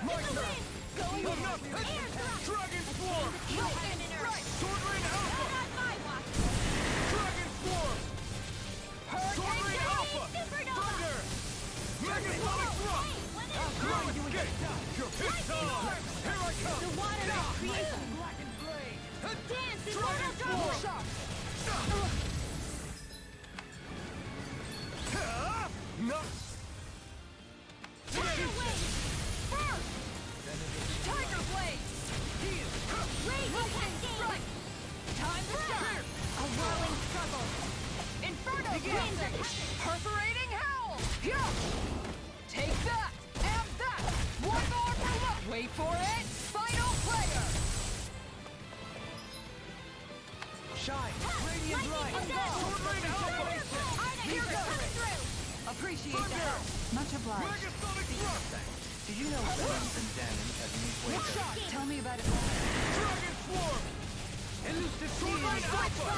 My turn. Going in. Enough. Air thrust. Dragon Swarm. Heaven and earth. Sword Rain Alpha. Not my watch. Dragon Swarm. Sword Rain Alpha. Supernova. Thunder. Megasonic Thrust. Ground Escape. Your pit's on. Here I come. The water is creation. Blackened Blade. Dance, Dragon immortal Swarm. droplet. No. Tiger wings. First. Tiger Blade! Raging cascade. Time to shine! A whirling struggle. Inferno Winds of dancing! heaven. Perforating hell! Yeah! Take that! And that! One more for luck! Wait for it! Final player! Shine! Radiant Light. Sword Rain Alpha. Here goes! Appreciate the help! Much obliged. Megasonic Thrust. Do You know Renans and Danans have unique ways of... Tell me about it. Dragon Swarm! Elusive Swordline Alpha!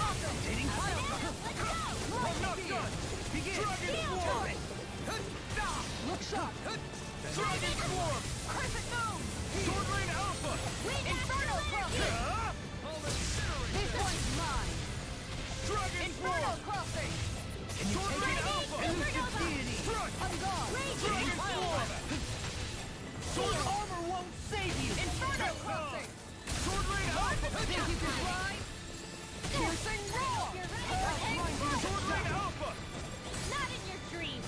Dating Fire! I'm not done! Begin! Dragon Swarm! Look sharp! Dragon Swarm! Crescent Moon! Swordline Alpha! Inferno Crossing! I'll incinerate This one's mine! Dragon Inferno Swarm! Crossing! Can you take it? Alpha! Elusive Deity! Strike! On guard! Dragon Swarm! Sword armor won't save you! Inferno Crossing! Swordline Alpha! Think you can fly? Piercing Roar! Swordline Alpha! Not in your dreams!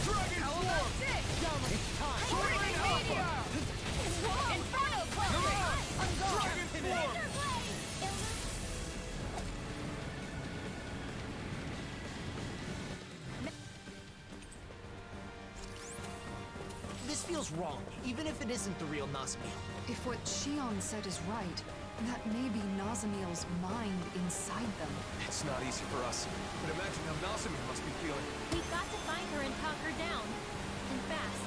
Dragon How Swarm! about six? It's time! Swordline Meteor! Alpha! Inferno Crossing! On guard! Dragon Swarm! This feels wrong, even if it isn't the real Nazmi. If what Shion said is right, that may be Nazamiel's mind inside them. It's not easy for us, but imagine how Nazamiel must be feeling. We've got to find her and talk her down. And fast.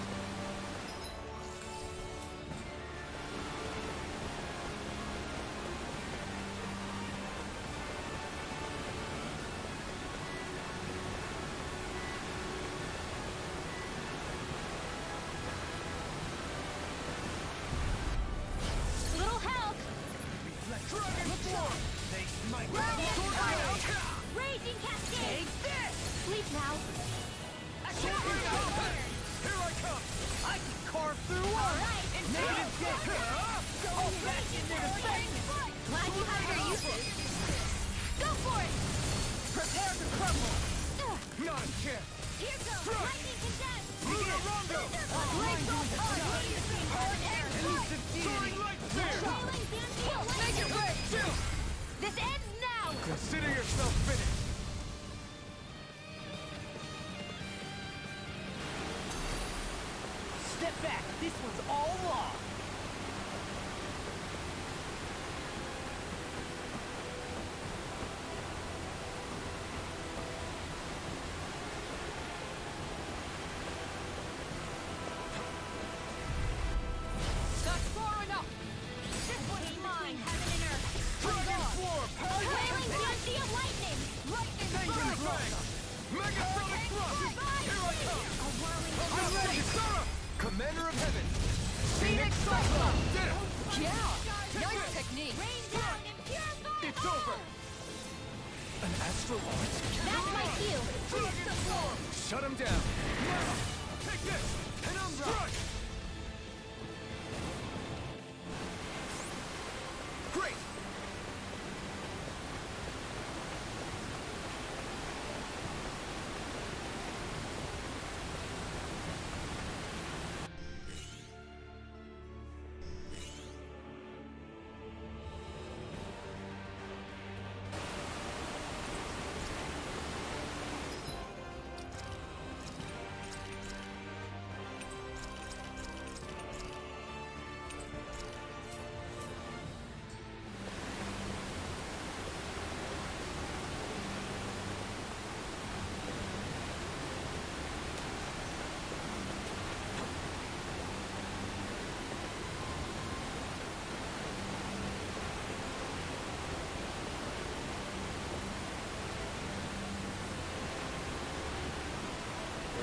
Little help! Dragon Swarm! They smite! Raging Cascade! Take this! Sleep now. Swordline Alpha! Here I come! I can carve through one! Alright, Negative death! I'll bash in their face! Glad you have your uses. Go for it! Prepare to crumble! Not a chance! Here goes! Strike! Lightning condensed! Luna Rondo! Blaze off hard! Elusive Deity! Light Spear! Wailing Danfield! Make it rain! Chill! This ends now! Consider yourself finished! Step back! This one's all law! That's far enough! This one's mine! Heaven and earth! Dragon Swarm! Wailing Danfield lightning! Lightning Bacon strike! Flag! Megasonic Thrust! Here I come! A whirling I'm ready! Kisara! Commander of Heaven! Phoenix Cyclone! Did it! Yeah! Nice technique! rain down and purify! It's over! An astral art? That's my cue! Dragon Swarm! Shut him down! Take this! Penumbra! Strike! Great!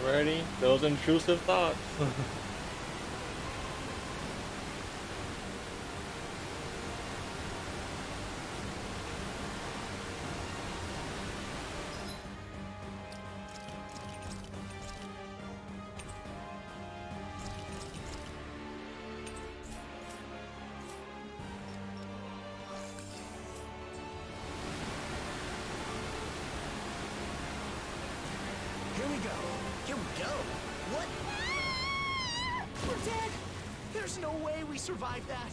You ready? Those intrusive thoughts. Here we go. Here we go. What? We're dead. There's no way we survived that.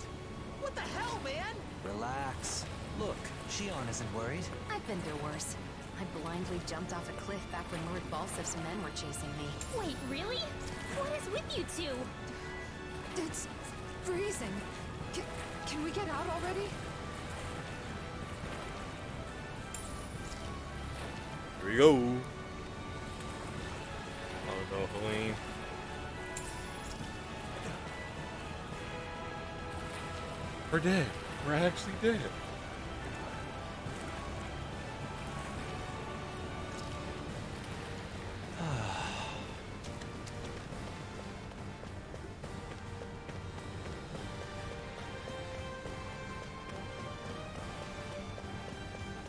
What the hell, man? Relax. Look, Shion isn't worried. I've been through worse. I blindly jumped off a cliff back when Lord Balsif's men were chasing me. Wait, really? What is with you two? It's freezing. Can we get out already? Here we go. Oh, no, Helene. We're dead. We're actually dead.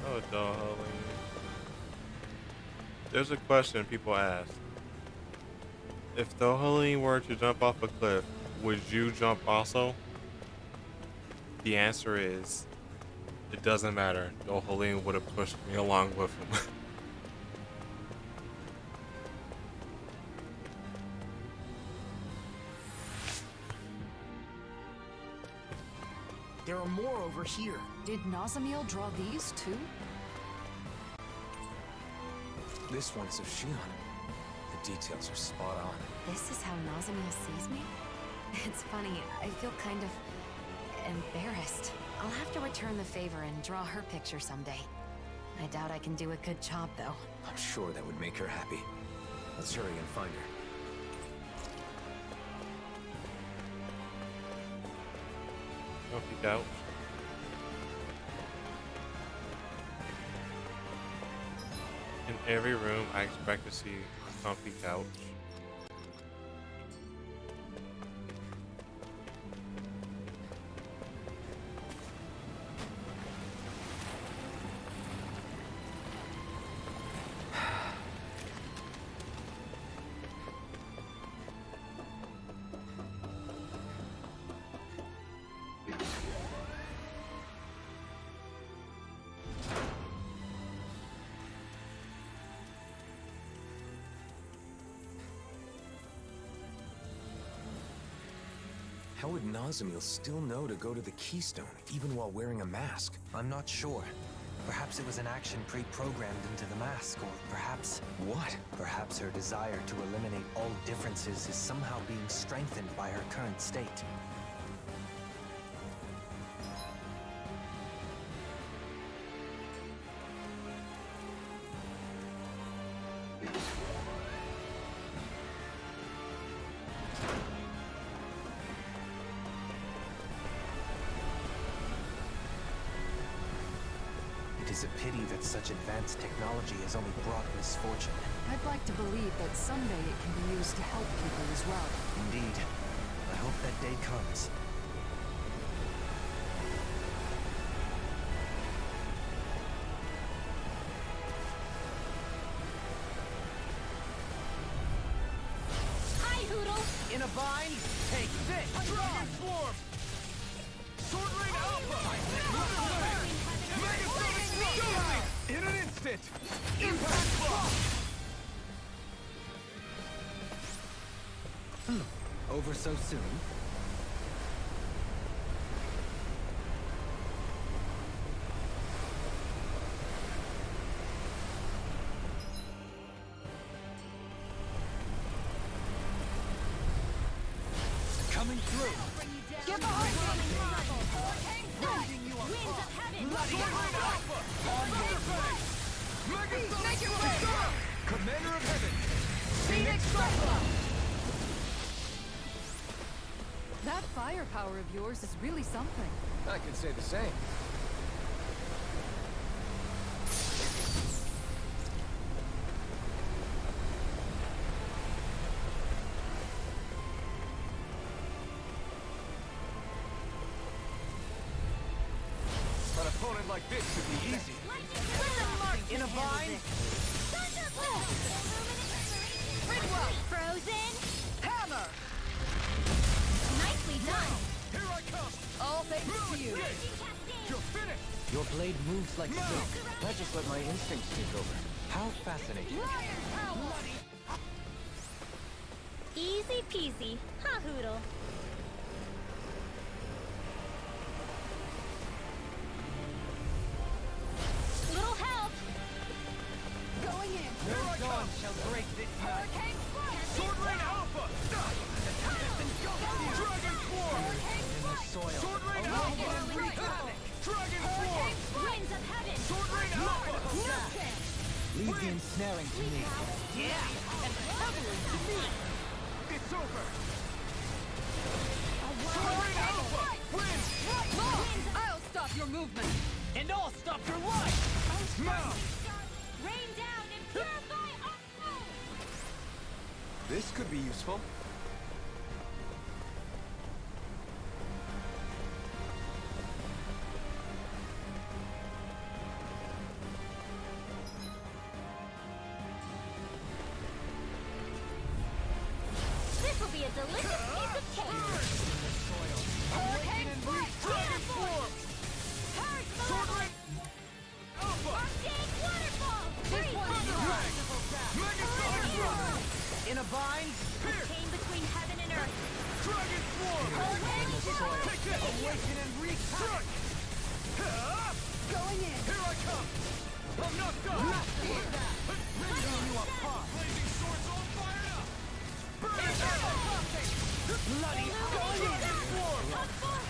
Oh, darling. There's a question people ask. If Dohaline were to jump off a cliff, would you jump also? The answer is, it doesn't matter. Dohaline would have pushed me along with him. There are more over here. Did Nazamiel draw these too? This one's of Shion. The details are spot on. This is how Nazamiel sees me? It's funny, I feel kind of embarrassed. I'll have to return the favor and draw her picture someday. I doubt I can do a good job, though. I'm sure that would make her happy. Let's hurry and find her. Comfy couch. In every room, I expect to see a comfy couch. How would Nazamiel still know to go to the Keystone, even while wearing a mask? I'm not sure. Perhaps it was an action pre-programmed into the mask, or perhaps... What? Perhaps her desire to eliminate all differences is somehow being strengthened by her current state. It is a pity that such advanced technology has only brought misfortune. I'd like to believe that someday it can be used to help people as well. Indeed. I hope that day comes. Hi, Hoodle! In a bind, take this! Dragon Form! Sword Ring Alpha! Mega Sonic! In an instant! Impact Block! Over so soon? Coming through! Get behind me! Winds of heaven! Sword Ring Alpha! On your face! Mega Sonic! Commander of Heaven! Phoenix Cyclops! That firepower of yours is really something. I could say the same. An opponent like this should be easy. In a bind, Frozen! hammer! Nicely done! Here I come! All thanks to you! You're finished! Your blade moves like silk. I just let my instincts take over. How fascinating. Easy peasy, huh, Hoodle? Little help! Going in! Here I come! Shall break this Hurricane Splash! Sword Ring Alpha! Dragon Form! Sword Ring Alpha! Dragon Form! Winds of heaven! Sword Ring Alpha! Leave the ensnaring to me. It's over! movement, and I'll stop your life! Now! Rain down and purify all! This could be useful. This will be a delicious piece of cake! Hurricane Strike! Dragon Form! Sword Arcade waterfall! This one's drag! Mega Thunderstruck! In a bind? Chain between heaven and earth! Dragon Form! Take this! Awaken and strike! Going in! Here I come! I'm not done! Ripping you apart! Blazing swords all fired up! Burn it down! Bloody going in!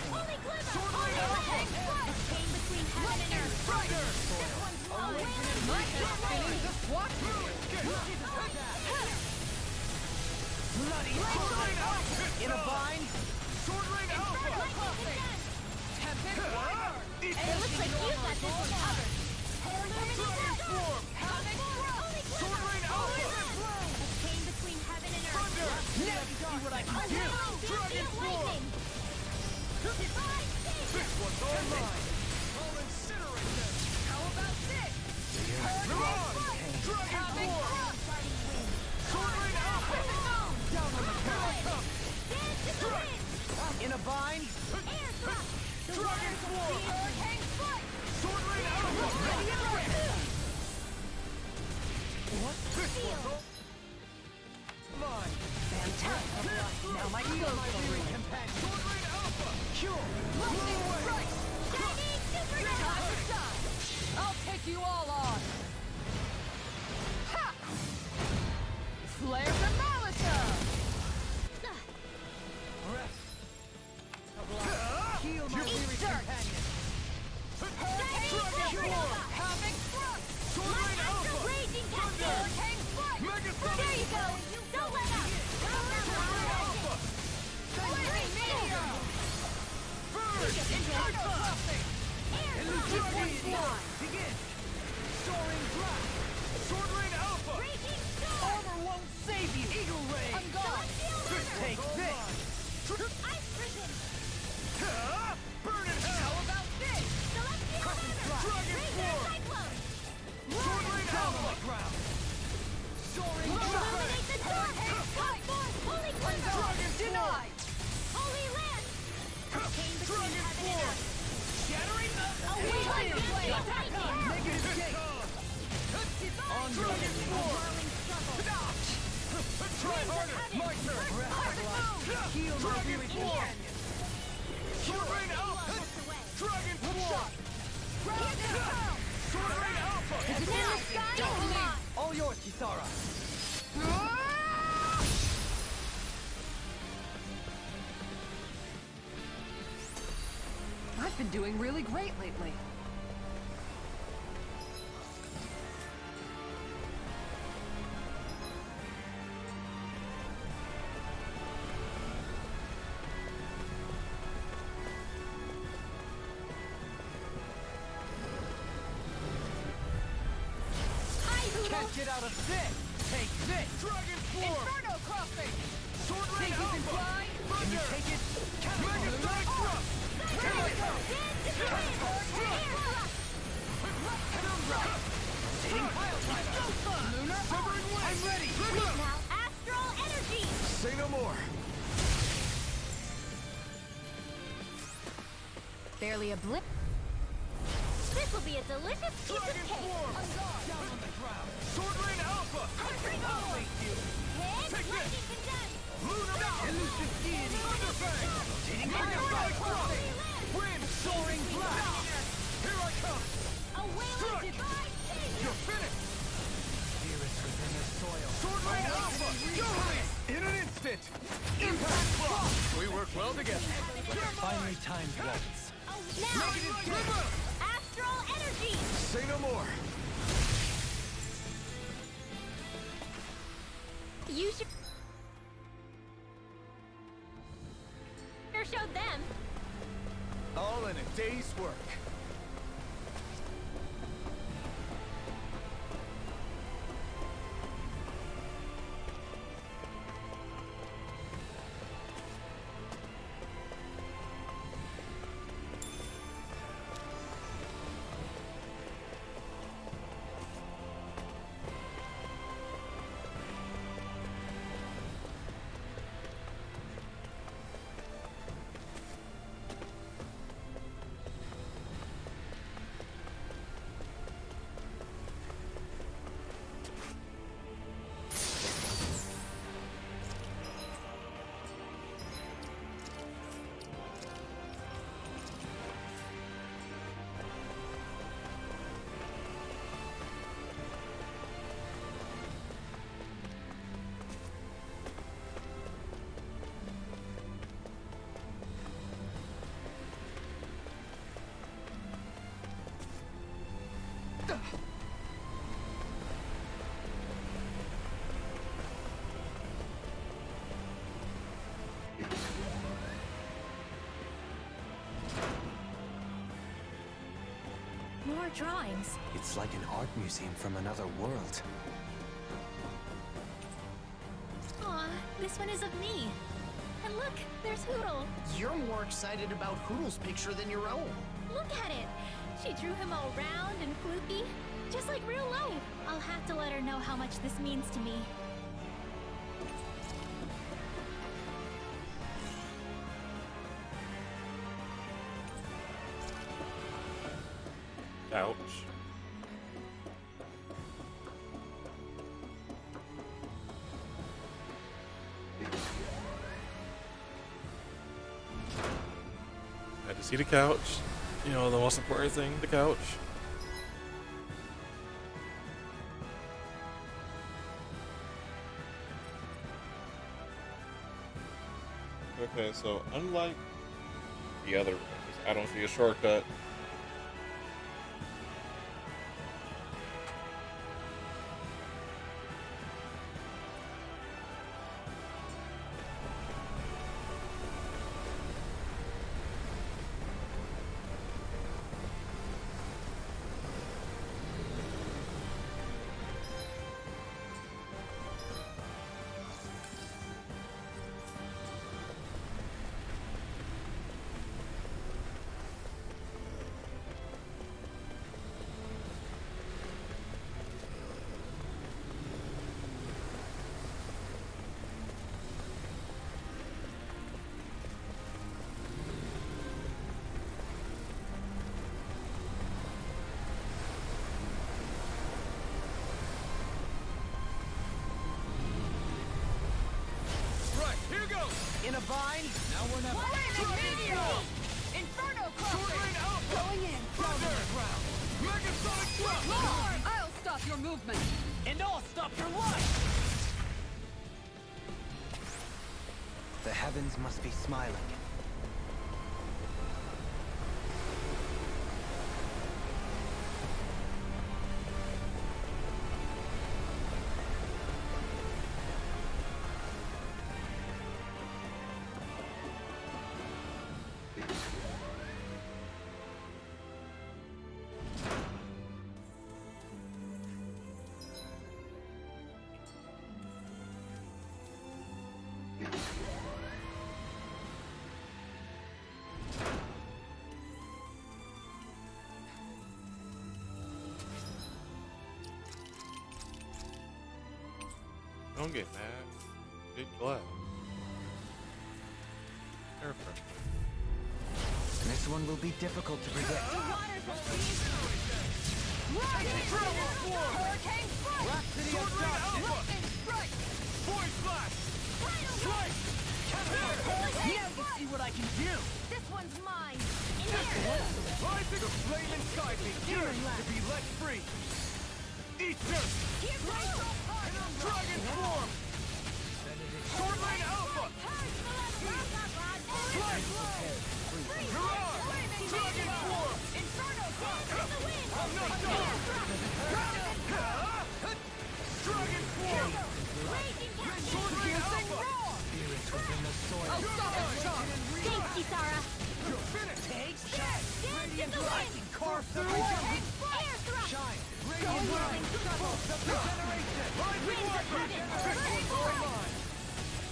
Holy glimmer! Sword Hurricane strike! Chain between heaven and earth! Strider! This one's Awaken and feeling the swat! Bloody sword out! In a bind? Sword Rain Alpha! Tempest Fire! It looks like you got this one covered! Dragon Form! Sword Rain Alpha! Chain between heaven and earth! Thunder! Let's see what I can do! Dragon Form! This one's all mine! I'll incinerate them! How about this? Hurricane Strike! Dragon Form! Sword Rain Alpha! Down on the ground! Strike! In a bind? Dragon Form! Hurricane strike! Sword Rain Alpha! Ready and ready! What? This one's all mine! Fantastic! Now my weary companion! Sword Rain Alpha! Cure! Lightning strike! Shining super Time to die! I'll take you all on! Ha! Flare the Malisa! Heal my weary companion! Dragon Form! Havoc thrust! Sword Rain Alpha! Raging Captain! Hurricane strike! Mega There you go! Don't let up! Alpha! Blazing meteor! Burn! Inferno Crossing! Dragon Form! Begin! Soaring Blast! Sword Rain Alpha! Raging storm! Armor won't save you! Eagle Ray! I'm gone! Take this! Ice prison! Burn in hell! How about this? Celestial hammer! Dragon Razor Form! cyclone! Sword Rain Alpha! Ground! Soaring Blast! Illuminate the dark! Come forth! Holy glimmer! Dragon Denied! Holy lance! Chain between Dragon heaven and Form! earth! Shattering the Awaken! Lightning! Negative gate! On Dragon Form! Whirling struggle! Try harder! My turn! Heal my weary companion! Sword Rain Alpha! Dragon Form! Sword Rain Alpha! Is it in the sky or not? All yours, Kisara! I've been doing really great lately. Can't get out of this! Take this! Dragon Form! Inferno Crossing! Sword Rain Think you can Alpha! fly? Can you take it? Mega Sonic Thrust! Here I come! Penumbra! Sitting Pile Driver! Lunar Severing Wing! I'm ready! Now astral energy! Say no more! Barely a blip. This will be a delicious piece of Dragon cake! Form! Down on the ground! Sword Rain Alpha! I'll make you! Hit! Take this! Lightning condensed! Lunar! Elusive Deity! Thunderfang! Hitting Mega Sonic Thrust! Wind! Soaring Blast! Here I come! A wailing divine savior! You're finished! Spirits within the soil. Sword Rain Alpha! Go! In an instant! Impact Block! We work well together. Finally timed once. Now! Negative gate! Astral energy! Say no more! You should show them. All in a day's work. Your drawings. It's like an art museum from another world. Aw, this one is of me. And look, there's Hootle. You're more excited about Hootle's picture than your own. Look at it. She drew him all round and floopy, just like real life. I'll have to let her know how much this means to me. Ouch. Had to see the couch. You know, the most important thing, the couch. Okay, so unlike the other rooms, I don't see a shortcut. In a vine? Now we're never. Inferno cluster! Going in! Down to the ground! Megasonic thrust! I'll stop your movement! And I'll stop your life! The heavens must be smiling. Don't get mad. Get glad. Careful. This one will be difficult to predict. Hurricane strike! Rhapsody of Darkness! Strike! Void flash! Strike! Now you see what I can do! This one's mine! Rising of flame and sky yearns to be let free! Eat dirt! Dragon form! Swordlane Alpha! Strike! Mirage! Dragon form! I'm not done! Dragon form! Swordlane Alpha! Spirits within the soil. I'll stop it, Chop! Thanks, Kisara. You're finished! Take that! Radiant light! Carve the Air thrust! Shine! Radiant light! Pulse of regeneration! Winds of heaven!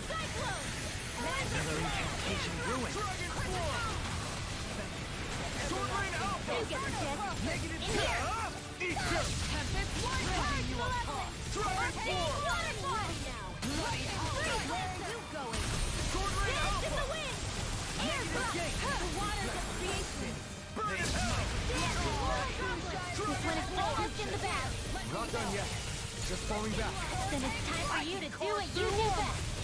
Cyclone! Another incantation ruined. Dragon form! Swordlane Alpha! You get the gist. Negative In here. Eat dirt! Raising you apart. Dragon form! Waterfall! Where are you going? Swordlane Dance in Alpha! the wind! Air thrust! The waters of creation! Burn in hell! Dance in water! This one is almost in the bag. Not done yet. Just falling back. Then it's time for you to do what you do best.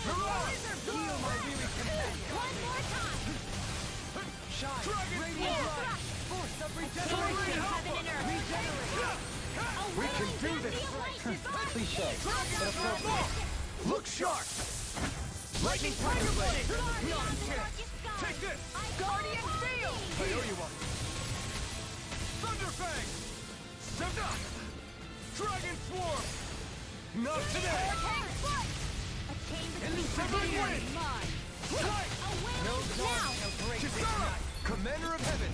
Mirage! Heal my weary companion! One more time! Shine! Air Radiant light! thrust! Force of Force regeneration! in heaven and earth! Regenerate! We can do this! Cliché, but appropriate. Look sharp! Lightning Tiger Blade! Not a chance! Take this! Guardian Field! I owe you one! Thunderfang! Sevda! Dragon Swarm! Not today! A chain And between Severed heaven Wind! and mine! Strike! A will No now! dawn shall break this night! Commander of Heaven!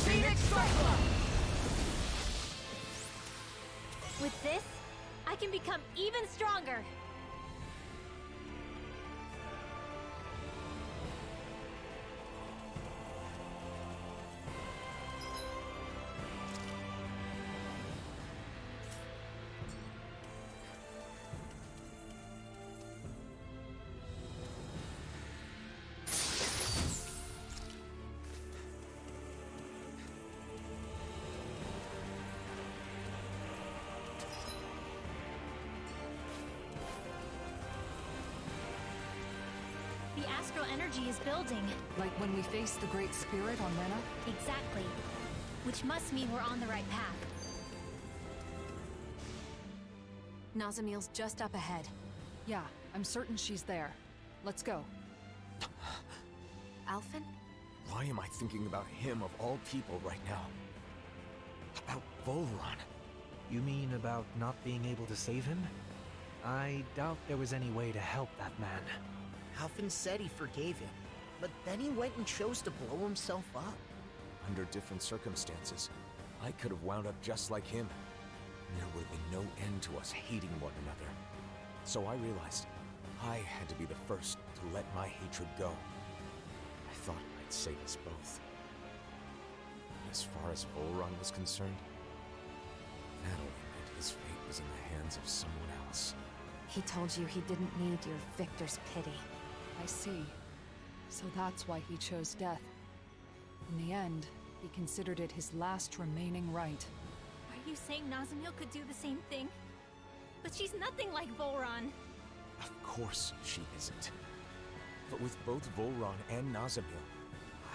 Phoenix Cyclops! With this, I can become even stronger. The astral energy is building. Like when we faced the Great Spirit on Rena? Exactly. Which must mean we're on the right path. Nazamiel's just up ahead. Yeah, I'm certain she's there. Let's go. Alphen? Why am I thinking about him of all people right now? About Volron. You mean about not being able to save him? I doubt there was any way to help that man. Alphen said he forgave him, but then he went and chose to blow himself up. Under different circumstances, I could have wound up just like him. There would have been no end to us hating one another. So I realized I had to be the first to let my hatred go. I thought I'd save us both. As far as Volron was concerned, that only meant his fate was in the hands of someone else. He told you he didn't need your victor's pity. I see. So that's why he chose death. In the end, he considered it his last remaining right. Are you saying Nazamiel could do the same thing? But she's nothing like Volron. Of course she isn't. But with both Volron and Nazamiel,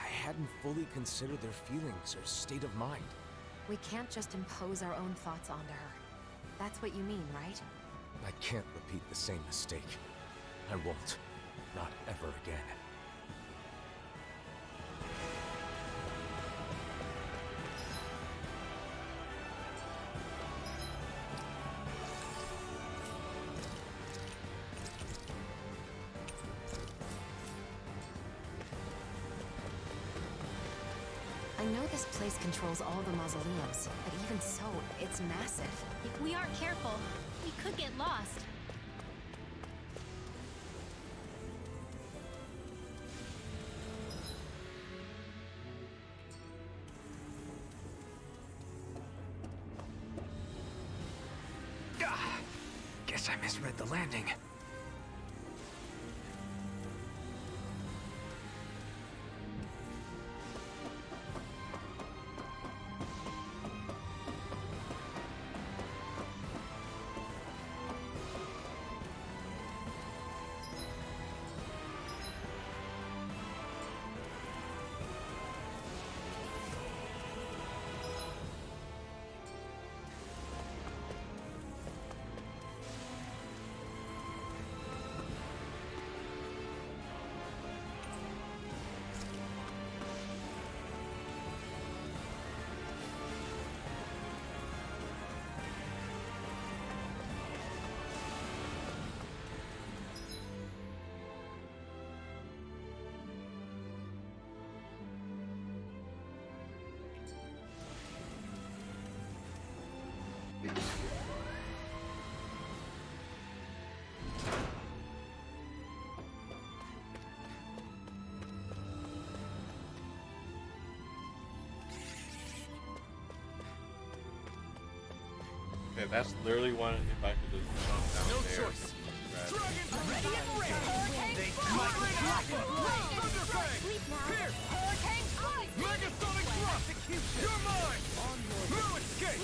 I hadn't fully considered their feelings or state of mind. We can't just impose our own thoughts onto her. That's what you mean, right? I can't repeat the same mistake. I won't. Not ever again. I know this place controls all the mausoleums, but even so, it's massive. If we aren't careful, we could get lost. Guess I misread the landing. Okay, that's literally one if I could just jump down No there. choice. Dragon ready and ready. Hurricane Thunderfang. Pierce. Hurricane Strike. Megasonic Thrust. You're mine. No escape.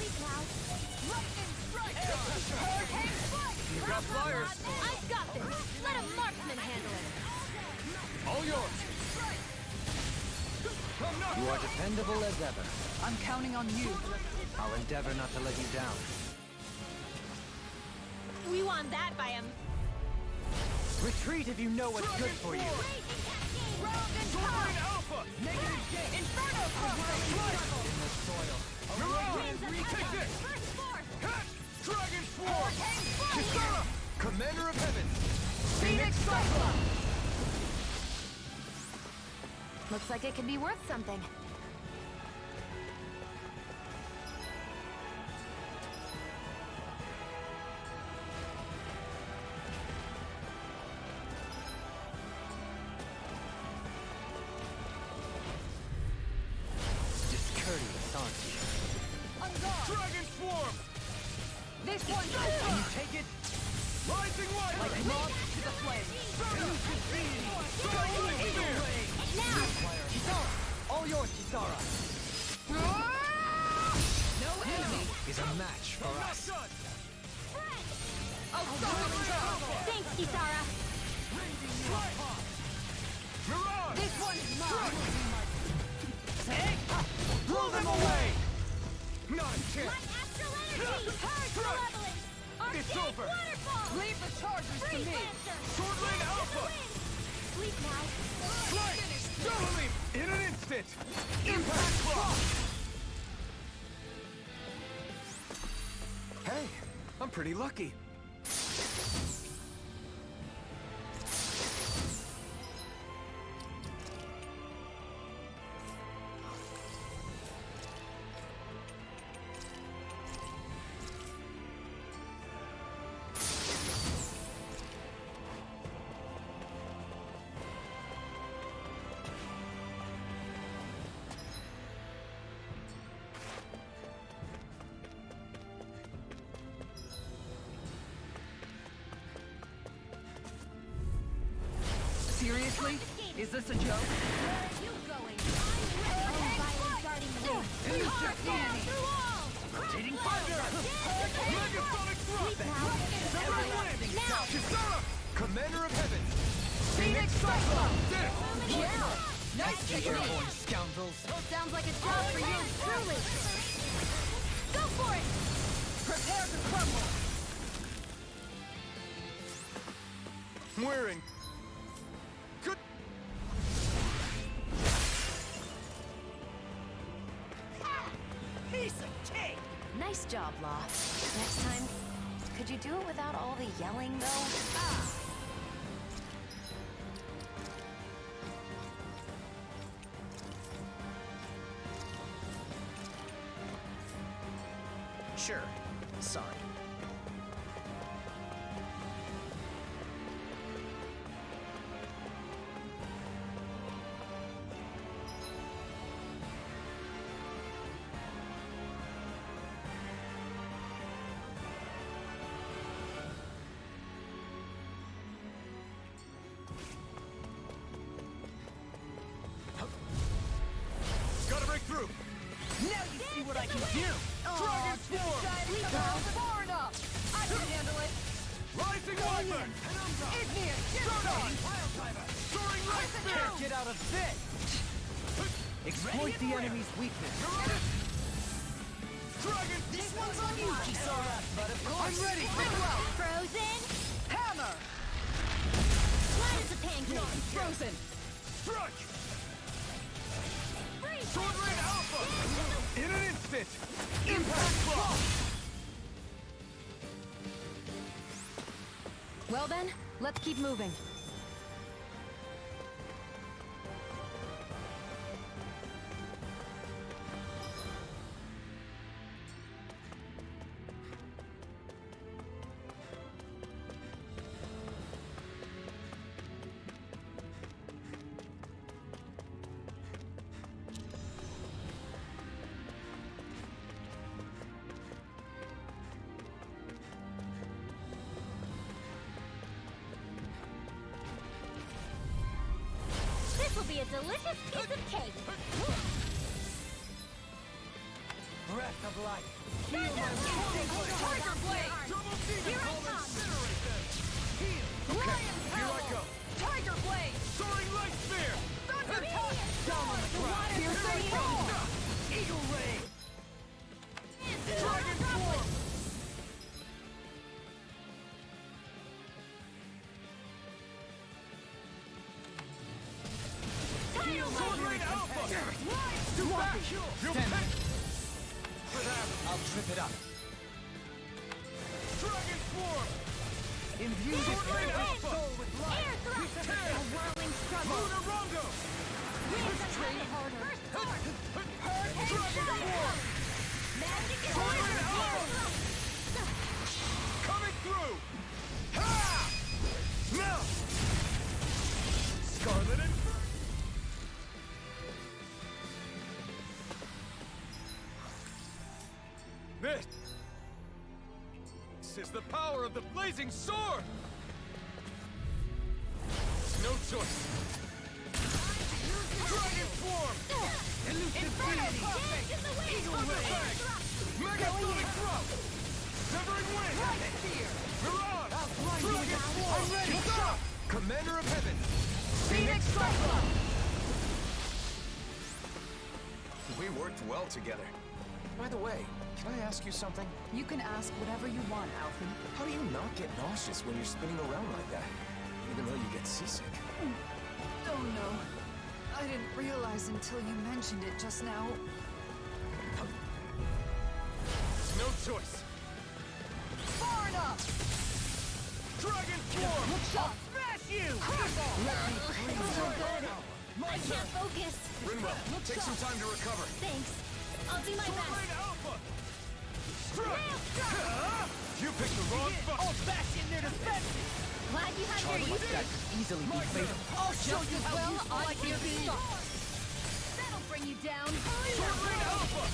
Lightning strike! Hurricane Strike. You got flyers. I've got this! Let a marksman handle it! All yours. You are dependable as ever. I'm counting on you. I'll endeavor not to let you down. We won that by him. Retreat if you know what's good for you. Sword Alpha. Negative gate. Inferno In the soil. You're on. Take this. Catch. Dragon Swarm. Kisara. Commander of Heaven. Phoenix Cyclops! Looks like it could be worth something. Dragon Swarm! This one! Can you take it? Rising Light! Like moth to the flame! Now! All yours, Kisara! No enemy is a match for us. Thanks, Kisara. Mirage! This one is mine! Take! Blow them away! Not a chance! Astral energy! Purge malevolence! It's Arctic over! waterfall! Leave the chargers to Freeze me! Lancer! Sword Lane Alpha! Sleep now. Strike! Double Leap! In an instant! Impact Claw! Hey, I'm pretty lucky. Seriously? Is this a joke? Where are you going? I'm violent guarding the wing. Who's Car defeating me? through all! Rotating Thunder! Megasonic Thrust! Sleep now. Now! Kisara! Commander of Heaven! Phoenix Cyclone! Yeah! Nice technique! Scoundrels. Sounds like a job for you truly. Go for it! Prepare to crumble! Wearing. Good. Piece of cake! Nice job, Law. Next time, could you do it without all the yelling, though? Sure. Sorry. Gotta break through! Now you see what I can do! Dragon Swarm! Far enough! I can handle it! Rising Wyvern! Igneous! Zordon! Soaring Light Spear! Get out of this! Exploit the enemy's weakness! Dragon! This one's on you, Kisara! But of course! I'm ready! Frozen? Hammer! Flat as a pancake. Frozen! Strike! Freeze! Sword Rain Alpha! In an instant! Impact Claw! Well then, let's keep moving. This will be a delicious piece of cake. Breath of life! Tiger blade! Here I come! Lion Here I go! Tiger blade! Soaring Light Spear! Thunder touch! Down on the ground! Piercing roar! Eagle Ray! Dragon Swarm! Sword Rain Alpha! Do back! I'll trip it up. Dragon Swarm! Imbue this Sword Rain Alpha! soul with life. Air thrust! A whirling struggle. Luna Rongo! Train harder. First sword! Dragon Swarm! Magic is Sword Rain Alpha! Coming through! Ha! Now! Scarlet and This is the power of the blazing sword! No choice. Dragon form! Elusive deity! Eagle ray! Mega sonic drop! Severing wind! Mirage! Dragon form! I'm ready! Stop! Commander of heaven! Phoenix Cyclone! We worked well together. By the way, can I ask you something? You can ask whatever you want, Alphen. How do you not get nauseous when you're spinning around like that? Even though you get seasick. Oh no. I didn't realize until you mentioned it just now. No choice. Far enough! Dragon form! I'll smash you! I can't focus. Rinwell, take some time to recover. Thanks. I'll do my best. Alpha! You picked the wrong spot! I'll bash in their defenses! Glad you have your use. That could easily be fatal. I'll show you how useful I can be! That'll bring you down. Sword Rain Alpha!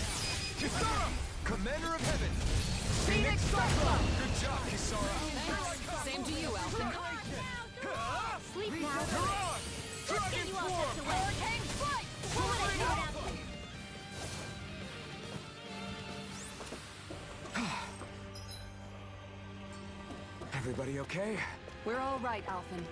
Kisara! Commander of heaven! Phoenix Cyclone! Good job, Kisara! Thanks. Same to you, Alphen. Sleep now. Mirage! Let's get Dragon you all form! tucked away. Hurricane strike! What would I do without you? Everybody okay? We're all right, Alphen.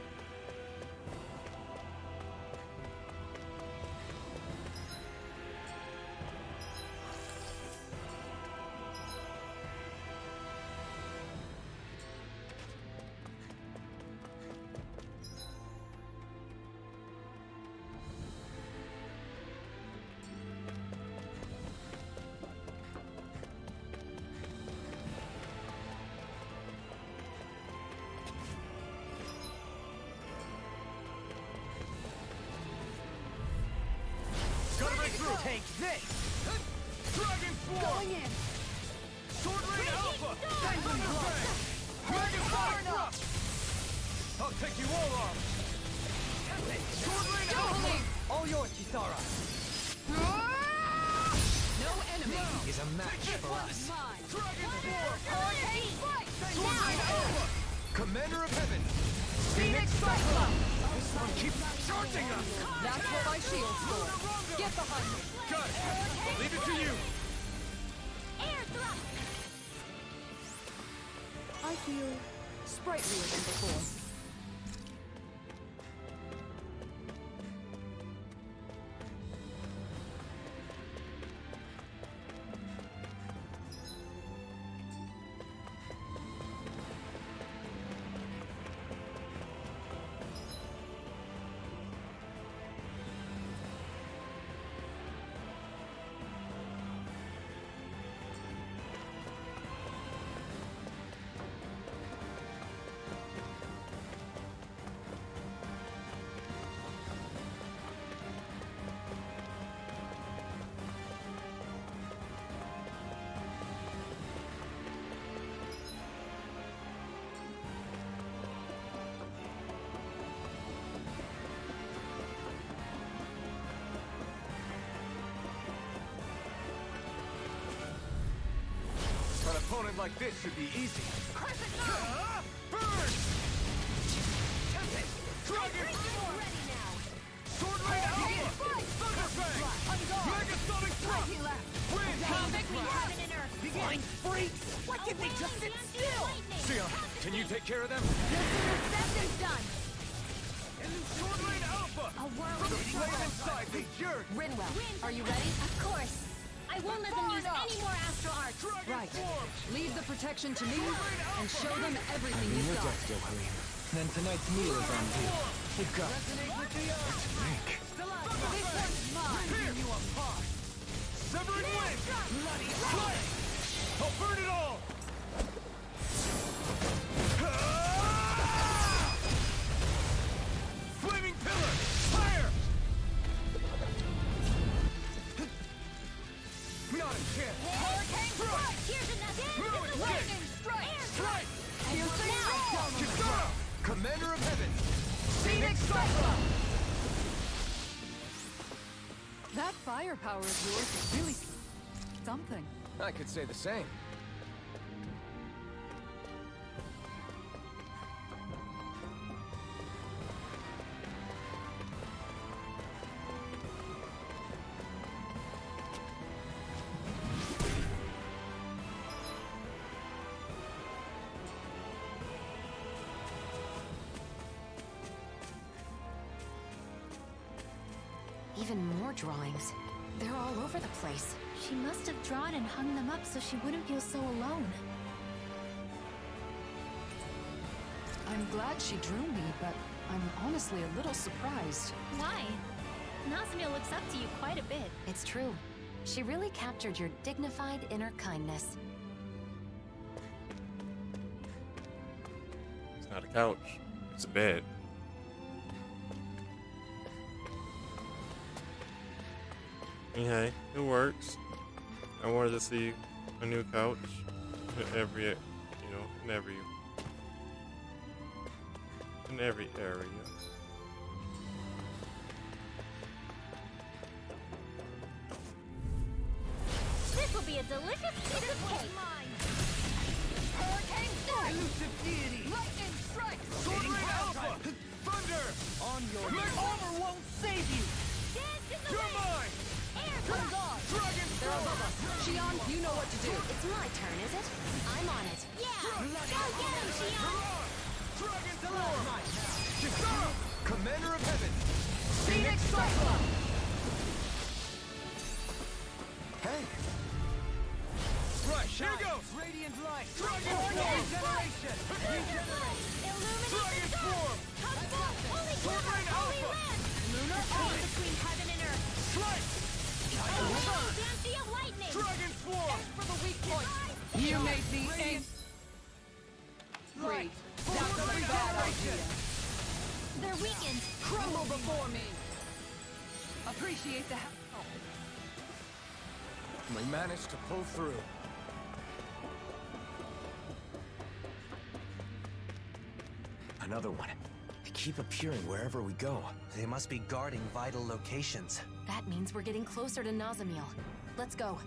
Gotta break through! Take this! Dragon form! Going in! Sword Rain Alpha! Penguin blow! Mega sonic drop! I'll take you all on! Sword Rain Alpha! All yours, Kisara! No enemy Is a match for us. Dragon form! Hurricane strike! Sword Rain Alpha! Commander of heaven! Phoenix Cyclone! This one keeps charging us! That's what my shield's for. Get behind me. Got it! I'll leave it to you! Air thrust. I feel sprightlier than before. An opponent like this should be easy. Burn! Dragon form! Sword Rain Alpha! Thunderbang! Mega sonic thrust! Wind! Flying freaks! Why can't they just sit still? Sion, can you take care of them? Reception's done. Sword Rain Alpha! The flame inside me yearns! Rinwell, are you ready? Of course. I won't let them use any more astral arts. Right. Leave the protection to me and show them everything you've got. Then tonight's meal is on you. We've got This one's mine! You apart! Severing wind! Bloody flame! I'll burn it all! Flaming pillar! Fire! Not a chance! Hurricane strike! Here's another. No escape! Lightning strike! Strike! Kisara! Commander of heaven! Phoenix Cyclone! That firepower of yours is really something. I could say the same. Even more drawings. They're all over the place. She must have drawn and hung them up so she wouldn't feel so alone. I'm glad she drew me, but I'm honestly a little surprised. Why? Nazumil looks up to you quite a bit. It's true. She really captured your dignified inner kindness. It's not a couch. It's a bed. Okay, it works. I wanted to see a new couch in every, in every area. This will be a delicious piece of cake. Hurricane strike! Elusive deity! Lightning strike! Sword Ring Alpha! Thunder! On your armor won't save you! You're mine! Turn on! Dragon They're above us. Shion, you know what to do. It's my turn, is it? I'm on it. Yeah! Go get him, Shion! Dragon Storm! Kisara! Commander of Heaven! Phoenix Cyclone! Hey! Right, here goes! Radiant Light! Dragon Form! Regeneration! Dragon Form! Sword Ring Alpha! Lunar Arc! Between heaven and earth! Strike! Fancy of lightning! Dragon Form! For the weak point. You made me angry. That's a bad idea. They're weakened! Crumble before me. Appreciate the help. We managed to pull through. Another one. They keep appearing wherever we go. They must be guarding vital locations. That means we're getting closer to Nazumil. Let's go.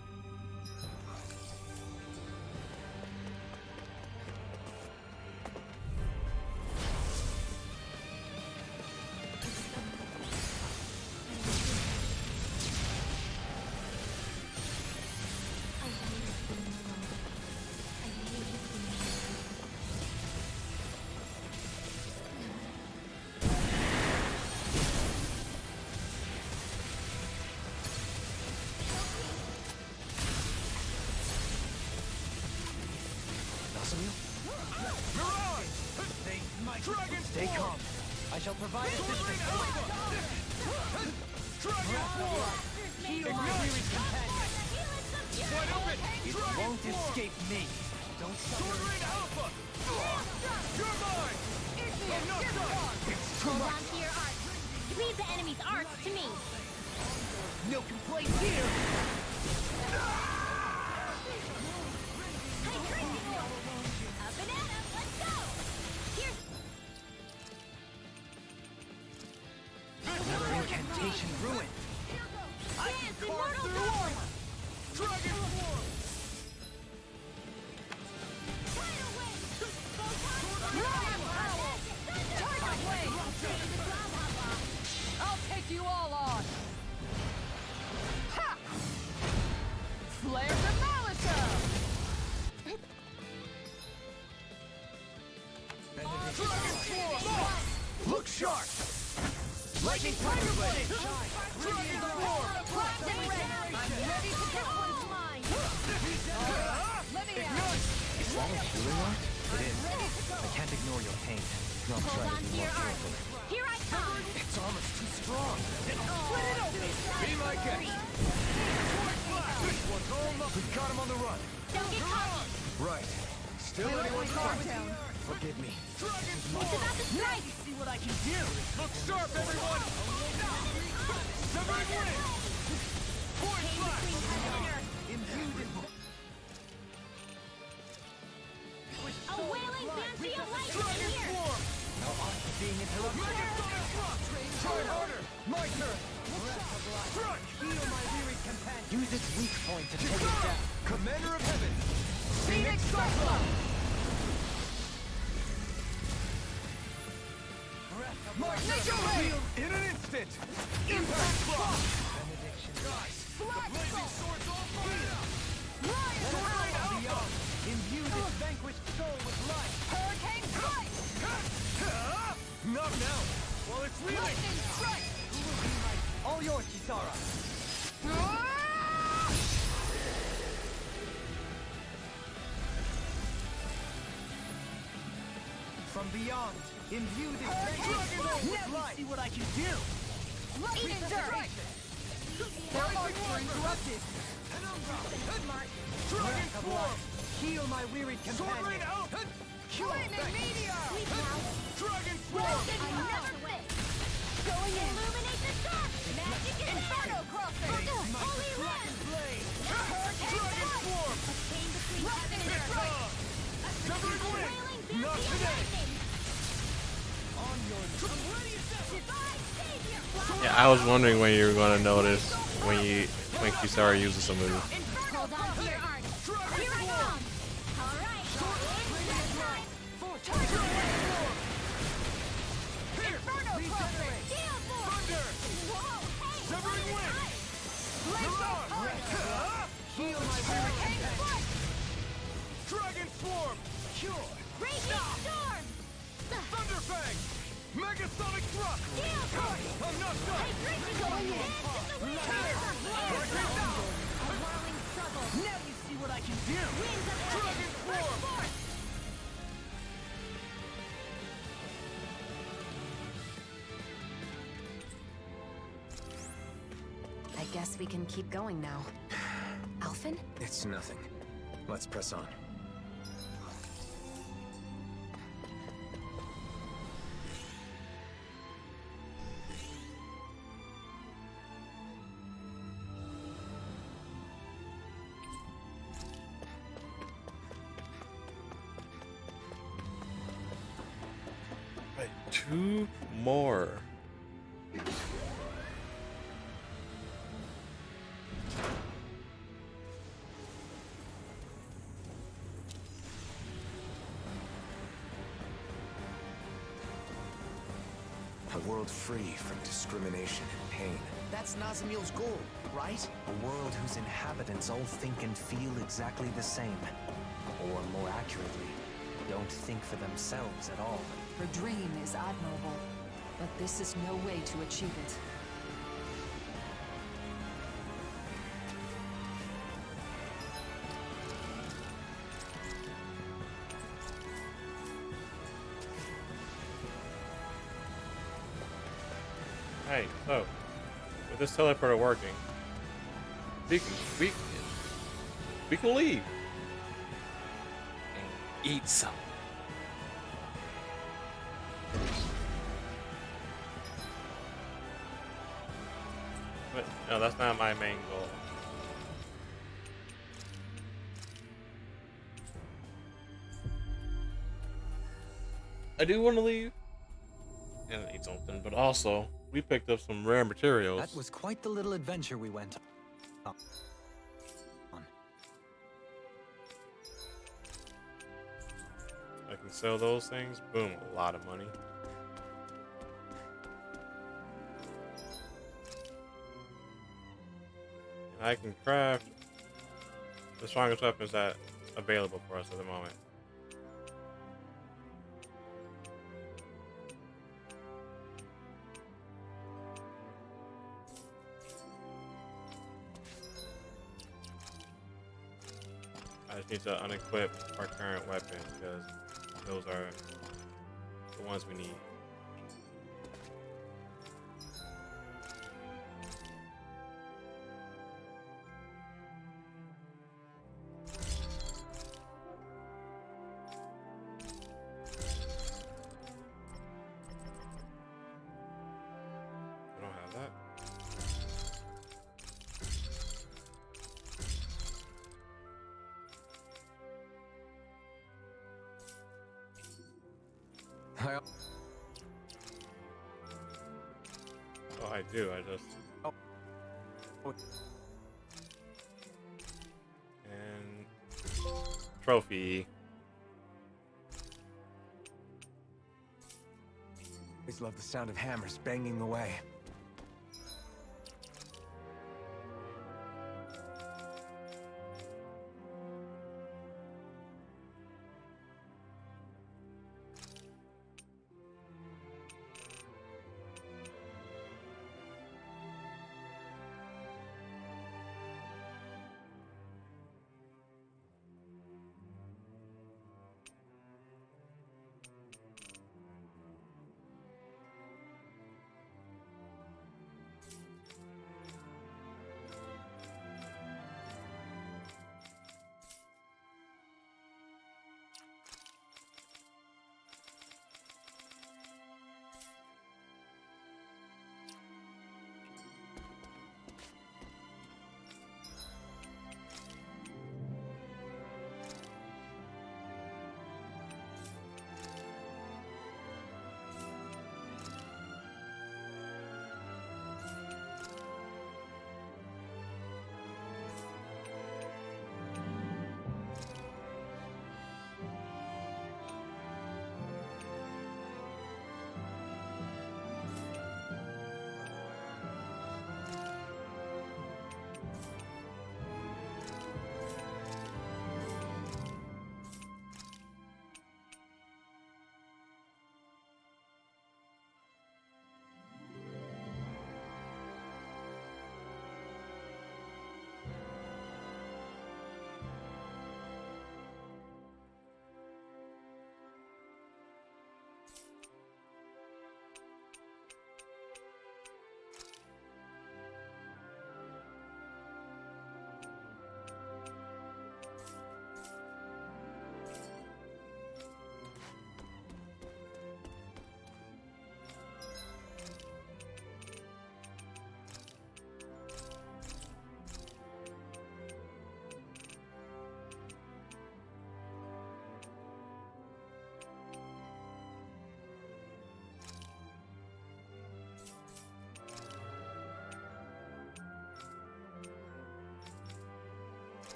Stay calm. I shall provide assistance. Dragon Form! Heal my weary companion. Wide open! It won't escape me. Don't Sword Ring Alpha! You're mine! Enough done! It's too Hold much! on to your arc. Leave the enemy's arc to me. No complaints here! Up and at 'em, let's go! Here's Another incantation ruined. Dance, Immortal Dawn! Dragon Form! Tidal Wave! Target Wave! I'll take you all on. Ha! Flare Demolitor! Dragon Form! Look sharp! Lightning Tiger Blade! Dragon Form! I'm ready to get one's mine. Let me out. Is that a healing art? It is. I can't ignore your pain. No, I'm Hold trying on to to be your more arc. careful. Here I come! Its armor's too strong. Split it open! Be my guest! This one's all up! We've got him on the run! Don't get caught! Right. Still anyone fighting? Forgive me. Dragon It's Form! about to strike! See what I can do! Look sharp, everyone! Severing Wind! Void Blast! Between heaven and earth. A wailing fancy of lightning Dragon here! Form! Now on to being interrupted. Megasonic Rock! Try harder! My turn! Strike! Heal my weary companion. Use its weak point to take it down. Commander of Heaven! Phoenix Cyclone! My shield in an instant! Impact Block! Benediction. Nice! The blazing sword's all fired up! Sword Ring Alpha! Imbue this vanquished soul with life. Hurricane Strike! Not now! While it's reeling! Lightning Strike! All all yours, Kisara. From beyond, imbue this dragon with light. See what I can do. Eat dirt. Their arts were interrupted. Dragon form. Heal my wearied companion. Sword rain out. Flaming meteor. Dragon form. Going in. Illuminate the dark. Magic is Inferno crossing. Holy Red. Blade. Dragon form. A chain between heaven and earth. Severing wind. Not today. On your divine savior. Yeah, I was wondering when you were gonna notice when Kisara uses a move. Hold on to your arms. Here I come. All right. Inferno crossing. Steel force. Thunder. Whoa. Hey. Severing wind. Heal my Hurricane foot. Dragon form. Cure. Raging storm. Thunderfang. Megasonic thrust. Steel force. I'm not done. Going in. A whirling struggle. Now you see what I can do. Winds of Dragon form. form. I guess we can keep going now. Alphen? It's nothing. Let's press on. Right, 2 more. A world free from discrimination and pain. That's Nazamil's goal, right? A world whose inhabitants all think and feel exactly the same. Or more accurately, don't think for themselves at all. Her dream is admirable, but this is no way to achieve it. Hey, so with this teleporter working, we can leave and eat some. But no, that's not my main goal. I do want to leave and eat something, but also we picked up some rare materials. That was quite the little adventure we went on. I can sell those things. Boom, a lot of money. And I can craft the strongest weapons that available for us at the moment. I just need to unequip our current weapons because those are the ones we need. I don't have that. Oh, I do. I just. Oh. And trophy. Always love the sound of hammers banging away.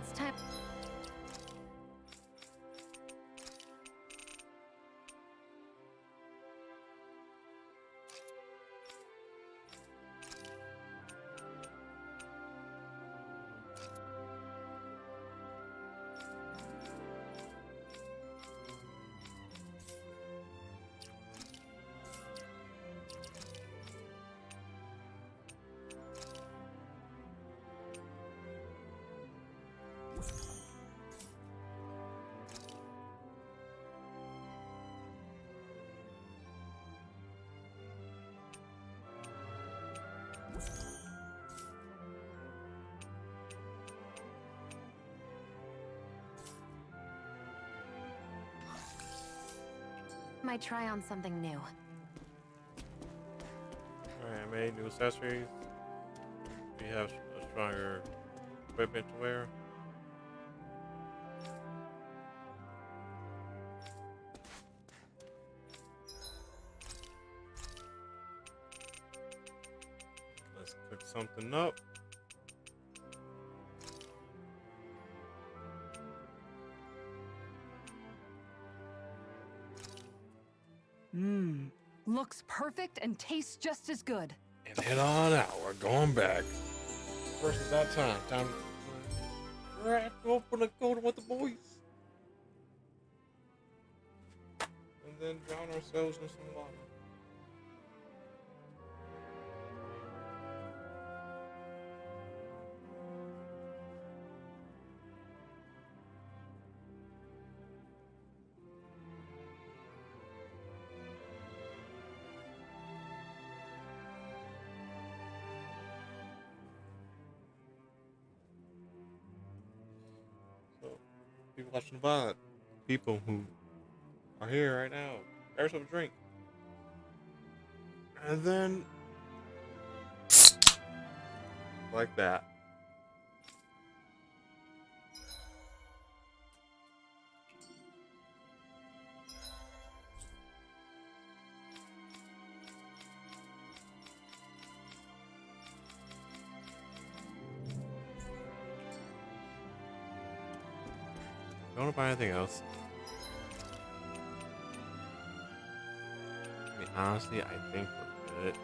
it's time. Might try on something new. Alright, I made new accessories. We have a stronger equipment to wear. Let's cook something up. Mmm. Looks perfect and tastes just as good. And head on out. We're going back. First is that time. Time to crack open the coda with the boys. And then drown ourselves in some water. People watching the VOD, people who are here right now, grab yourself a drink. And then, like that. Don't want to buy anything else. I mean, honestly, I think we're good.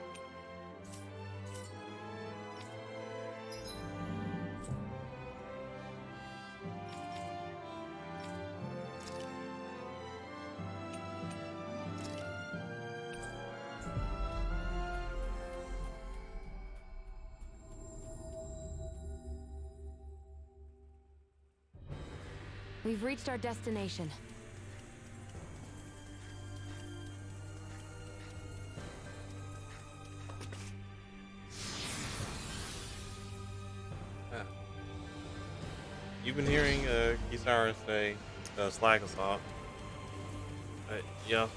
We've reached our destination. You've been hearing Kisara say slag assault. Yeah,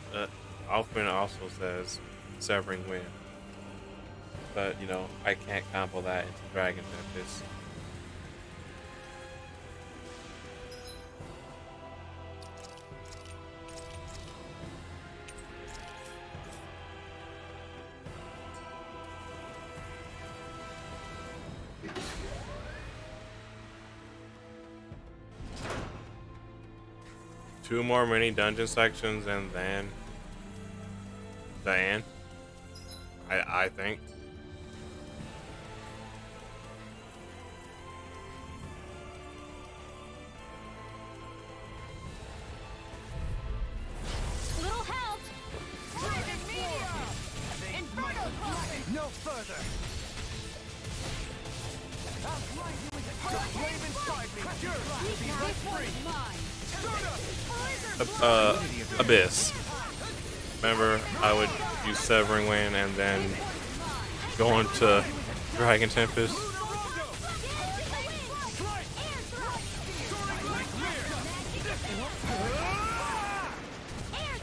Alfred also says severing wind. But, you know, I can't combo that into Dragon Tempest. Two more mini dungeon sections and then the end. I think. Little help! No further! I'll blind you with the flame inside me! Abyss. Remember, I would use Severing Wind and then go into Dragon Tempest.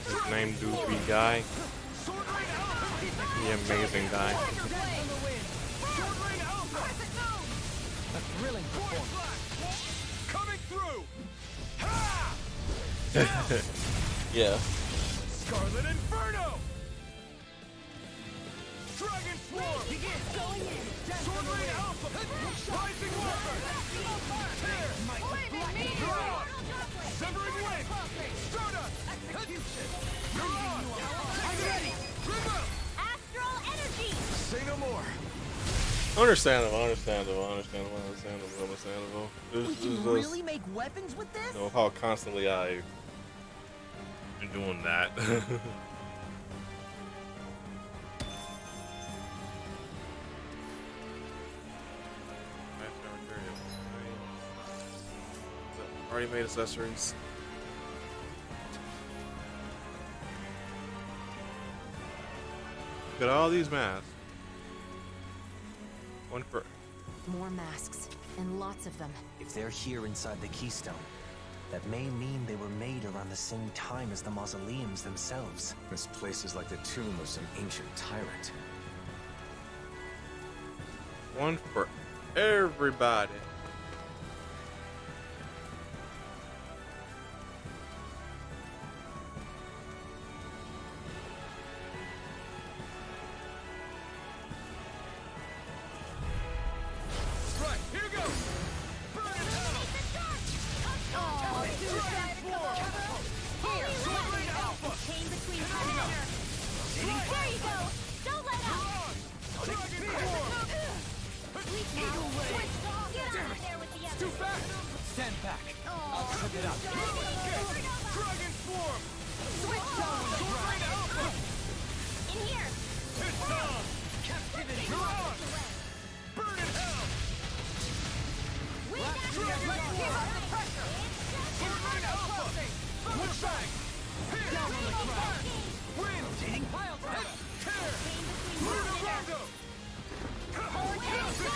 His name Doofy Guy. The amazing guy. A thrilling performance. Coming through! Yeah. Scarlet Inferno! Dragon Swarm! Begin! Going in! Sword Rain Alpha! Rising Weapon! Tear! You're on! Severing Wind! Stardust! Execution! You're on! I'm ready! Remove! Astral energy! Say no more! Understandable. We can really make weapons with this? You know how constantly I've been doing that. Already made accessories. Look at all these masks. One for More masks, and lots of them. If they're here inside the Keystone, that may mean they were made around the same time as the mausoleums themselves. This place is like the tomb of some ancient tyrant. one for everybody. Right, here goes! Burn it out! Here, Sword Rain Alpha! Chain between partners. There you go! Don't let up! Dragon Swarm! Eagle Ray! Get out there with the others! Too fast! Stand back. I'll trip it up. Dragon Swarm! Switch Sword Rain Alpha! In here! It's on! Captivity! You're on! Burn in hell! Dragon Swarm! Sword Rain Alpha! Look back! Here! Down on the ground! Wind! Rotating pile driver! Tear! Rondo!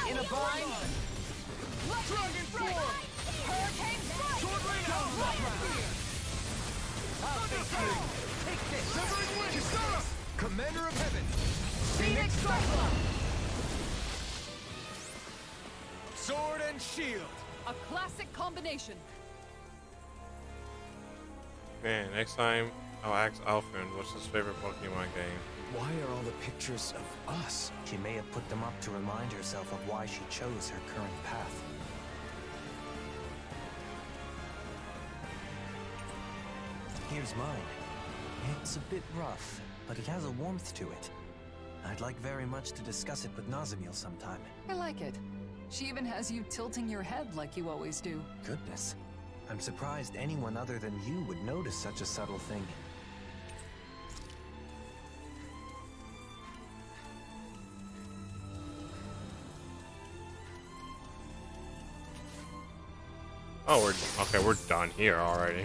In a bind! Dragon Swarm! Hurricane strike! Sword Rain Alpha! Take this! Severing Wind! Kisara! Commander of Heaven! Phoenix Cyclone! Sword and Shield! A classic combination. Man, next time I'll ask Alfred what's his favorite Pokemon game. Why are all the pictures of us? She may have put them up to remind herself of why she chose her current path. Here's mine. It's a bit rough, but it has a warmth to it. I'd like very much to discuss it with Nazamiel sometime. I like it. She even has you tilting your head like you always do. Goodness. I'm surprised anyone other than you would notice such a subtle thing. Oh, we're done here already.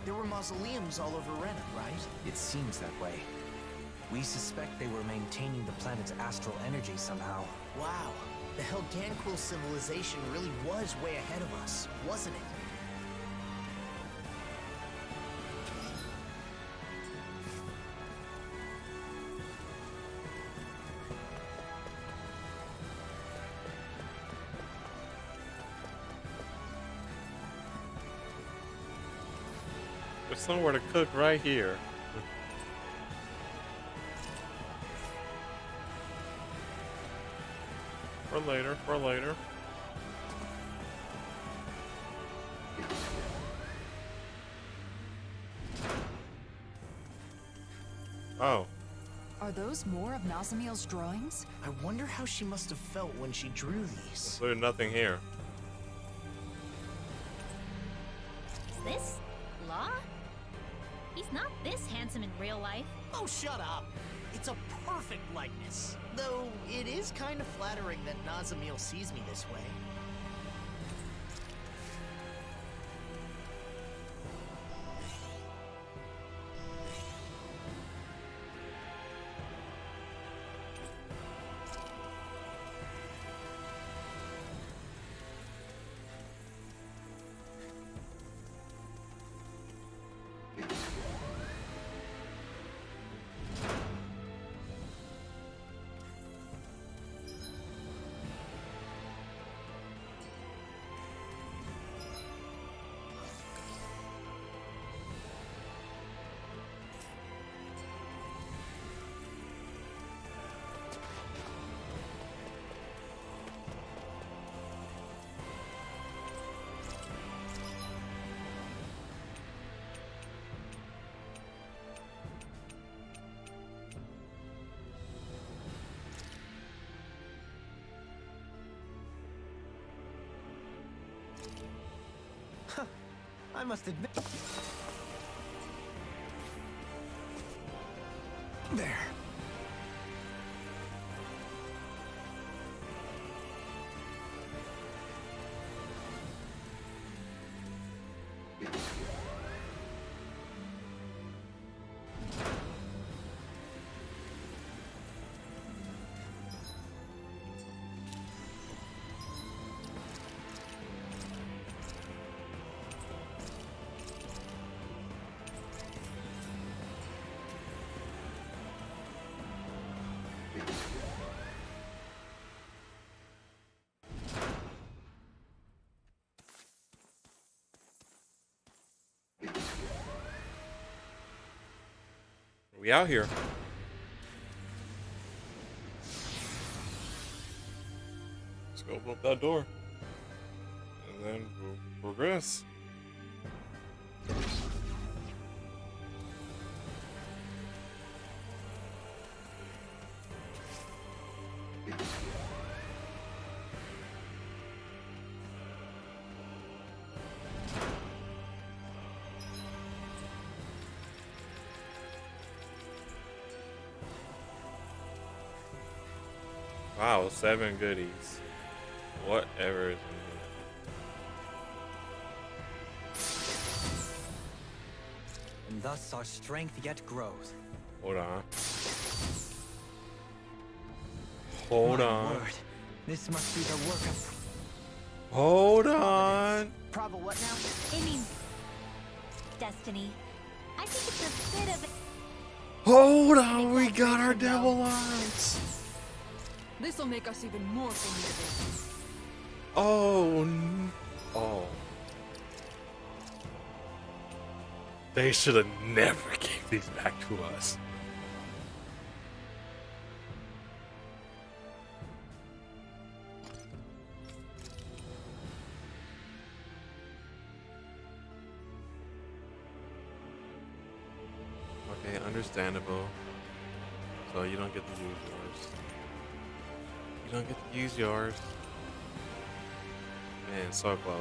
There were mausoleums all over Renna, right? It seems that way. We suspect they were maintaining the planet's astral energy somehow. Wow, the Helganquil civilization really was way ahead of us, wasn't it? There's somewhere to cook right here. For later, for later. Oh. Are those more of Nazamiel's drawings? I wonder how she must have felt when she drew these. There's nothing here. Is this Law? He's not this handsome in real life. Oh, shut up. It's a perfect likeness. Though it is kind of flattering that Nazamiel sees me this way. I must admit... There. We out here. Let's go open up that door. And then we'll progress. Wow, 7 goodies. Whatever is in here. And thus our strength yet grows. Hold on. Hold My on. word, this must be the work of... Hold on. Probably what now? I mean, destiny. I think it's a bit of a... Hold on, we got our devil arms. This'll make us even more formidable. Oh. They should have never gave these back to us. Okay, understandable. So you don't get to use yours. You don't get to use yours. Man, so close.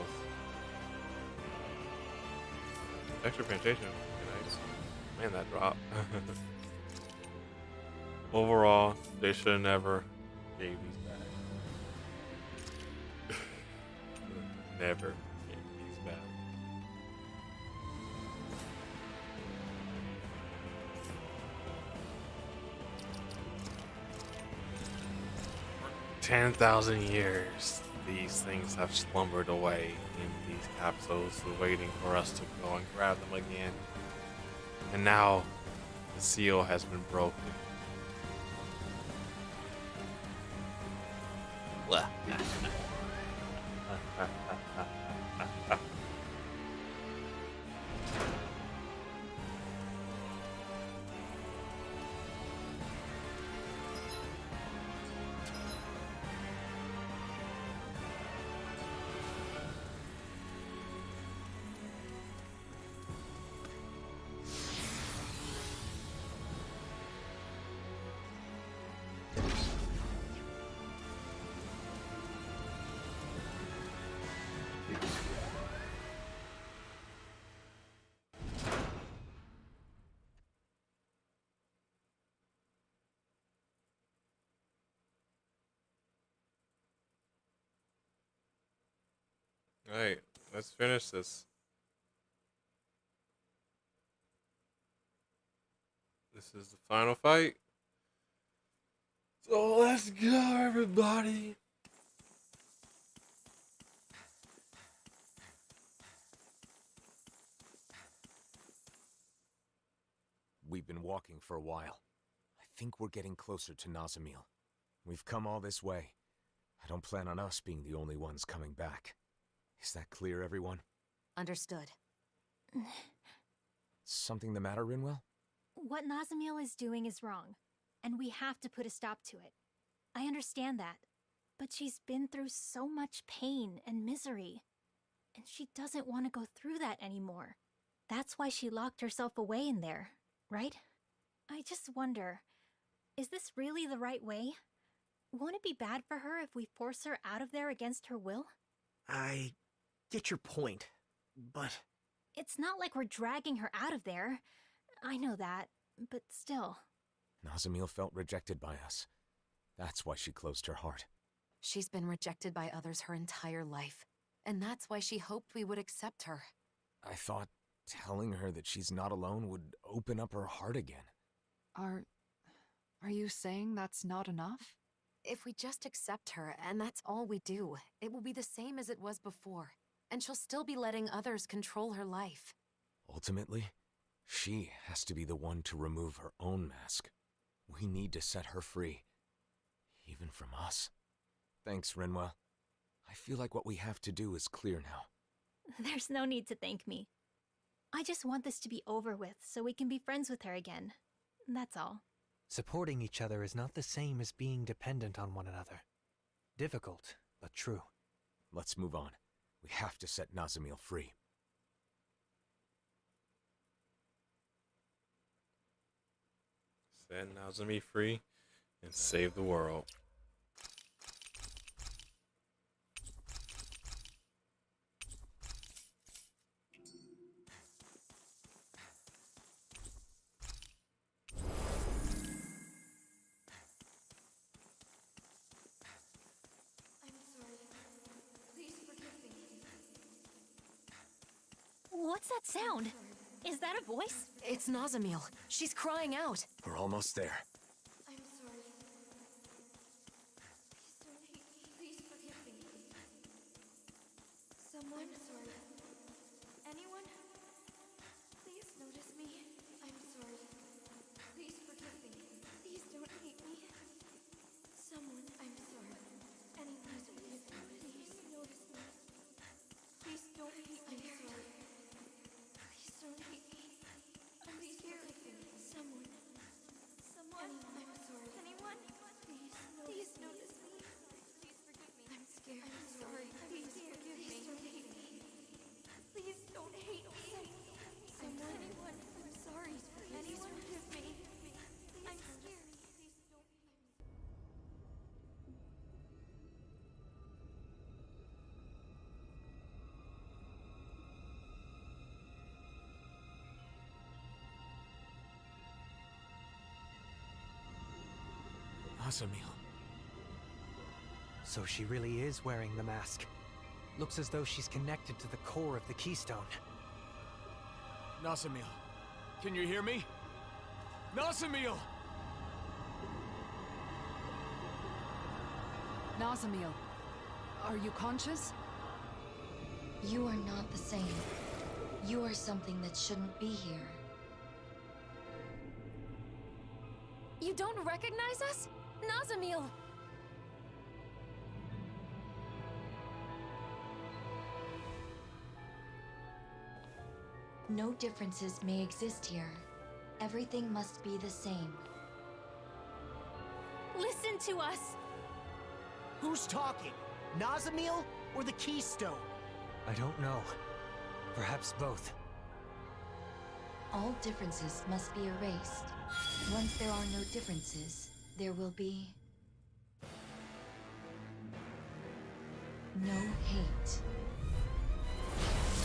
Extra penetration. Nice. Man, that drop. Overall, they should have never gave these back. Never gave these back. For 10,000 years, these things have slumbered away in these capsules, waiting for us to go and grab them again. And now, the seal has been broken. Blah. 'Alright, let's finish this. This is the final fight. So let's go, everybody. We've been walking for a while. I think we're getting closer to Nazamil. We've come all this way. I don't plan on us being the only ones coming back. Is that clear, everyone? Understood. Something the matter, Rinwell? What Nazamil is doing is wrong, and we have to put a stop to it. I understand that, but she's been through so much pain and misery, and she doesn't want to go through that anymore. That's why she locked herself away in there, right? I just wonder, is this really the right way? Won't it be bad for her if we force her out of there against her will? I get your point, but It's not like we're dragging her out of there. I know that, but still. Nazamil felt rejected by us. That's why she closed her heart. She's been rejected by others her entire life, and that's why she hoped we would accept her. I thought telling her that she's not alone would open up her heart again. Are you saying that's not enough? If we just accept her, and that's all we do, it will be the same as it was before, and she'll still be letting others control her life. Ultimately, she has to be the one to remove her own mask. We need to set her free, even from us. Thanks, Rinwell. I feel like what we have to do is clear now. There's no need to thank me. I just want this to be over with so we can be friends with her again. That's all. Supporting each other is not the same as being dependent on one another. Difficult, but true. Let's move on. We have to set Nazamil free. Set Nazami free and save the world. What's that sound? Is that a voice? It's Nazamil. She's crying out. We're almost there. I'm sorry. Please forgive me. Someone? I'm sorry. Anyone? Please notice me. I'm sorry. Please forgive me. Please don't hate me. Someone, I'm sorry. Anyone, please notice me. Please don't hate me. I'm sorry. Please don't hate me. I'm scared. Someone. I'm sorry. Anyone? Please notice me. Please forgive me. I'm scared. I'm sorry. Please forgive me. Please don't hate me. Please don't hate me. Someone. Anyone. I'm sorry. Please forgive me. I'm scared. Please don't. Nazamil. So she really is wearing the mask. Looks as though she's connected to the core of the keystone. Nazamil, can you hear me? Nazamil! Nazamil, are you conscious? You are not the same. You are something that shouldn't be here. You don't recognize us? Nazamil! No differences may exist here. Everything must be the same. Listen to us! Who's talking? Nazamil or the Keystone? I don't know. Perhaps both. All differences must be erased. Once there are no differences, there will be no hate.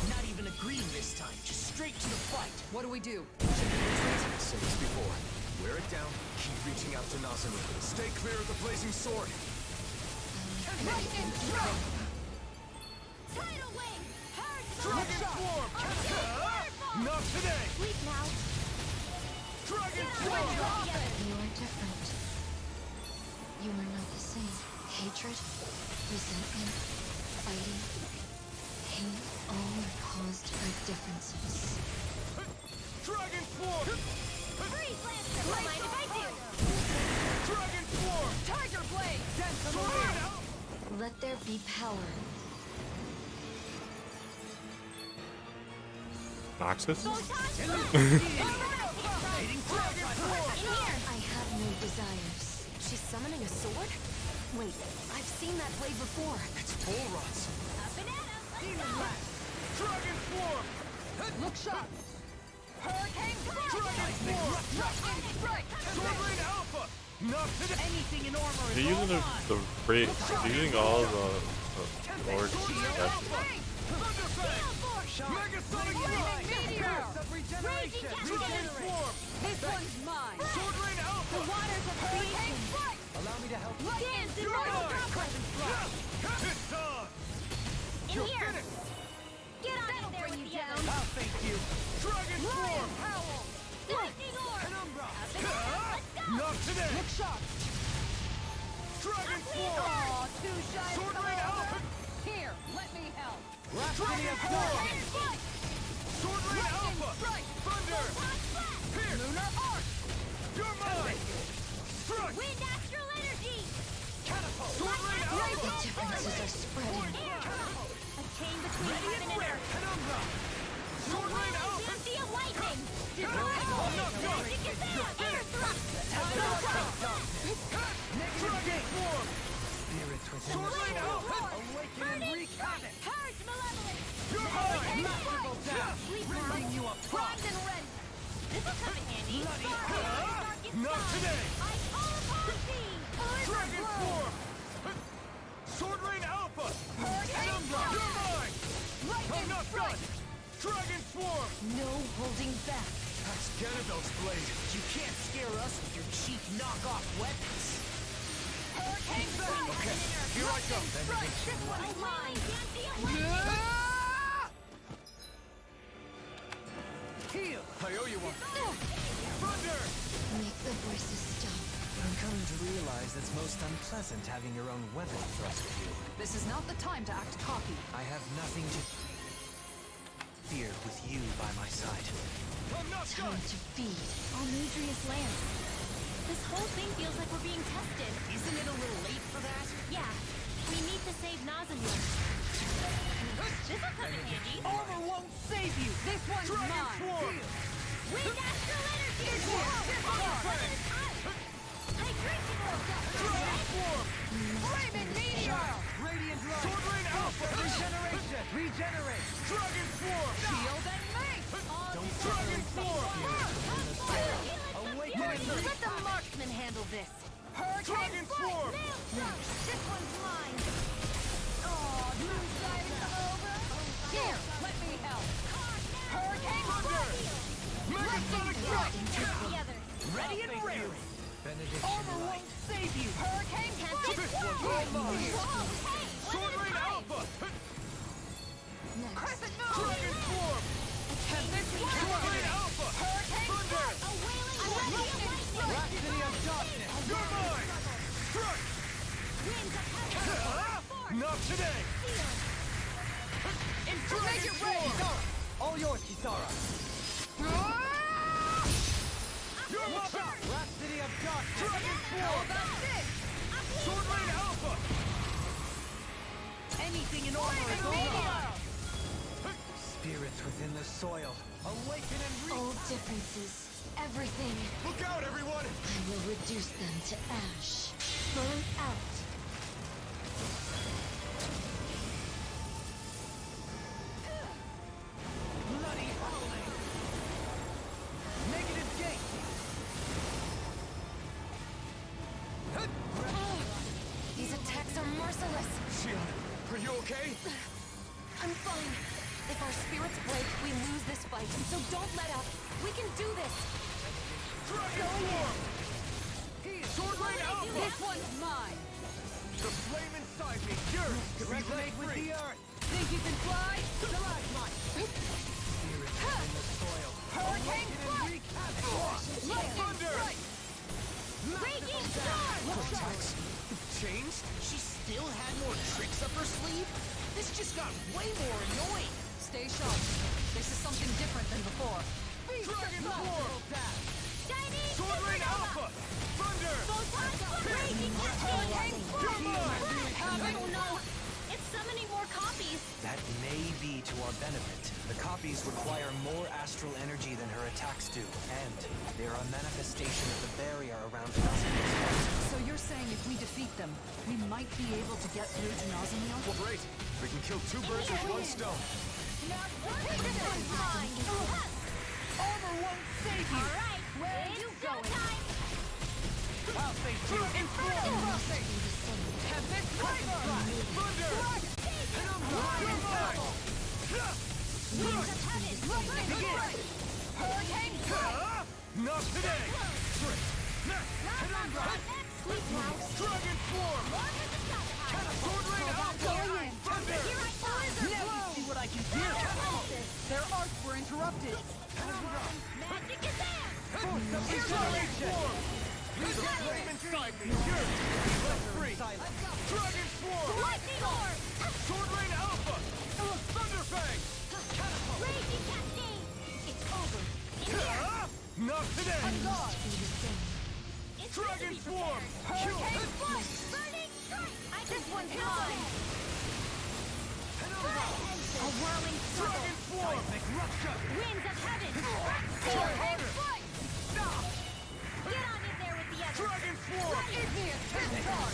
Not even agreeing this time, just straight to the fight. What do we do? Same as before. Wear it down, keep reaching out to Nazamil. Stay clear of the blazing sword. Lightning stroke! Tidal wing! Hard Dragon form! Not today! Sleep now! Dragon form! You are different. You are not the same. Hatred, resentment, fighting, hate, all are caused by differences. Dragon form! Freeze Lancer! Don't mind if I do! Dragon form! Tiger blade! Let there be power. Noxus? I have no desires. She's summoning a sword? Wait, I've seen that blade before. It's Bull Runs. Demon Blast! Dragon form! Look sharp! Hurricane Blast! Dragon form! Strike! Sword Rain Alpha! Not today! Anything in armor They're is using all mine. they're using all the swords. Megasonic Fly! Curse of Regeneration! Regenerate! This one's mine! Sword Rain Alpha! The waters of creation! Allow me to help you. Dance in You're my mine! Crescent Flash! It's on! In You're here! finished! Get on in there with the others! I'll thank you! Dragon Form! Howl! Lightning Orb! Penumbra! Let's go! Not today! Look sharp! Dragon Form! Aw, too shy Sword to come Rain over. Alpha! Here, let me help. Dragon Form! Sword Rain Alpha! Thunder! Pierce! Lunar Arc! You're mine! Strike! Wind Astral Energy! Catapult! Sword Rain The Alpha! differences are spreading. A chain between heaven and earth. Penumbra! Sword Rain Alpha! Fancy of lightning! You're Magic is out! Air thrust! Dragon Form! Spirits within Sword the Rain soil. Alpha! Awaken and wreak havoc. Purge malevolence! You're mine! Masterful dash. Ripping you apart. Primed and ready! This'll come in handy! Not today! I call upon thee! Dragon Form! Sword Rain Alpha! Penumbra! You're mine! I'm not done! Dragon Swarm! No holding back. That's Ganondorf's blade. You can't scare us with your cheap knockoff weapons. Okay, here I go. This one's mine! Fancy of lightning! Heal! I owe you one. Thunder! Make the voices stop. I'm coming to realize it's most unpleasant having your own weapon thrust at you. This is not the time to act cocky. I have nothing to fear with you by my side. I'm not Time done! to feed. On Adria's land. This whole thing feels like we're being tested. Isn't it a little late for that? Yeah, we need to save Nazamir. This'll come in handy. Armor won't save you. This one's Dragon mine. Swarm! Wind Astral Energy! Hydration Orb! Dragon Swarm! Flaming Meteor! Radiant Light! Sword Rain Alpha! Regeneration! Regenerate! Dragon Swarm! Shield and mace! Dragon Swarm! Awaken and Let the marksman handle this. Dragon Swarm! This one's mine! Aw, too shy to come over? Here, let me help. Hurricane Thunder! Megasonic Strike! The others. Ready and raring. Armor won't save you! Hurricane This one's all mine! Sword Rain Alpha! Crescent Moon! Dragon Swarm! Sword Rain Alpha! Thunder! Rhapsody of Darkness! You're mine! Strike! Not today! Make it ready! All yours, Kisara! You're mine! Rhapsody of Darkness! Dragon How Swarm! about this? Sword Rain Alpha! Anything in armor is over. Spirits within the soil. Awaken and Old differences. Everything. Look out, everyone! I will reduce them to ash. Burn out. Bloody howling! Negative gate! These attacks are merciless. Shion, are you okay? I'm fine. If our spirits break, we lose this fight. So don't let up. We can do this. Dragon Swarm! Sword Rain Alpha! This one's mine! The flame inside me yearns to be let Resonate with free! the earth! Think you can fly? Stalagmite! Spirits within the soil. Hurricane strike! Thunder! Raging Storm! Attacks changed? She still had more tricks up her sleeve? This just got way more annoying. Stay sharp. This is something different than before. Dragon Swarm! Shining Sword Rain Alpha! Thunder! Photon Raging Hurricane You're mine! Oh no! It's summoning more copies! That may be to our benefit. The copies require more astral energy than her attacks do, and they're a manifestation of the barrier around Nazamir's heart. So you're saying if we defeat them, we might be able to get through to Nazamir? Great! We can kill two birds with one stone. This one's mine! Armor won't save you! Alright, Where are you going? time! I'll face you! Inferno crossing! Tempest Timer! Thunder! Penumbra! You're mine! Winds of heaven! Begin! Hurricane strike! Not today! Sweet mouse! Dragon form! Sword rain alpha! Thunder! Now you see what I can do! Their arts were interrupted. Magic is there! Force of regeneration! Use the flame inside me! Yours! Left free! Dragon form! Lightning orb! Sword rain alpha! Thunder fang! Raging cascade! It's over! Not today! On guard! Dragon form! Hurricane flight! Burning strike! This one's mine! A whirling Dragon form! Winds of heaven! Hurricane flight! Stop! Get on in there with the others! Dragon form!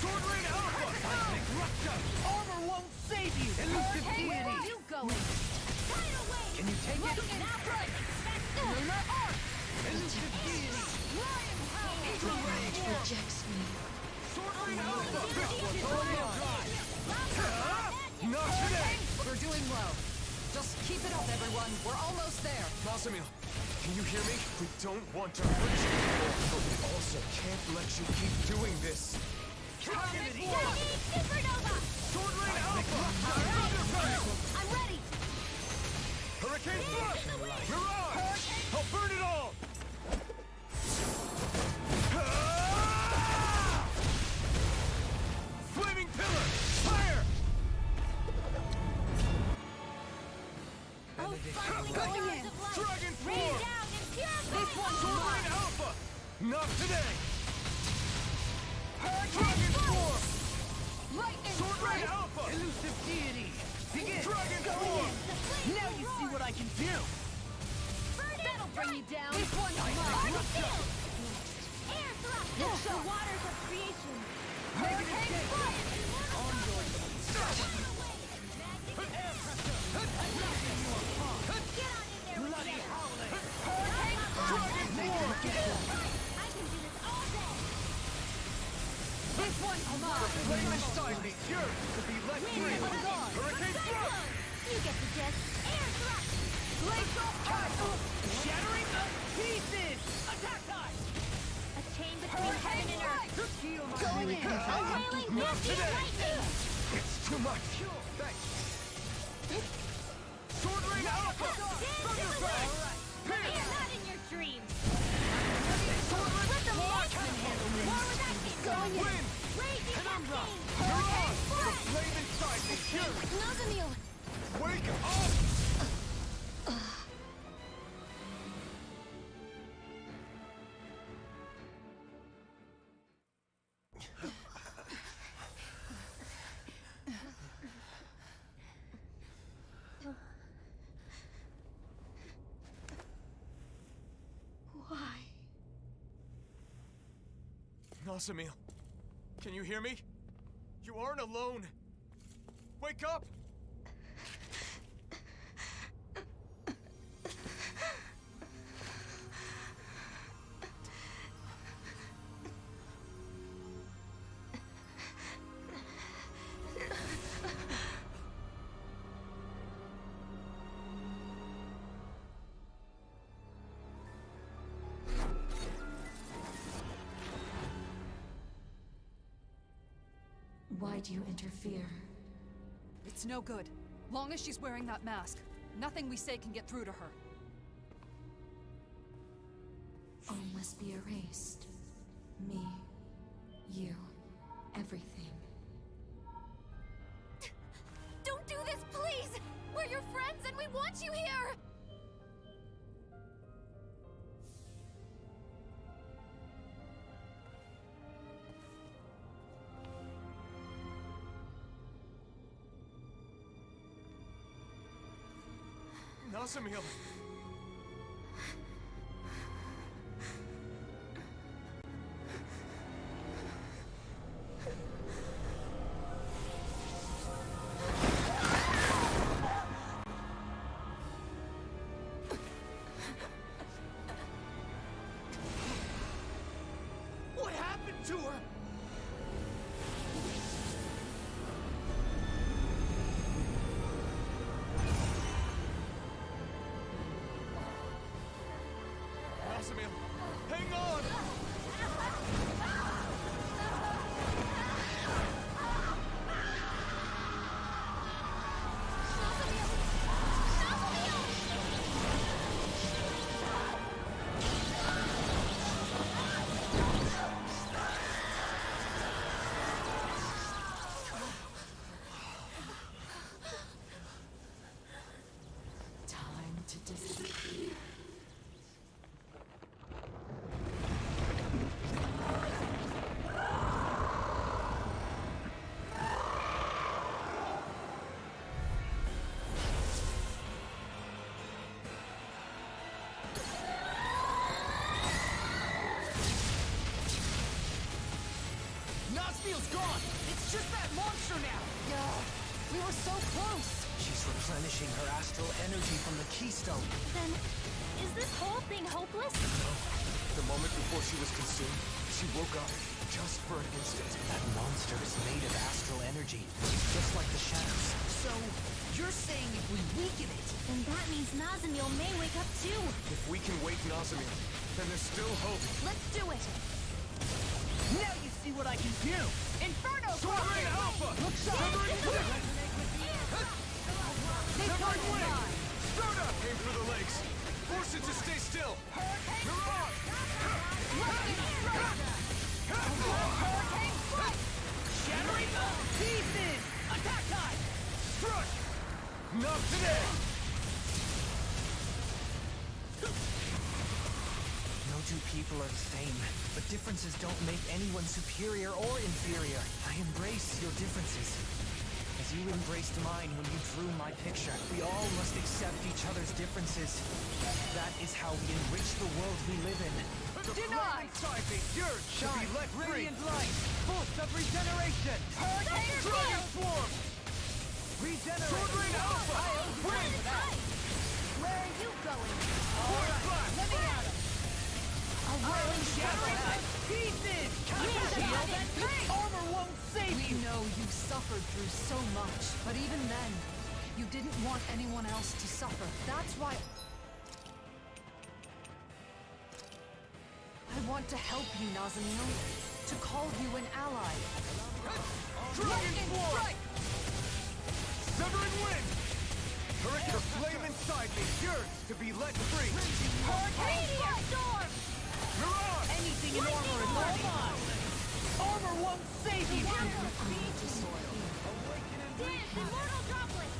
Sword rain alpha! Armor won't save you! Elusive Where are you going? Tidal wave! Can you take it? Now break! Lunar arc! Elusive deity! Lion power! Eagle rage! Rejects me. Sword rain alpha! Not today! We're doing well. Just keep it up, everyone. We're almost there. Nasamil, can you hear me? We don't want to hurt you, but we also can't let you keep doing this. Supernova! Sword rain alpha! I'm ready! Hurricane thrust! Mirage! I'll burn it all! Flaming pillar! Fire! Oh, finally going in! Dragon Rain form! down and purify! This one's mine! Alpha! Not today! Dragon form! Lightning Sword rain strike! alpha! Elusive deity! Begin! Dragon Go form! in! Now you see what I can do! That'll bring you down! This one's mine! Air thrust! The waters of creation! Hurricane flight! On your Get on in there! Bloody howling! Hurricane Dragon form! I can do this all day! This one's mine! Flame inside me! Yours to be let free! Hurricane thrust! You get the gist! Air thrust! Glacial castle! Shattering the pieces! Attack time! A chain between heaven and earth! Going in! A wailing Not nasty today! lightning! It's too much! Thanks! Sword rain alpha! Thunderfang! You're not in your dreams! Sword rain Let the marksman handle this! More with action! Going in! Wind! Raging Penumbra! cascade! Mirage! The Flight! flame inside me! Yours! Nazamil! Wake up! Why? Nasamil, can you hear me? You aren't alone! Wake up! Why do you interfere? It's no good. Long as she's wearing that mask, nothing we say can get through to her. All must be erased. Me, you, everything. Don't do this, please! We're your friends and we want you here! Nasamil! What happened to her? Nazmiel's gone! It's just that monster now! We were so close! She's replenishing her astral energy from the keystone. Then, is this whole thing hopeless? The moment before she was consumed, she woke up just for an instant. That monster is made of astral energy, just like the shadows. So, you're saying if we weaken it... Then that means Nazamiel may wake up too. If we can wake Nazamiel, then there's still hope. Let's do it. Now you see what I can do! Inferno! Sword Rain Alpha! Severing Wind! Severing Wind! Start up! Aim for the legs! Force it to stay still! Mirage! Hurricane Strike! Shattering pieces! Attack time! Strike! Not today! No two people are the same, but differences don't make anyone superior or inferior. I embrace your differences. As you embraced mine when you drew my picture, we all must accept each other's differences. That is how we enrich the world we live in. Denied! Yours to be let free! Radiant light! Force of regeneration! Hurricane Dragon Swarm! Regenerate! Sword Rain Alpha! Win! Where are you going? Force Blast! Let me at him! A whirling Shattering pieces! Shield and strength! Armor won't save We you! know you suffered through so much, but even then, you didn't want anyone else to suffer. That's why... I want to help you, Nazamiel. To call you an ally. Dragon Swarm! Severing Wind! The flame inside me yearns to be let free! Hurricane Storm! Mirage! Anything in armor is all mine! Armor won't save you! Immortal Droplet!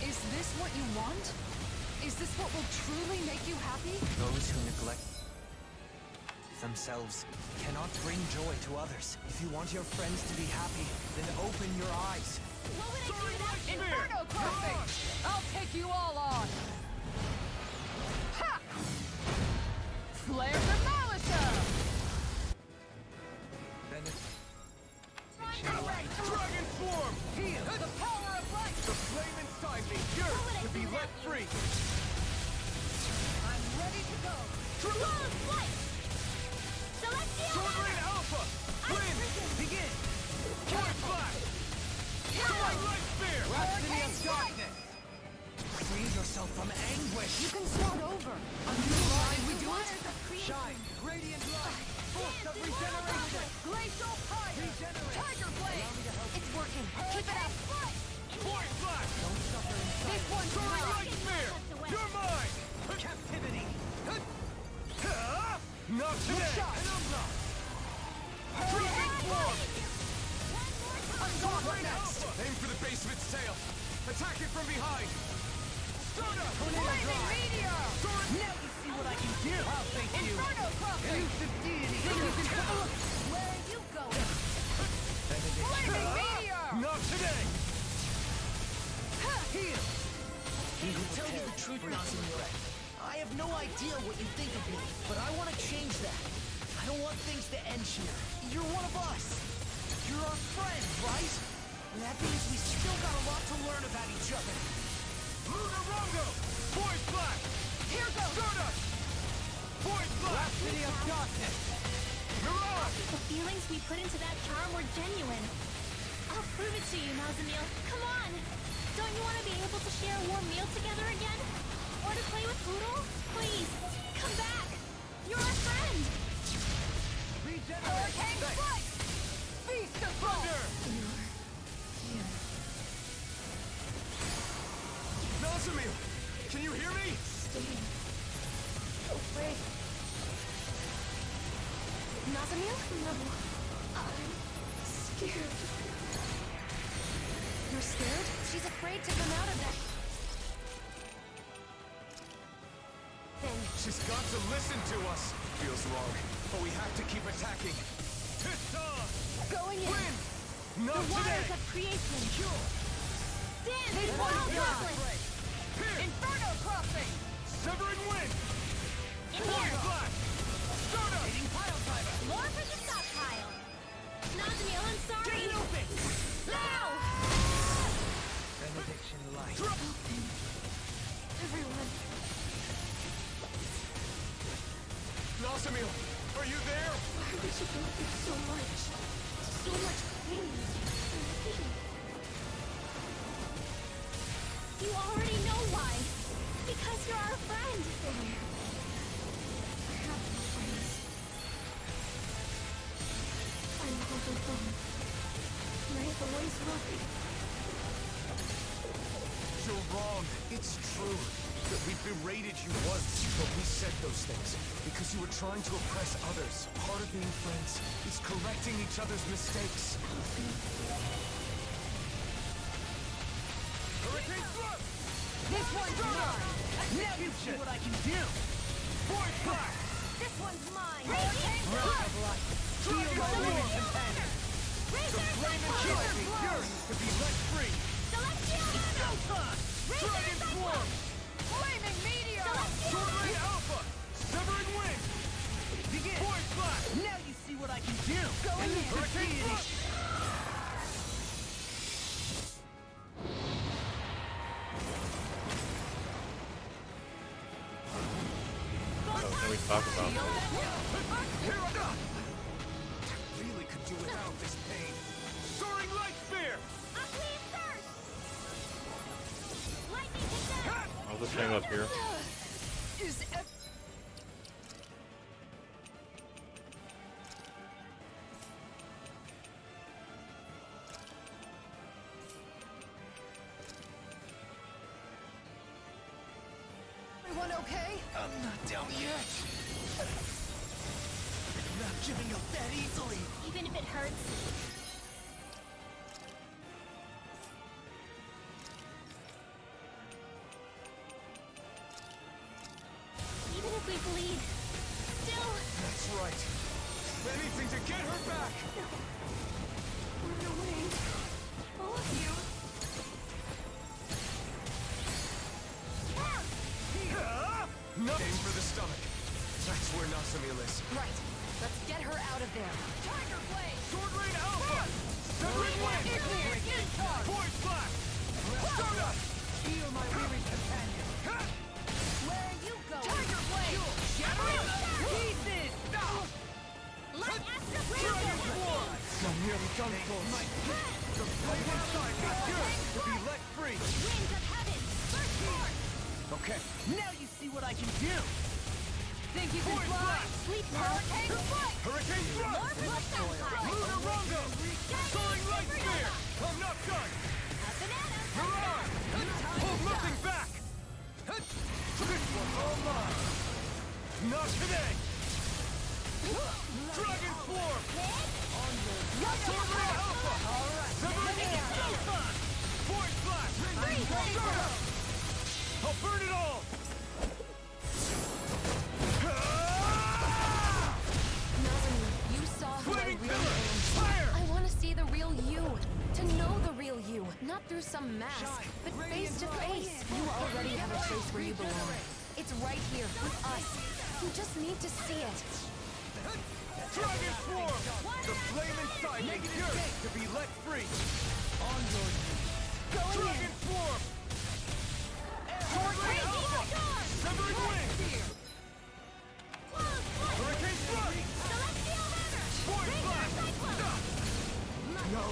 Is this what you want? Is this what will truly make you happy? Those who neglect themselves cannot bring joy to others. If you want your friends to be happy, then open your eyes. What would I do without Inferno Crossing! I'll take you all on! Ha! Flare the Malisa! Dragon Swarm! Heal the power of light! The flame inside me yearns to be let free! I'm ready to go! Wall of Flight! Celestial Sword Rain Alpha! Win! Begin! Force Blast! Sword Light Spear! Rhapsody of Darkness! Free yourself from anguish. You can start over. Why we do it? Shine! Radiant light! Force of regeneration! Glacial fire! Regenerate! Tiger blade! It's working. Keep it up. Voice Blast! Don't suffer in This one's Sword mine! Light Spear! You're mine! captivity. Not today! Hurricane Swarm! Sword Rain Alpha! Aim for the base of its tail! Attack it from behind! Soda! Flaming Meteor! Now you see what I can do! I'll thank you! Inferno Crossing! Elusive deity! Where are you going? Flaming Meteor! Not today! Heal! To tell you the truth, Nazamiel, I have no idea what you think of me, but I want to change that. I don't want things to end here. You're one of us. You're our friend, right? That means we still got a lot to learn about each other. Lunarongo! Voice Blast! Here goes! Stardust! Voice Blast! Rhapsody of Darkness! Mirage! The feelings we put into that charm were genuine. I'll prove it to you, Nazamiel. Come on! Don't you want to be able to share a warm meal together again? Or to play with Poodle? Please, come back! You're our friend! Regenerate! Hurricane Strike! Beast of Thunder! Nazamiel! Can you hear me? Wait. Nazamiel? No. I'm scared. You're scared? She's afraid to come out of that. Then She's got to listen to us! Feels wrong, but we have to keep attacking. It's on! going in. Win! Not The waters today! of creation. Dance! This Wild one's yours. Droplet! Here! Inferno Crossing! Severing Wind! In Voice here! Blast! Hitting pile driver. More for the stockpile. Nazmiel, I'm sorry. Get it open. Now! Benediction light. Everyone. Nazmiel, are you there? Why did you go through so much? So much pain. You already know why. Because you're our friend. I have no friends. I'm all alone. My boy's right. You're wrong. It's true that we berated you once, but we said those things because you were trying to oppress others. Part of being friends is correcting each other's mistakes. Hurricane thrust. This one's mine. Now you see what I can do. Void blast. This one's mine. Breath of life. Feel my weary companion. The flame and killing me yearns to be let free. It's go time. Dragon swarm. Flaming meteor. Sword Ray Alpha. Severing wing. Begin. Void blast. Now you see what I can do. Go in there. Hurricane thrust. Can we talk about this? Really could do without this pain. Soaring light spear. I'll just hang up here. Is everyone okay? I'm not down yet. I'm not giving up that easily. Even if it hurts. Even if we bleed, still. That's right. Anything to get her back. Run away. All of you. Nothing for the stomach. That's where Nazmiel is. Right. Let's get her out of there. Tiger Blade! Sword Rain Alpha! Severing Wing! Void Blast! Stardust! Heal my weary companion. Where are you going? Tiger Blade! Shattering pieces! Light Astra Dragon Swarm! I'm nearly done for. The flame inside me yearns to be let free. Winds of heaven! Burst forth! Okay, now you see what I can do. Think you can fly? Sleep now. Hurricane thrust! Lunar Rondo! Soaring light spear! I'm not done! Mirage! Hold nothing back! This one's all mine! Not today! Dragon Swarm! Sword Ray Alpha! Severing Wing! Void Blast! Stardust! I'll burn it all! You saw who I Flaming really pillar! am. Fire! I want to see the real you. To know the real you. Not through some mask, but face to face. You already have a place where you belong. It's right here, with us. You just need to see it. Dragon Swarm! The flame inside me yearns to be let free. On your knees. Dragon Swarm! Sword Ray Alpha! Severing Wing! Hurricane Thrust! Void Blast! No!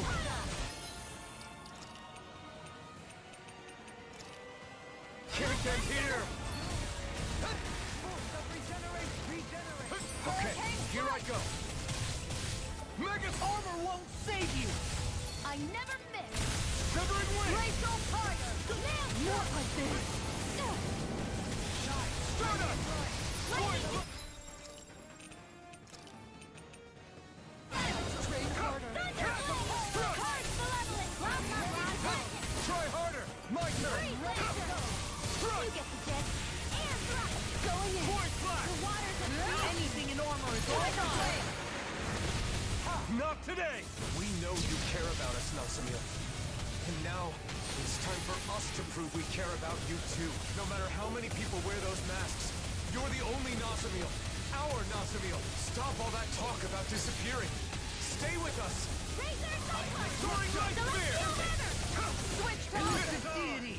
Can't end here! Okay, here I go! Mega's armor won't save you! I never miss. Severing Wing! Glacial Fire! Not like this! Stardust! Void! Train harder. Try harder! My turn! You get the jet. And thrust. Going in. Void Blast! The waters of anything in armor is all mine. Not today! We know you care about us, Nazmiel. And now, it's time for us to prove we care about you too. No matter how many people wear those masks, you're the only Nazmiel. power, Nazamil. Stop all that talk about disappearing. Stay with us. Soaring Light Spear! Switch powers! Deity!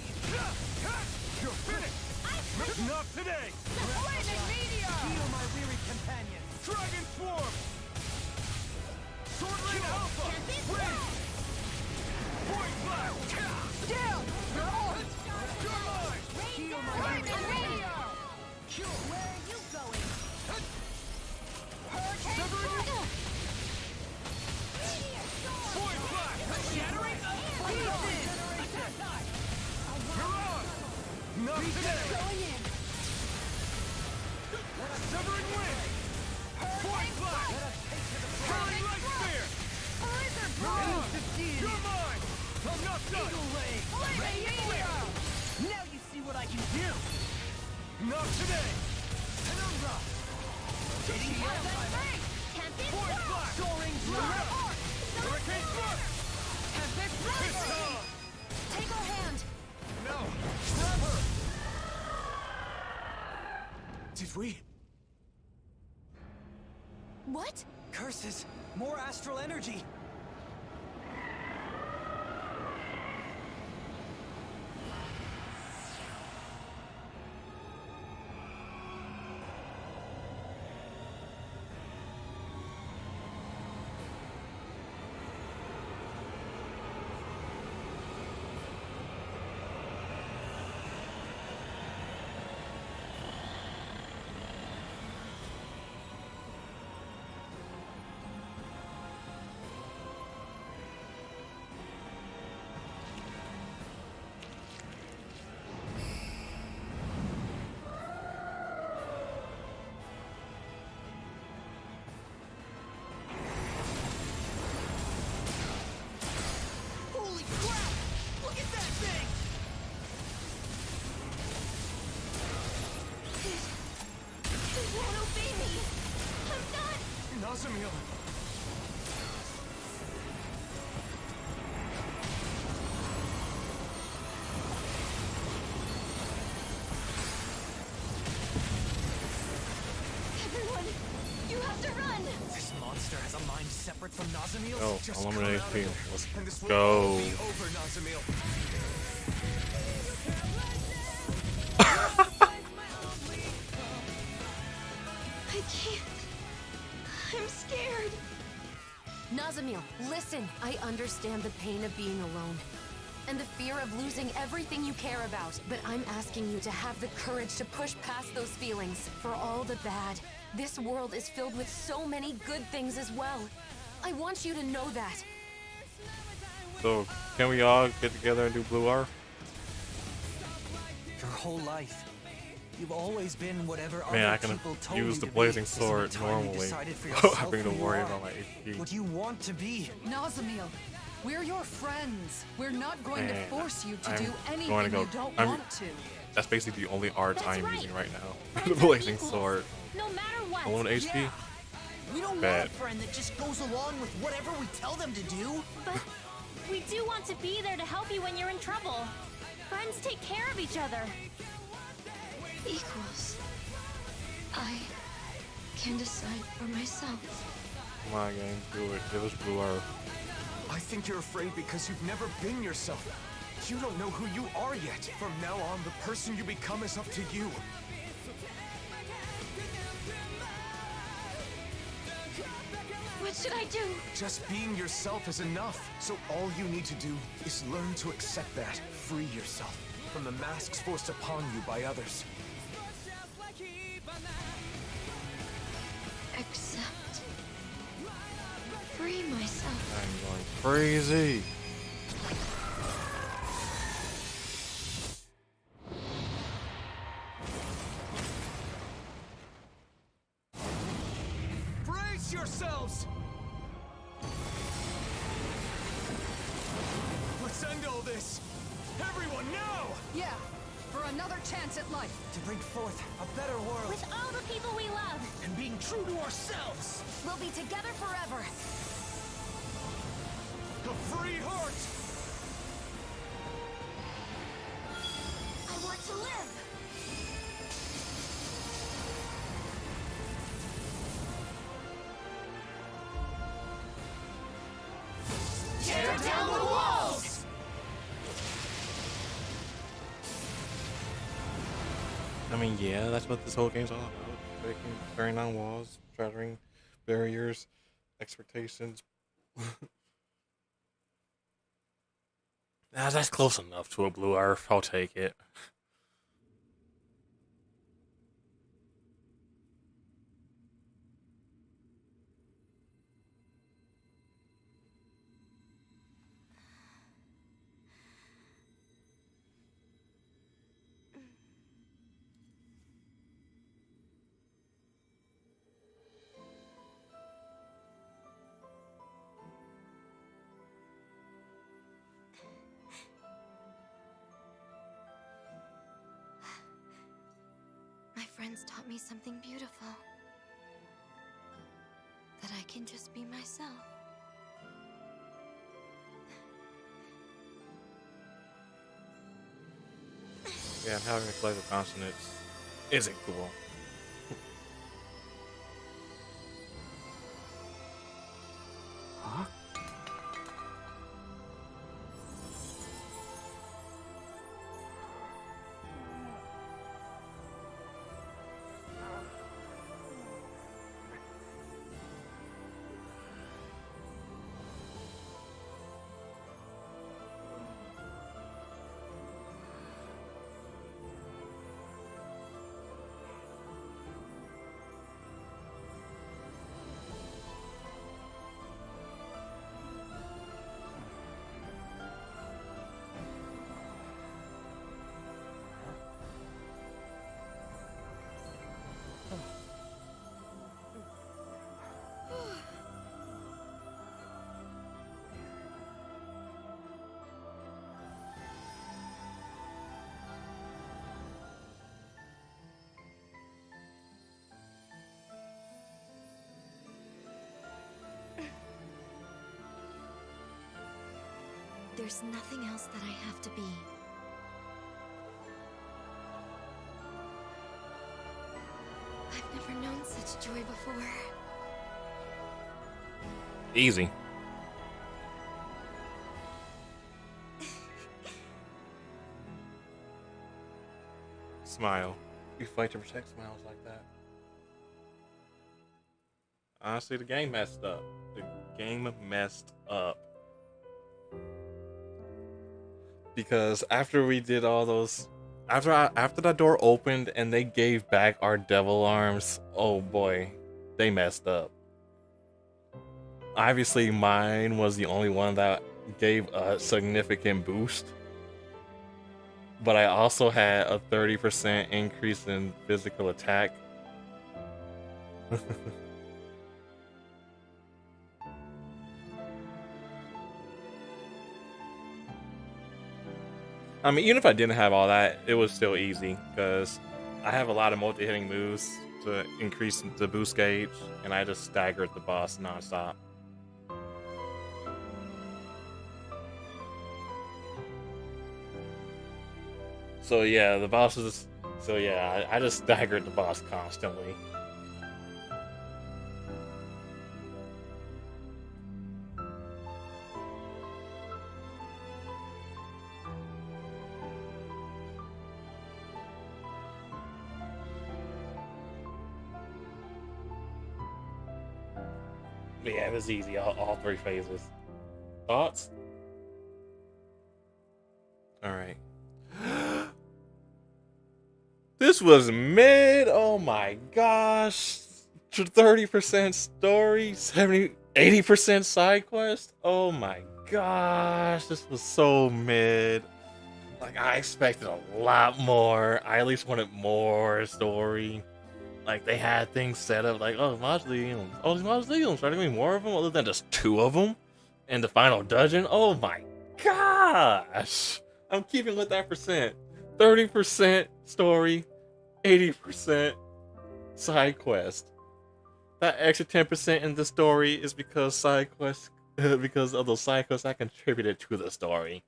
You're finished! Not today! Flaming meteor! Heal my weary companion. Dragon Swarm! Sword Ring Alpha! Win! Point Blast! Down! You're on! You're mine! Heal my weary companion. Where are you going? Severing Point Blast! Shattering pieces! You're on! Not today! Going in! Severing Wind! Point Blast! Soaring Light Spear! Blizzard You're Blow! on! You're mine! I'm not done! Eagle Ray! Flaming meteor! Now you see what I can do! Not today! Penumbra! Hitting the outside! Point Blast! Soaring Drop! Hurricane Thrust! Tempest It's Blast! on! Take our hand. No! Grab her! Did we? What? Curses! More astral energy! Holy crap! Look at that thing! It won't obey me! I'm done! Nazamil! Everyone, you have to run! This monster has a mind separate from Nazamil's? Oh, Just eliminate come out of HP. it, Let's and this will go. all be over, Nazamil. I can't. I'm scared. Nazamil, listen. I understand the pain of being alone and the fear of losing everything you care about. But I'm asking you to have the courage to push past those feelings. For all the bad, this world is filled with so many good things as well. I want you to know that. So, can we all get together and do Blue R? Your whole life, you've always been whatever Man, I other can people told use you the to be. blazing Isn't it sword time you normally. decided for yourself Having to who you worry are? about my HP. What you want to be. Nazamil, we're your friends. We're not going to Man, force you to I'm do going anything to go- you don't I'm- want to. That's basically the only art That's I'm right. using right now. Friends The are blazing equals, sword. No matter what. Alone HP? Yeah. We don't want Bad. a friend that just goes along with whatever we tell them to do. But we do want to be there to help you when you're in trouble. Friends take care of each other. Equals. I can decide for myself. Come on, gang. Do it. Give us Blue R. I think you're afraid because you've never been yourself. You don't know who you are yet. From now on, the person you become is up to you. What should I do? Just being yourself is enough. So all you need to do is learn to accept that. Free yourself from the masks forced upon you by others. Accept. Free myself. I'm going crazy. Brace yourselves! Let's end all this! Everyone, now! Yeah, for another chance at life. To bring forth a better world. With all the people we love. And being true to ourselves. We'll be together forever. A free heart! I want to live. mean, yeah, that's what this whole game's all about. Breaking, tearing down walls, shattering barriers, expectations. Nah, that's close enough to a blue earth. I'll take it. My friends taught me something beautiful. That I can just be myself. Yeah, and having a collective consonants isn't cool. Huh? There's nothing else that I have to be. I've never known such joy before. Easy. Smile. You fight to protect smiles like that. Honestly, the game messed up. The game messed up. Because after we did all those, after that door opened and they gave back our devil arms, oh boy, they messed up. Obviously, mine was the only one that gave a significant boost, but I also had a 30% increase in physical attack. I mean, even if I didn't have all that, it was still easy because I have a lot of multi-hitting moves to increase the boost gauge, and I just staggered the boss nonstop. So yeah, the bosses. So yeah, I just staggered the boss constantly. But yeah, it was easy, all three phases. Thoughts? Alright. This was mid, oh my gosh. 30% story, 80% side quest. Oh my gosh, this was so mid. Like, I expected a lot more. I at least wanted more story. Like, they had things set up like, oh, mausoleums. Oh, these mausoleums. Are there going to be more of them other than just 2 of them? In the final dungeon? Oh my gosh. I'm keeping with that percent. 30% story, 80% side quest. That extra 10% in the story is because side quests, because of those side quests that contributed to the story.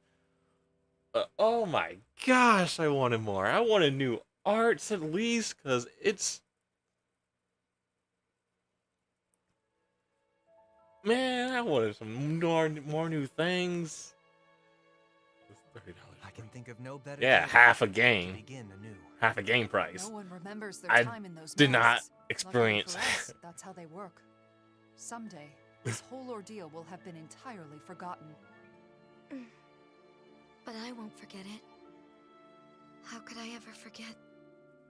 Oh my gosh, I wanted more. I wanted new arts at least, because it's... Man, I wanted some more new things. It's $30. I can think of no better Yeah, way half a to game. begin anew. Half a game price. No one remembers their I time in those did not masks. Luckily experience. for us, that's how they work. Someday, this whole ordeal will have been entirely forgotten. But I won't forget it. How could I ever forget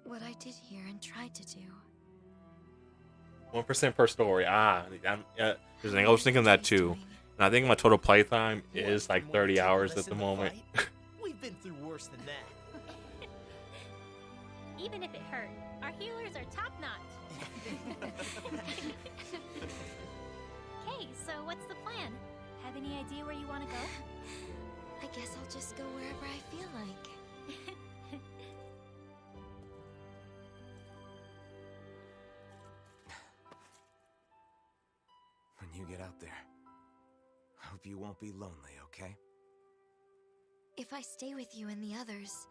what I did here and tried to do? 1% per story. There's I was thinking that too. And I think my total playtime is like 30 hours at the moment. We've been through worse than that. Even if it hurt, our healers are top-notch. Okay, so what's the plan? Have any idea where you want to go? I guess I'll just go wherever I feel like. When you get out there, I hope you won't be lonely, okay? If I stay with you and the others,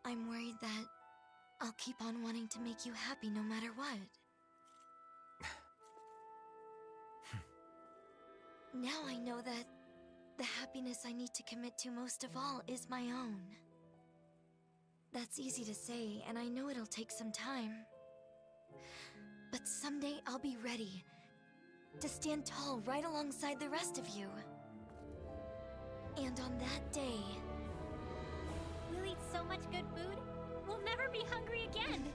I'm worried that I'll keep on wanting to make you happy no matter what. Now I know that the happiness I need to commit to most of all is my own. That's easy to say, and I know it'll take some time. But someday I'll be ready to stand tall right alongside the rest of you. And on that day... We'll eat so much good food, we'll never be hungry again.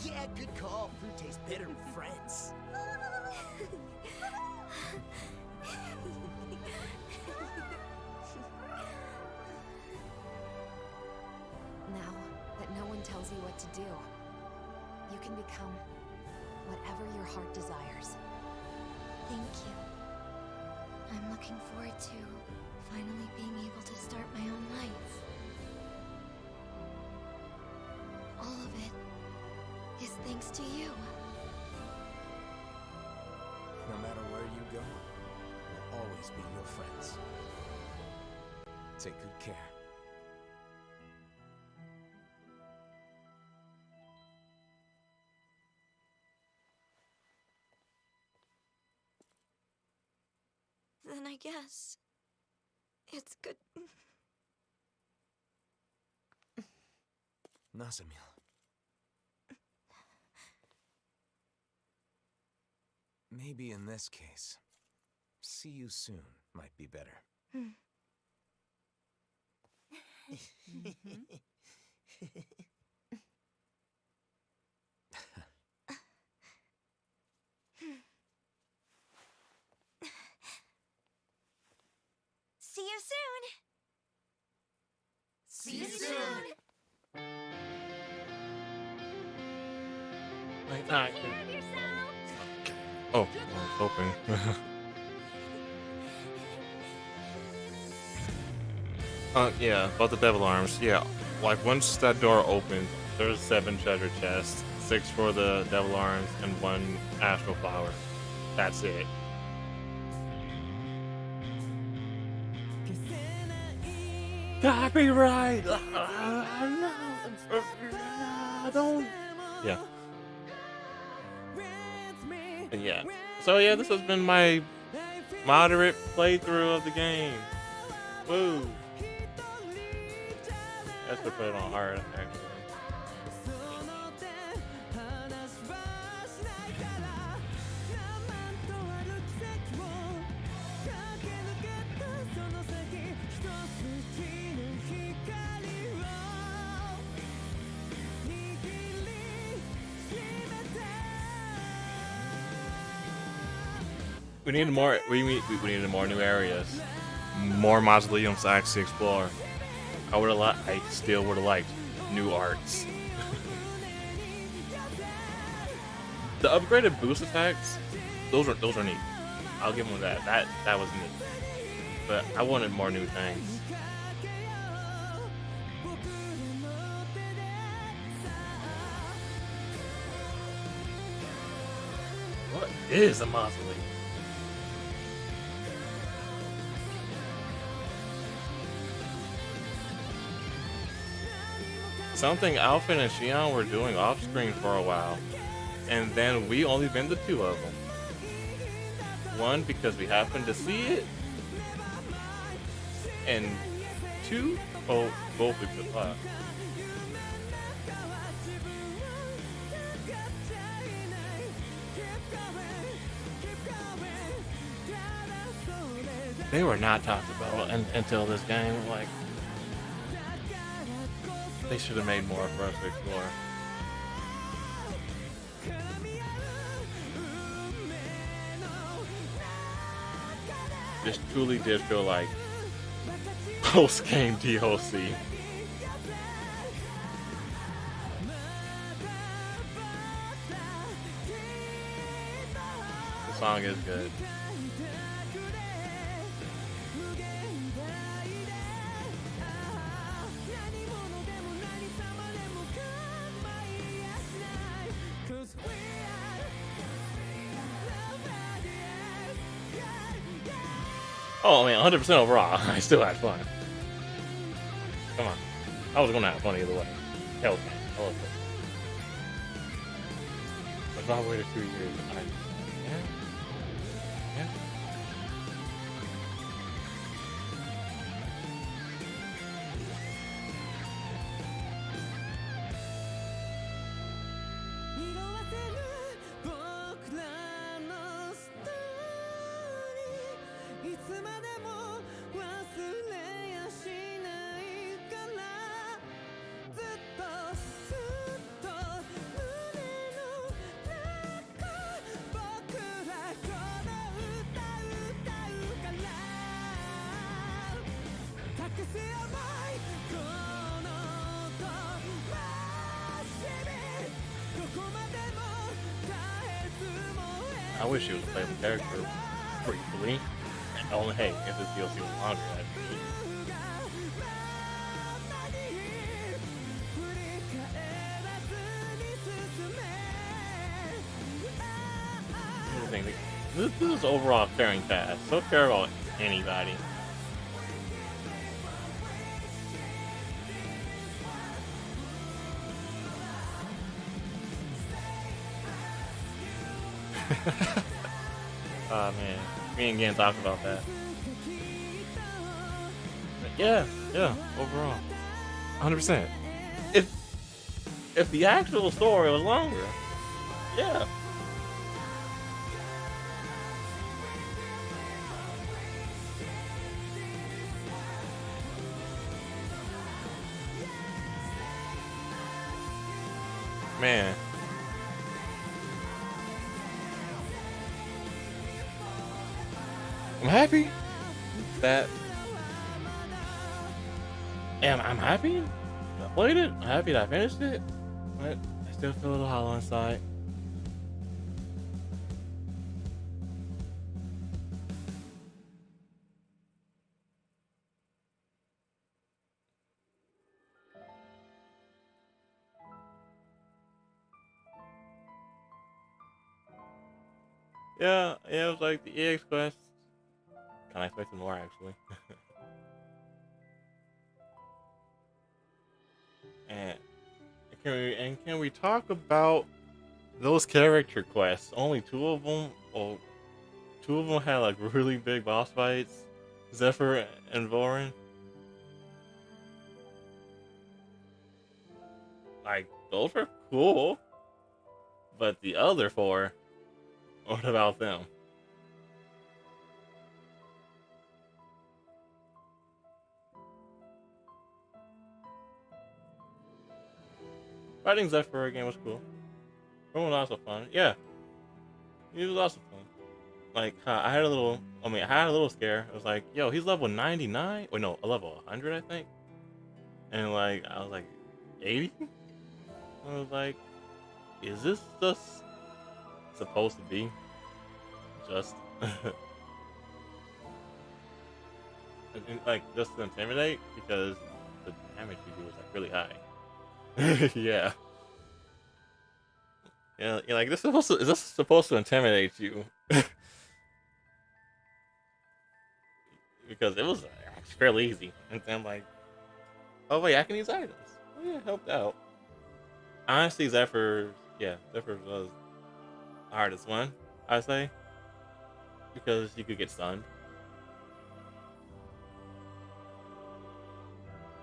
Yeah, good call. Food tastes better with friends. Now that no one tells you what to do, you can become whatever your heart desires. Thank you. I'm looking forward to finally being able to start my own life. All of it is thanks to you. No matter where you go, we'll always be your friends. Take good care. Then I guess it's good. Nazamil. Maybe in this case, see you soon might be better. See you soon! See you soon! Take care of yourself! Oh, I was hoping. Yeah, about the devil arms. Yeah, like once that door opens, there's 7 treasure chests, 6 for the devil arms, and 1 astral flower. That's it. Copyright! Don't. Yeah. And yeah. So yeah, this has been my moderate playthrough of the game. Woo! I should put it on hard, actually. We needed more. We needed more new areas, more mausoleums to actually explore. I still would have liked new arts. The upgraded boost attacks, those are neat. I'll give them that. That was neat. But I wanted more new things. What is a mausoleum? Something Alphen and Xion were doing off screen for a while, and then we only been the 2 of them. One because we happened to see it, and two? Oh, both we put left. They were not talked about until this game. Like, they should have made more for us to explore. This truly did feel like post-game DLC. The song is good. Oh, I mean, 100% overall, I still had fun. Come on. I was going to have fun either way. Hell, I love this. But if I waited 2 years, yeah. Yeah. I wish he was a playable character briefly. And only, hey, if this DLC was longer, that'd be this is overall faring fast. So care about anybody. Oh man, me and Gan talked about that. But yeah, overall, 100%. If the actual story was longer, yeah. Man. I'm happy that I'm happy I played it. I'm happy that I finished it, but I still feel a little hollow inside. Yeah, it was like the EX quest. Kind of expected more, actually. and can we talk about those character quests? Only two of them. Well, two of them had like really big boss fights. Zephyr and Vorin. Like those were cool, but the other four. What about them? Fighting Zephyr again was cool. It was also fun. Yeah, it was also fun. Like I had a little scare. I was like, yo, he's level 99. Wait, no, a level 100, I think. And like, I was like, 80. I was like, is this just supposed to be just like just to intimidate, because the damage you do is like really high. Yeah. Yeah, you're like, is this supposed to intimidate you? Because it was fairly easy. And then I'm like, oh wait, I can use items. Oh yeah, it helped out. Honestly, Zephyr was the hardest one, I'd say. Because you could get stunned.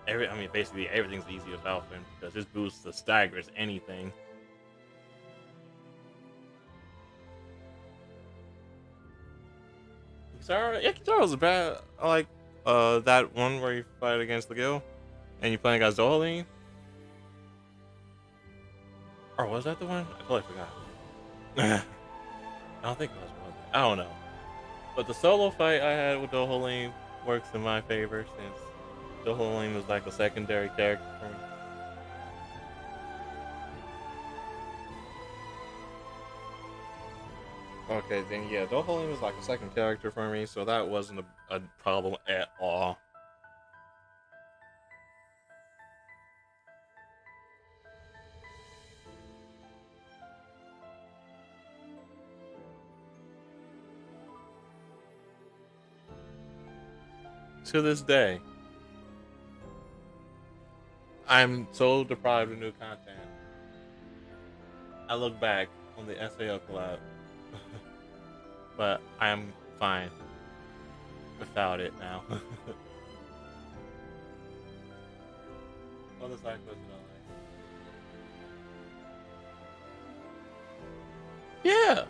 I mean, basically everything's easy with Falcon because his boost the staggers anything. Kisara, yeah, Kisara's bad. I like that one where you fight against the Gil and you playing against Dohaline. Or was that the one? I totally forgot. I don't think it was. I don't know. But the solo fight I had with Dohaline works in my favor since Dohaline was like a secondary character for me. Okay, then yeah, Dohaline was like a second character for me, so that wasn't a problem at all. To this day, I'm so deprived of new content. I look back on the SAO collab, but I am fine without it now. Other side quests in LA.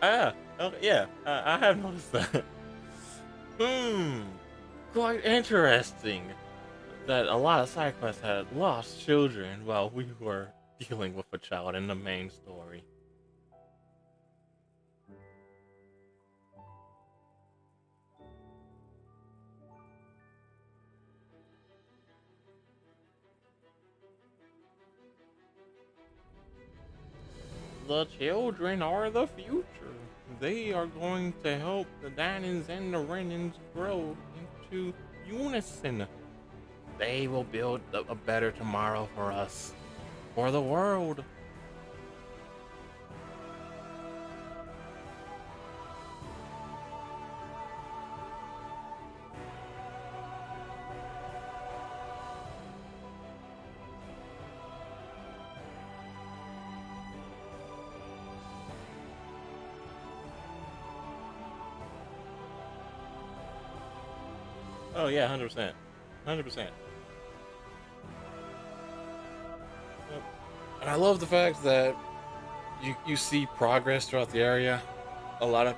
Yeah, okay, yeah, I have noticed that. Quite interesting that a lot of side quests had lost children while we were dealing with a child in the main story. The children are the future. They are going to help the Dinans and the Renans grow into unison. They will build a better tomorrow for us, for the world. Oh yeah, 100%, 100%. And I love the fact that you see progress throughout the area. A lot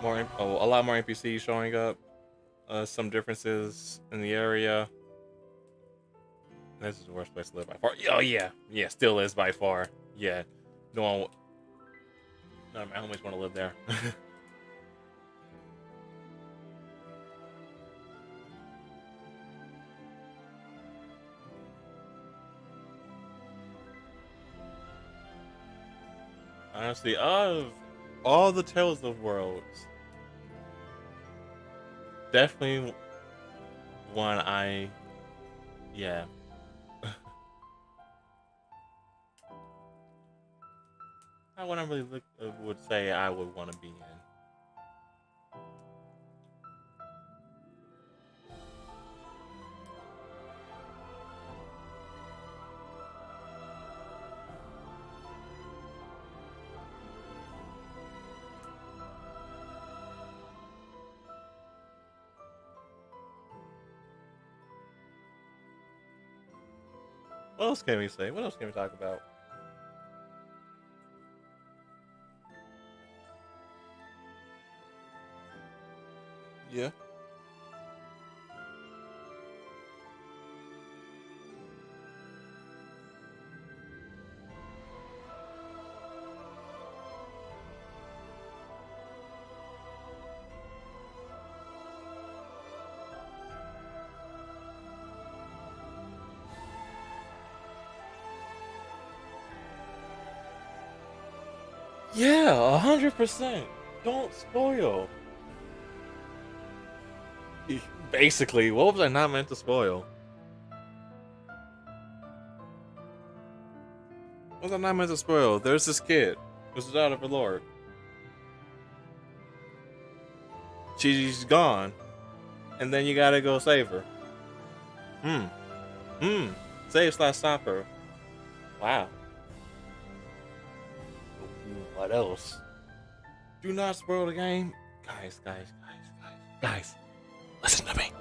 more NPCs showing up. Some differences in the area. This is the worst place to live by far. Oh yeah, still is by far. Yeah, none of my homies want to live there. Honestly, of all the Tales of Worlds, definitely one yeah. I wouldn't really would say I would want to be in. What else can we say? What else can we talk about? Yeah. Yeah, 100%. Don't spoil. Basically, what was I not meant to spoil? What was I not meant to spoil? There's this kid. This is out of her lord. She's gone. And then you gotta go save her. Save/stop her. Wow. What else? Do not spoil the game. Guys. Listen to me.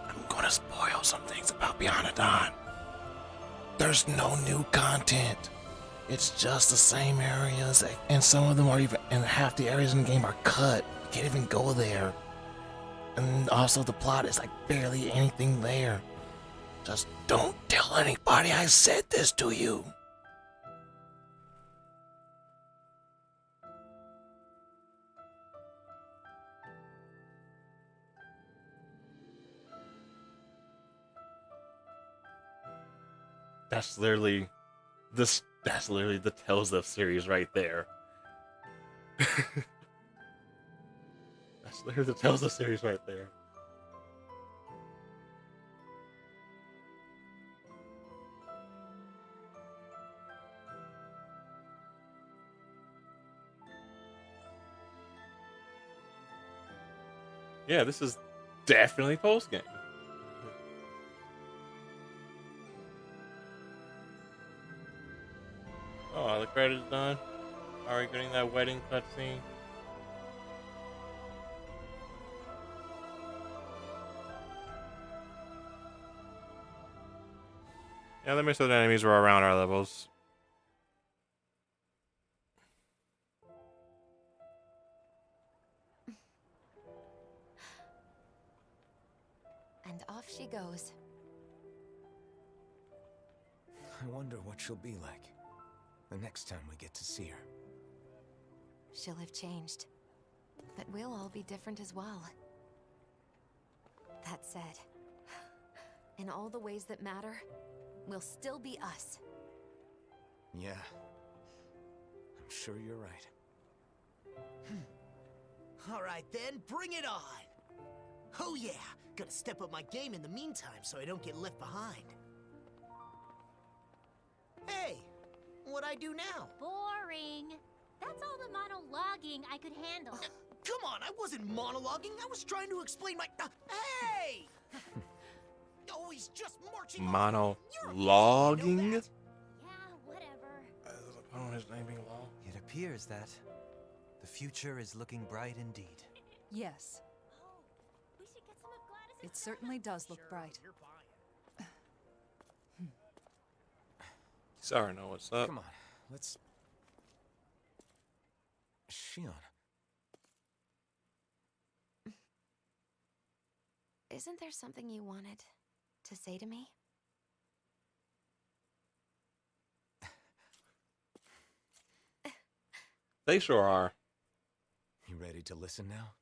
I'm going want to spoil some things about Beyond the Dawn. There's no new content. It's just the same areas, and some of them are even, and half the areas in the game are cut. You can't even go there. And also the plot is like barely anything there. Just don't tell anybody I said this to you. That's literally this. That's literally the Tales of series right there. That's literally the Tales of series right there. Yeah, this is definitely post game. Oh, the credits done. Already getting that wedding cutscene. Yeah, let me say the enemies were around our levels. And off she goes. I wonder what she'll be like the next time we get to see her. She'll have changed. But we'll all be different as well. That said, in all the ways that matter, we'll still be us. Yeah. I'm sure you're right. All right then, bring it on! Oh yeah, gotta step up my game in the meantime so I don't get left behind. Hey, what'd I do now? Boring. That's all the monologuing I could handle. Come on, I wasn't monologuing. I was trying to explain my... hey! Always just marching on. Monologuing? Yeah, whatever. I don't know his name being long. It appears that the future is looking bright indeed. Yes. It certainly does look bright. Sorry, no, what's up? Come on, let's... Shion. Isn't there something you wanted to say to me? They sure are. You ready to listen now?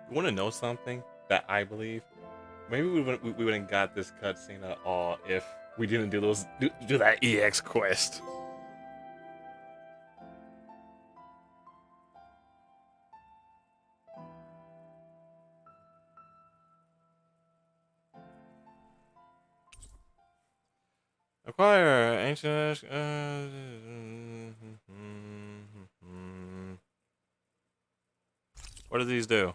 You want to know something that I believe? Maybe we wouldn't got this cutscene at all if we didn't do do that EX quest. Acquire ancient. What do these do?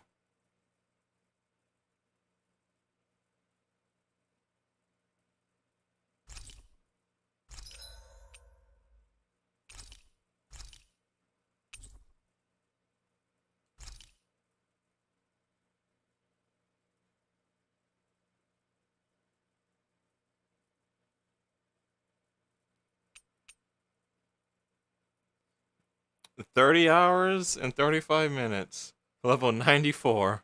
$30 hours and 35 minutes. Level 94.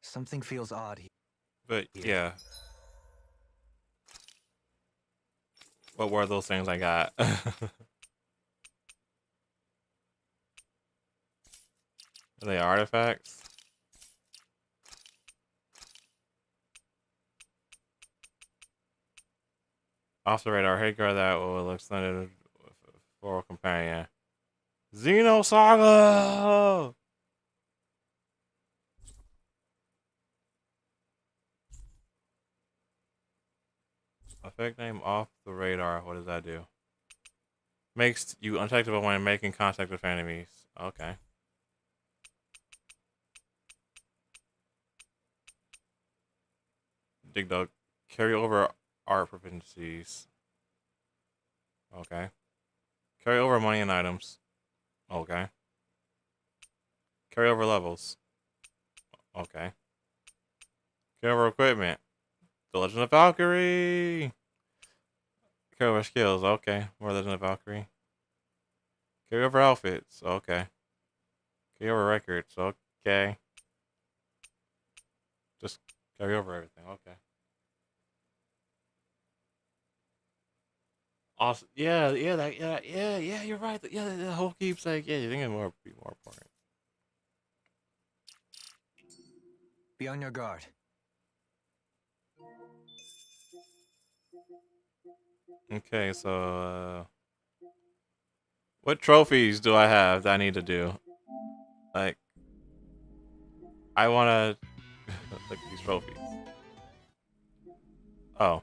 Something feels odd here. But yeah. What were those things I got? Are they artifacts? Off the radar, hit guard that will extended for a companion. Xenosaga! Effect name off the radar. What does that do? Makes you undetectable when making contact with enemies. Okay. Dig dug. Carry over art proficiencies. Okay. Carry over money and items. Okay. Carry over levels. Okay. Carry over equipment. The Legend of Valkyrie! Carry over skills. Okay. More Legend of Valkyrie. Carry over outfits. Okay. Carry over records. Okay. Just carry over everything. Okay. Awesome. Yeah, you're right. Yeah, the whole keepsake. Yeah, you think it more be more important. Be on your guard. Okay, so what trophies do I have that I need to do? Like, I want to look at these trophies. Oh,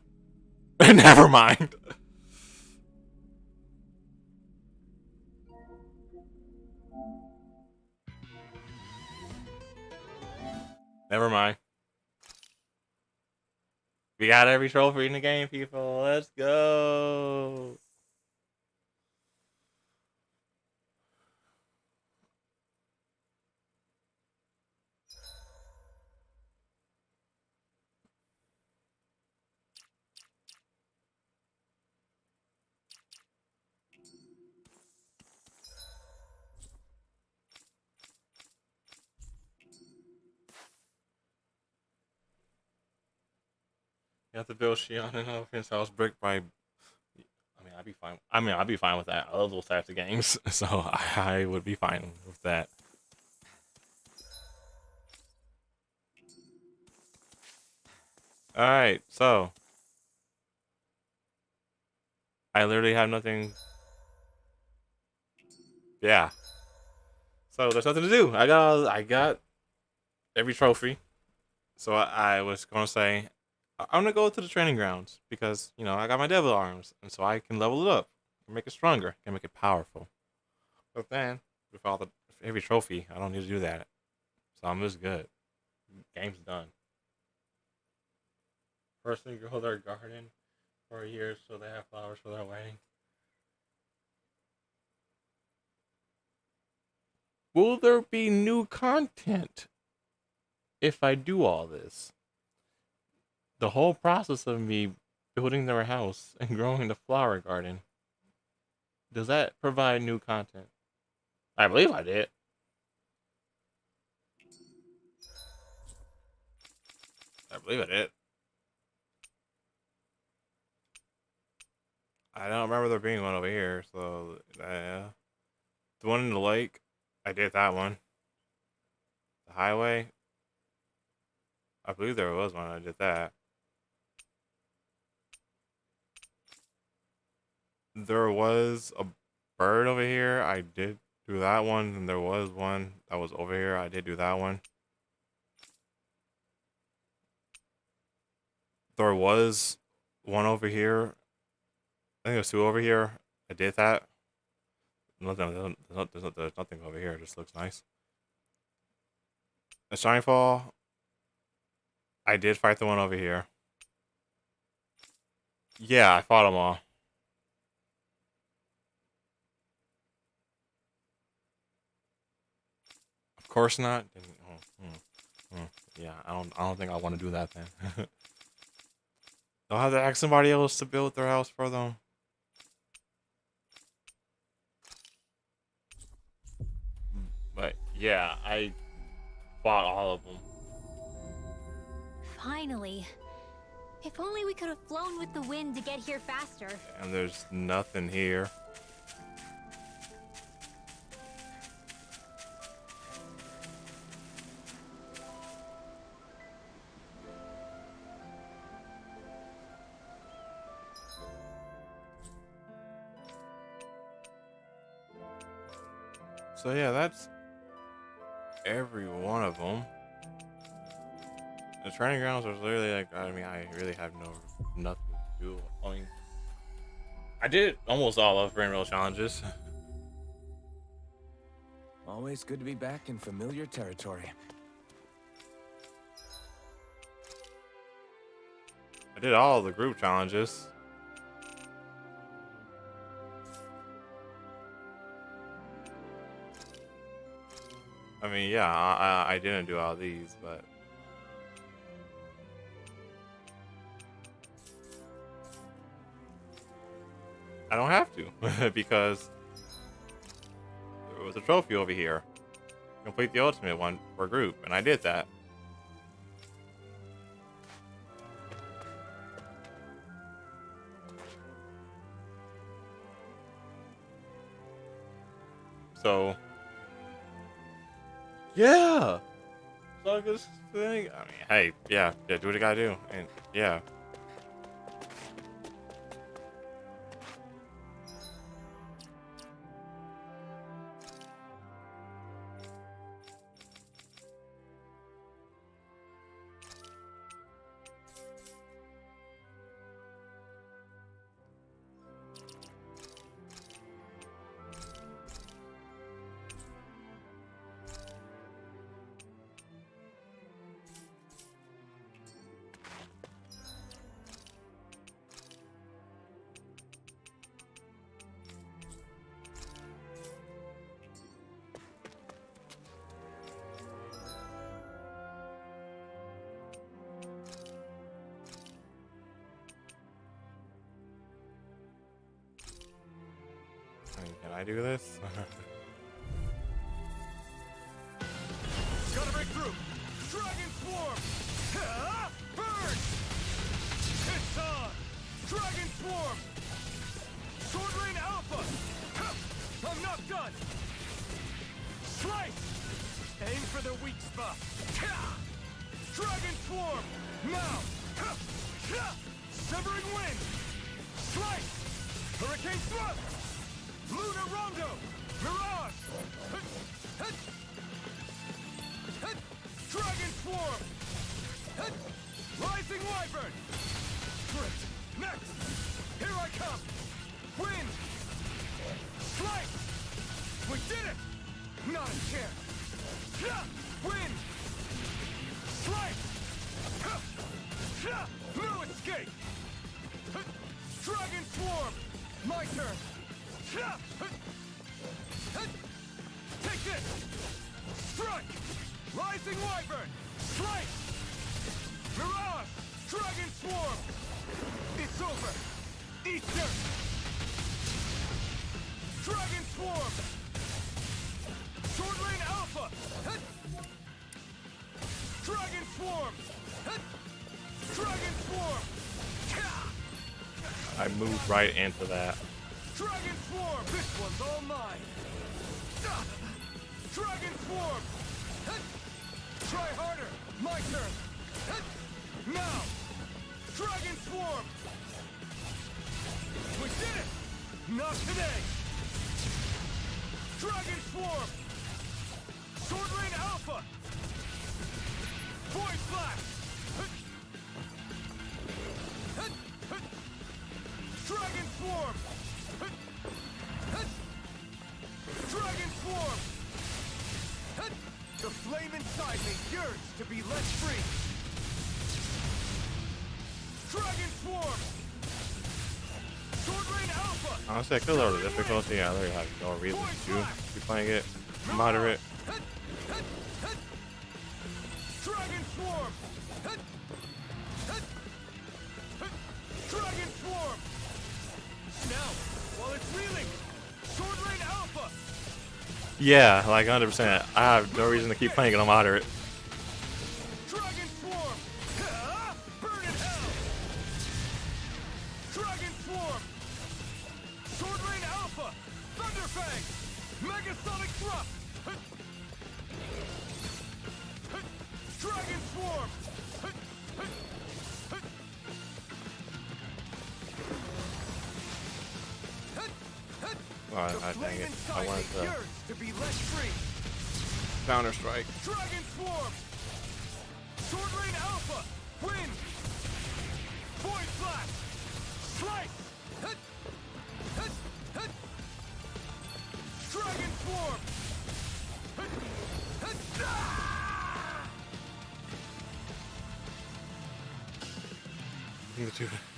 never mind. Never mind. We got every trophy in the game, people. Let's go. You have to build Shion and Elephant's house brick by. I'd be fine. I'd be fine with that. I love those types of games, so I would be fine with that. All right, so I literally have nothing. Yeah. So there's nothing to do. I got every trophy. So I was gonna say I'm gonna go to the training grounds because I got my devil arms, and so I can level it up, make it stronger, and make it powerful. But then with every trophy, I don't need to do that. So I'm just good. Game's done. Person grow their garden for a year so they have flowers for their wedding. Will there be new content if I do all this? The whole process of me building their house and growing the flower garden, does that provide new content? I believe I did. I believe I did. I don't remember there being one over here, so the one in the lake, I did that one. The highway, I believe there was one. I did that. There was a bird over here. I did do that one, and there was one that was over here. I did do that one. There was one over here. I think there's two over here. I did that. There's nothing over here. It just looks nice. The Shinefall, I did fight the one over here. Yeah, I fought them all. Of course not. Yeah, I don't think I want to do that then. They'll have to ask somebody else to build their house for them. But yeah, I fought all of them. Finally. If only we could have flown with the wind to get here faster. And there's nothing here. So yeah, that's every one of them. The training grounds was literally like, I mean, I really have nothing to do. I mean, I did almost all of Rainbow challenges. Always good to be back in familiar territory. I did all the group challenges. I mean, yeah, I didn't do all these, but I don't have to because there was a trophy over here. Complete the ultimate one for group, and I did that. So yeah, it's all good thing. I mean, hey, yeah, do what you gotta do, and yeah. Can I do this? Gotta break through! Dragon Swarm! Burn! It's on! Dragon Swarm! Sword Rain Alpha! I'm not done! Slice! Aim for the weak spot! Dragon Swarm! Now! Severing Wind! Slice! Hurricane Thrust! Luna Rondo! Mirage! Dragon Swarm! Rising Wyvern! Great! Next! Here I come! Wind! Slice! We did it! Not a chance! Wind! Slice! No escape! Dragon Swarm! My turn! Take this! Strike! Rising Wyvern! Slice! Mirage! Dragon Swarm! It's over! Eat dirt! Dragon Swarm! Sword Rain Alpha! Dragon Swarm! Dragon Swarm! I moved right into that. Dragon Swarm! This one's all mine! Dragon Swarm! Try harder! My turn! Now! Dragon Swarm! We did it! Not today! Dragon Swarm! Sword Rain Alpha! Void Blast! Dragon Swarm! Dragon Swarm! The flame inside me yearns to be let free! Dragon Swarm! Sword Rain Alpha! Honestly, I could lower the difficulty. I literally have no reason to be playing it moderate. Dragon Swarm! Dragon Swarm! Now, while it's reeling, Sword Rain Alpha! Yeah, like 100%. I have no reason to keep playing it on moderate. Dragon Swarm! Burn in hell! Dragon Swarm! Sword Rain Alpha! Thunderfang! Megasonic Thrust! Dragon Swarm! Oh, dang it. I wanted to be let free. Counter strike. Dragon Swarm! Sword Rain Alpha! Win! Void Flash! Slice! Hit! Hit! Hit! Dragon Swarm! Hit! Hit! Ah!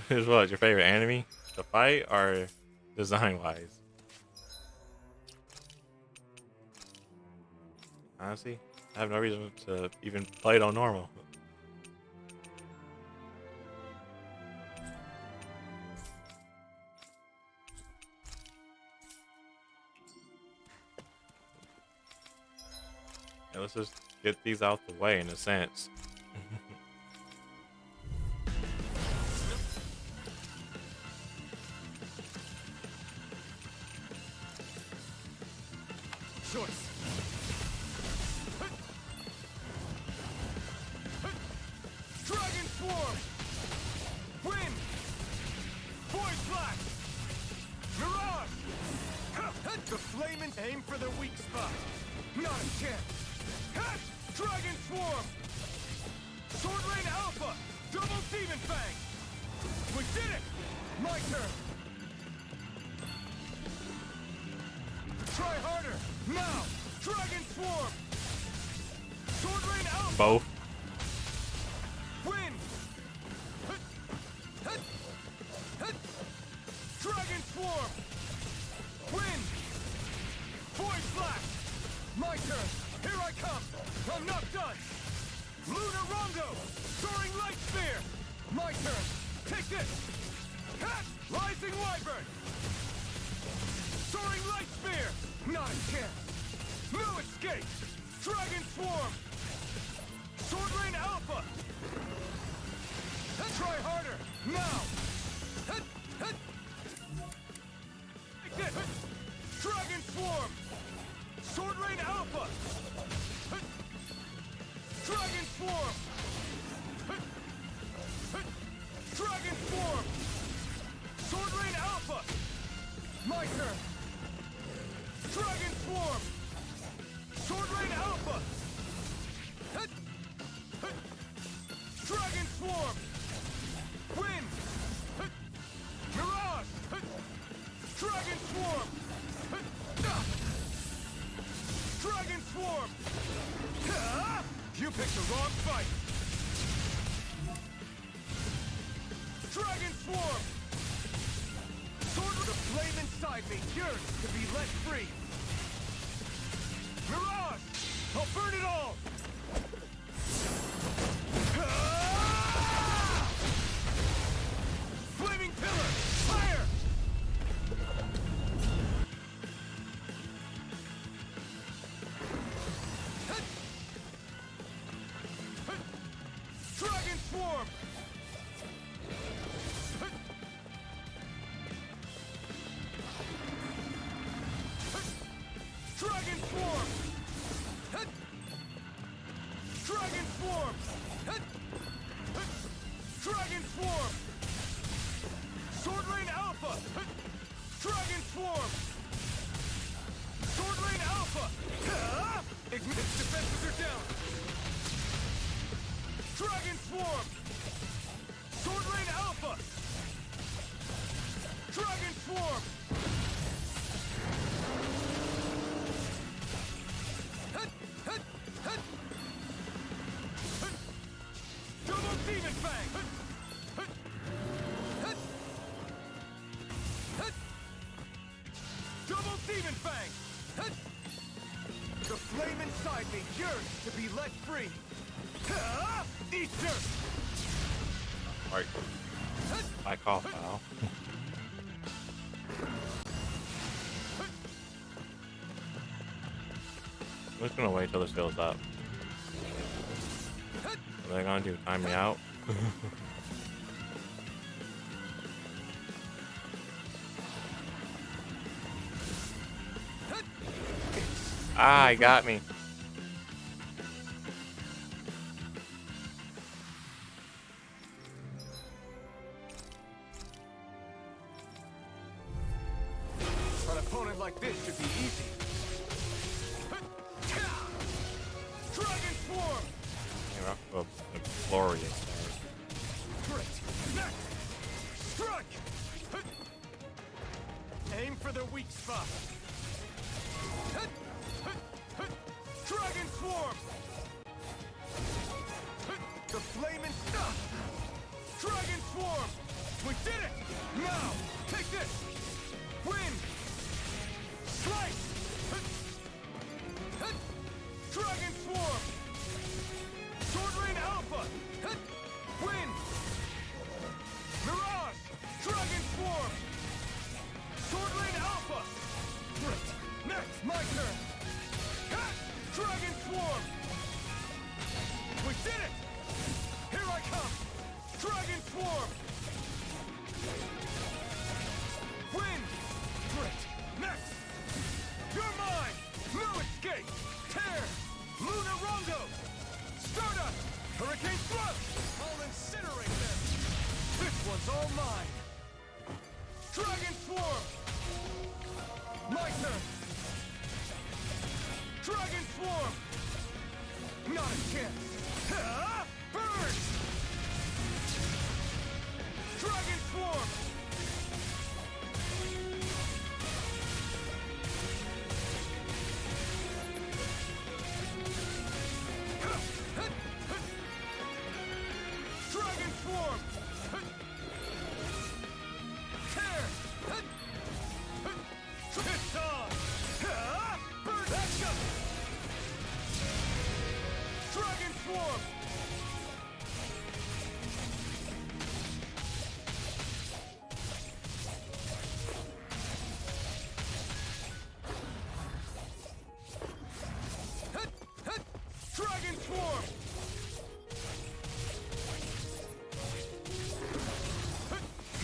Here's what, your favorite enemy to fight or design wise? Honestly, I have no reason to even play it on normal. Yeah, let's just get these out the way in a sense. Choice. Dragon Swarm! Win! Void Flash! Mirage! The Flamin' aim for the weak spot. Not a chance. Dragon Swarm! Sword Rain Alpha! Double Demon Fang! We did it! My turn! Try harder! Now! Dragon Swarm! Sword Rain Alpha! Both. Win! Hit! Hit! Hit! Dragon Swarm! Win! Void Flash! My turn! Here I come! I'm not done! Lunar Rondo! Soaring Light Spear! My turn! Take this! Cat! Rising Wyvern! Soaring Light Spear! Not a chance! No escape! Dragon Swarm! Sword Rain Alpha! Try harder! Now! Hit! Hit! Take this! Dragon Swarm! Sword Rain Alpha! Hit! Dragon Swarm! Hit! Hit! Dragon Swarm! Sword Rain Alpha! My turn! Dragon Swarm! Sword Rain Alpha! Hit! Hit! Dragon Swarm! Win! Hit! Mirage! Hit! Dragon Swarm! Hit! Ah! Dragon Swarm! Ah! You picked the wrong fight! Dragon Swarm! Sword with the flame inside me yearns to be let free! Mirage! I'll burn it all! Ah! Flaming Pillar! Fire! Hit! Hit! Dragon Swarm! Hit! Hit! Dragon Swarm! Hit! Dragon Swarm! Hit! Hit! Dragon Swarm! Sword Rain Alpha! Hit! Dragon Swarm! Sword Rain Alpha! Ah! Ignis defenses are down! Dragon Swarm! Sword Rain Alpha! Dragon Swarm! Hit! Hit! Hit! Hit! Double Demon Fang! Hit! Hit! Hit! Hit! Double Demon Fang! Hit! The flame inside me yearns to be let free! Ah! Eat dirt! Alright. I call foul. I'm just gonna wait till this fills up. What are they gonna do? Time me out? Ah, he got me. An opponent like this should be easy. glorious start. Strike! Aim for their weak spot. Dragon Swarm! The flaming stuff! Dragon Swarm! We did it! Now, take this! Win! Slice! Dragon Swarm! Sword Rain Alpha! Win! Mirage! Dragon Swarm! Sword Rain Alpha! Great! Next, my turn! Dragon Swarm! We did it! Here I come! Dragon Swarm! Win! Great! Next! You're mine! No escape! Tear! Luna Rondo! Stardust! Hurricane Thrust! I'll incinerate them! This one's all mine! Dragon Swarm! My turn! Dragon Swarm! Not a chance! Burn! Dragon Swarm! Dragon Swarm! Tear! It's on! Burn action! Dragon Swarm! Dragon Swarm!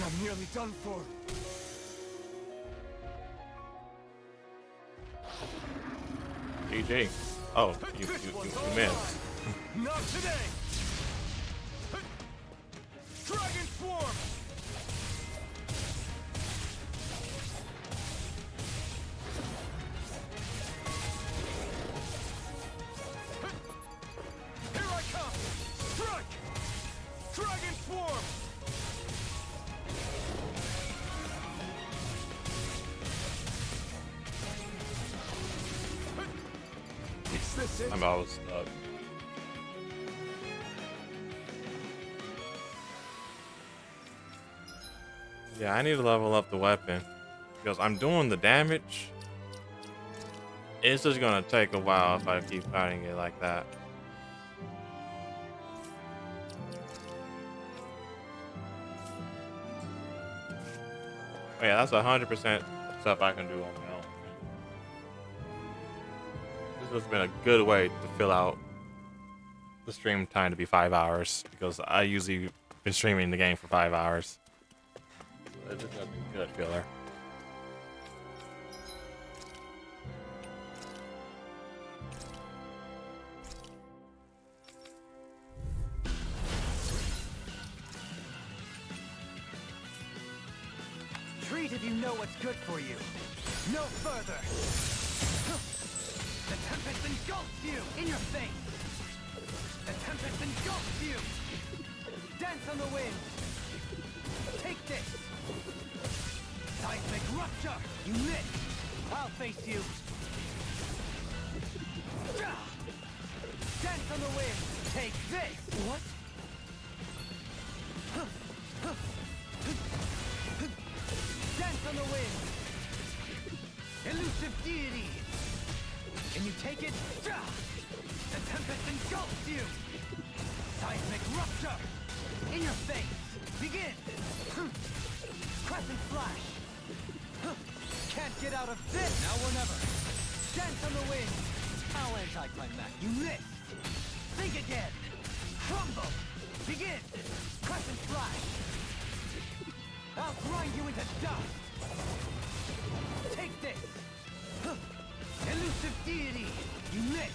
I'm nearly done for. GG. Oh, you missed. Not today! Dragon Swarm! Here I come! Strike! Dragon Swarm! Is this it? I'm always stuck. Yeah, I need to level up the weapon because I'm doing the damage. It's just gonna take a while if I keep fighting it like that. Oh yeah, that's 100% stuff I can do on my own. This has been a good way to fill out the stream time to be 5 hours because I usually been streaming the game for 5 hours. So this has been good filler. Treat if you know what's good for you. No further. The tempest engulfs you in your face. The tempest engulfs you. Dance on the wind. Take this. Seismic rupture. You miss. I'll face you. Dance on the wind. Take this. What? Dance on the wind! Elusive deity! Can you take it? The tempest engulfs you! Seismic rupture! In your face! Begin! Crescent flash! Can't get out of this! Now or never! Dance on the wind! How anticlimactic! You missed! Think again! Crumble! Begin! Crescent flash! I'll grind you into dust! Take this! Elusive deity! You missed!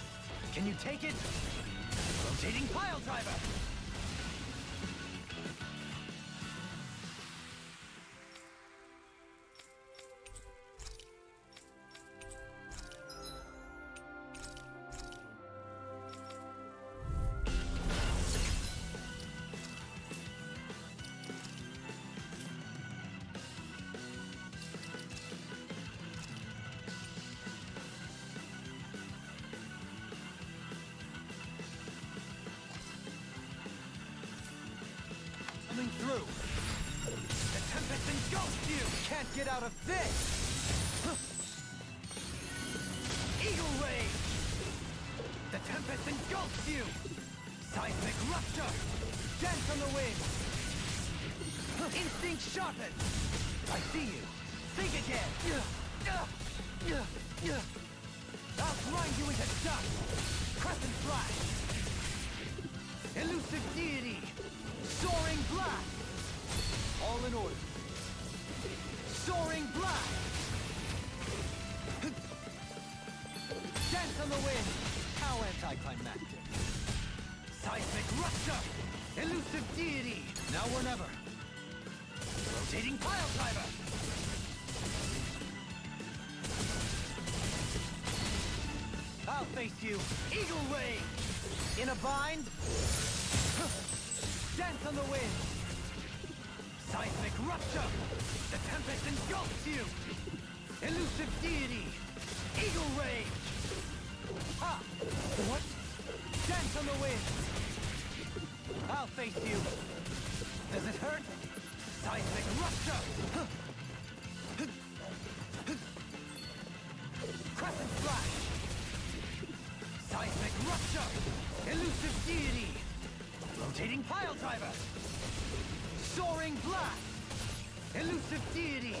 Can you take it? Rotating pile driver! through. The Tempest engulfs you! Can't get out of this! Eagle Rage! The Tempest engulfs you! Seismic Rupture! Dance on the wind! Instinct sharpened! I see you! Think again! I'll grind you into dust! Crescent Flash! Elusive Deity! Soaring Blast! All in order. Soaring Blast! Dance on the wind! How anticlimactic! Seismic Rupture! Elusive Deity! Now or never! Rotating Pile Driver! I'll face you! Eagle Rage! In a bind? Dance on the wind! Seismic Rupture! The Tempest engulfs you! Elusive Deity! Eagle Rage! Ha! What? Dance on the wind! I'll face you! Does it hurt? Seismic Rupture! Crescent Flash! Seismic Rupture! Elusive Deity! Rotating Pile Driver! Soaring Blast! Elusive Deity!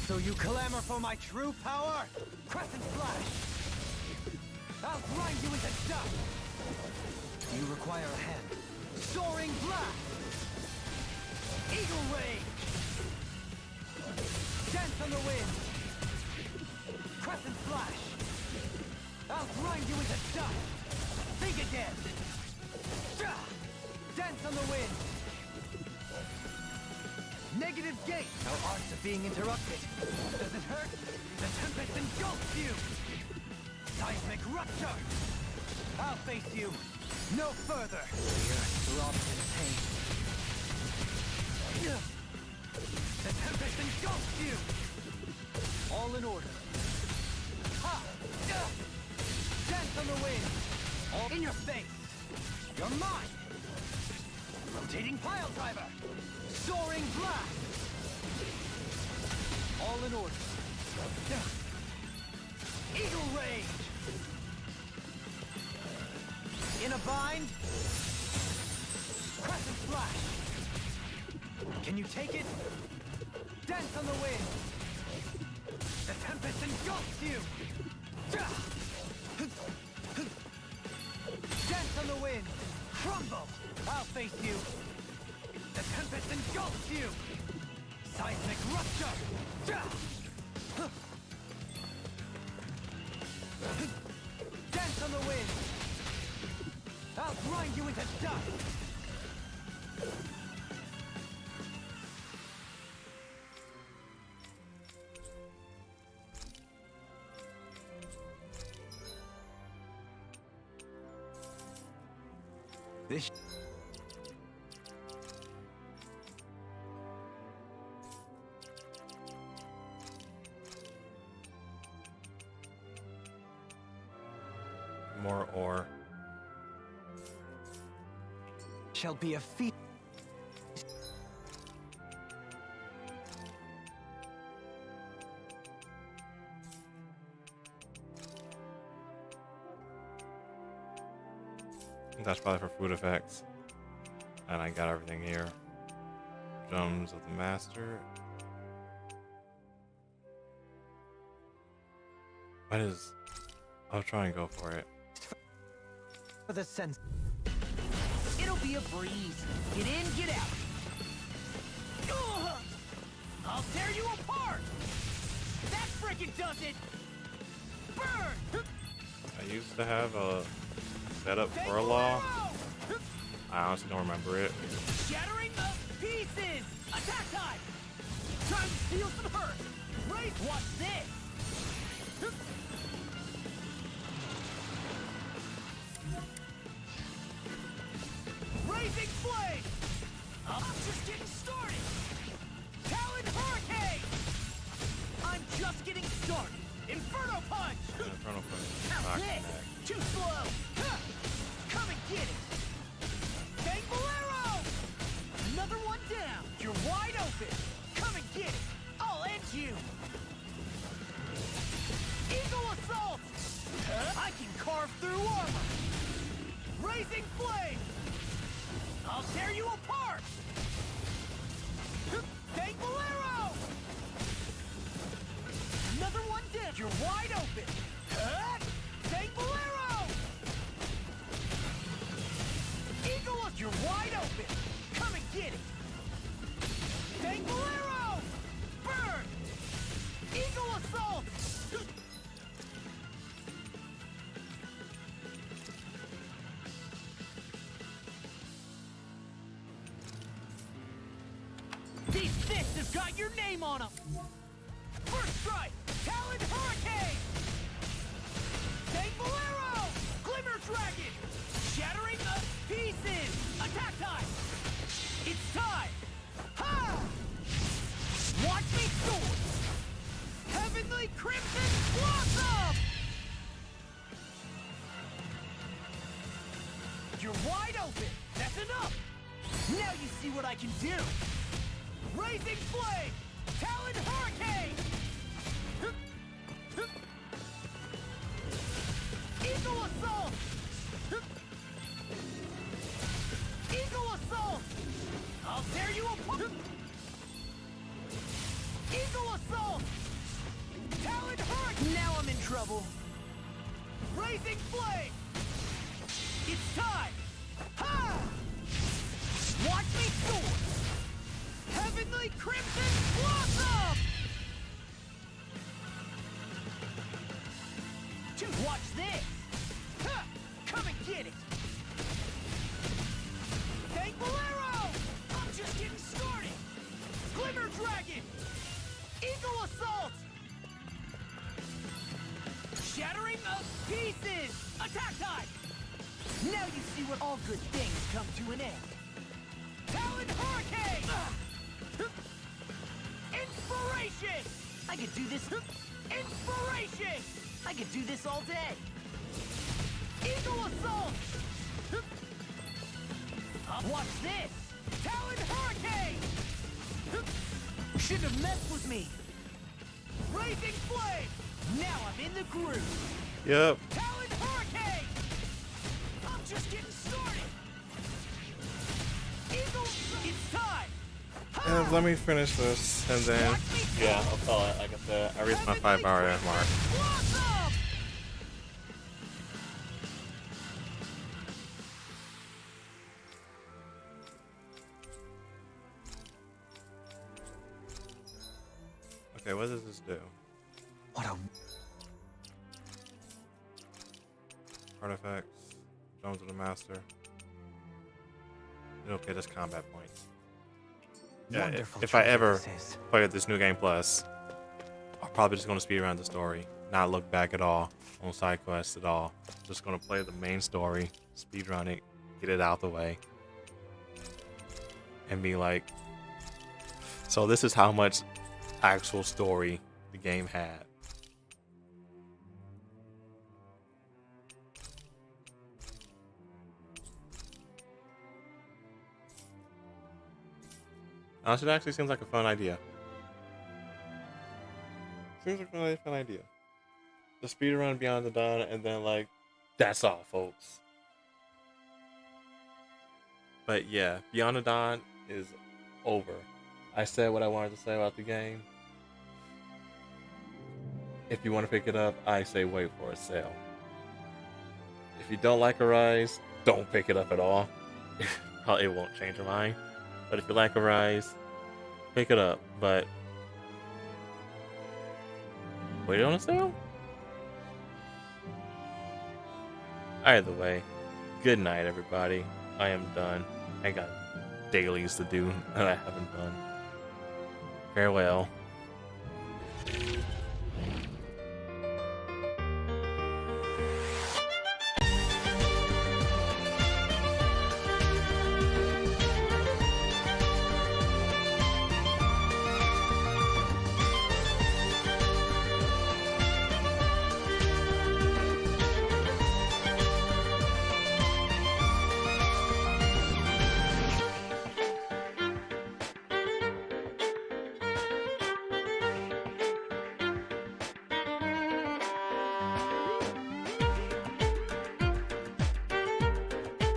So you clamor for my true power? Crescent Flash! I'll grind you into dust! You require a hand. Soaring Blast! Eagle Rage! Dance on the wind! Crescent Flash! I'll grind you into dust! Think again! Dance on the wind! Negative gate! Our arts are being interrupted. Does it hurt? The Tempest engulfs you! Seismic Rupture! I'll face you! No further! The earth throbs in pain. The Tempest engulfs you! All in order. Ha! Dance on the wind! All in your face! You're mine! Rotating Pile Driver! Soaring Blast! All in order. Eagle Rage! In a bind? Crescent Flash! Can you take it? Dance on the wind! The Tempest engulfs you! Dance on the wind! Crumble! I'll face you! The Tempest engulfs you! Seismic Rupture! Dance on the wind! I'll grind you into dust! This... More ore. Shall be a feat. That's probably for food effects. And I got everything here. Gems of the Master. What is... I'll try and go for it. For the sense. It'll be a breeze. Get in, get out. Ugh! I'll tear you apart. That frickin' does it. Burn! I used to have a setup for a law. I honestly don't remember it. Shattering the pieces. Attack time. Time to feel some hurt. Right? What's this? Blazing Flame! I'm just getting started! Talon Hurricane! I'm just getting started! Inferno Punch! Inferno Punch. Now this! Too slow! Huh. Come and get it! Fang Bolero! Another assault! I can carve through armor! Raising flame! I'll tear you apart! Thankful arrow! Another one down! You're wide open! Thankful arrow! Eagle, you're wide open! Come and get it! Thankful arrow! Burn! Eagle assault! These fists have got your name on them! First strike! Talon Hurricane! Thankful arrow! Glimmer Dragon! Shattering the pieces! Attack time! It's time! Ha! Watch me soar! Heavenly Crimson Blossom! You're wide open! That's enough! Now you see what I can do! Raising Flame! Talon Hurricane! Eagle Assault! Eagle Assault! I'll tear you apart! Eagle Assault! Talon Hurricane! Now I'm in trouble! Raising Flame! It's time! Ha! Watch me soar! Heavenly Crimson Blossom! Just watch this! Ha! Come and get it! Thankful arrow! I'm just getting started! Glimmer Dragon! Eagle Assault! Shattering of pieces! Attack time! Now you see what all good things come to an end! Talon Hurricane! Inspiration! I could do this. Inspiration! I could do this all day. Eagle Assault! Watch this! Talon Hurricane! Shouldn't have messed with me. Raising Flame! Now I'm in the groove. Yep. Talon Hurricane! I'm just getting started. Eagle, it's time. And let me finish this, and then yeah, I'll call it. Like I said, I reached my 5-hour mark. Okay, what does this do? What a artifacts, Stones of the Master. Okay, that's combat points. Yeah, if I ever play with this new game plus, I'm probably just gonna speed around the story, not look back at all on side quests at all. Just gonna play the main story, speed run it, get it out the way, and be like, so this is how much actual story the game had. It actually seems like a fun idea. Seems like a fun idea. The speedrun Beyond the Dawn, and then like, that's all, folks. But yeah, Beyond the Dawn is over. I said what I wanted to say about the game. If you want to pick it up, I say wait for a sale. If you don't like Arise, don't pick it up at all. It won't change your mind. But if you like Arise, pick it up. But wait on a sale? Either way, good night, everybody. I am done. I got dailies to do that I haven't done. Farewell.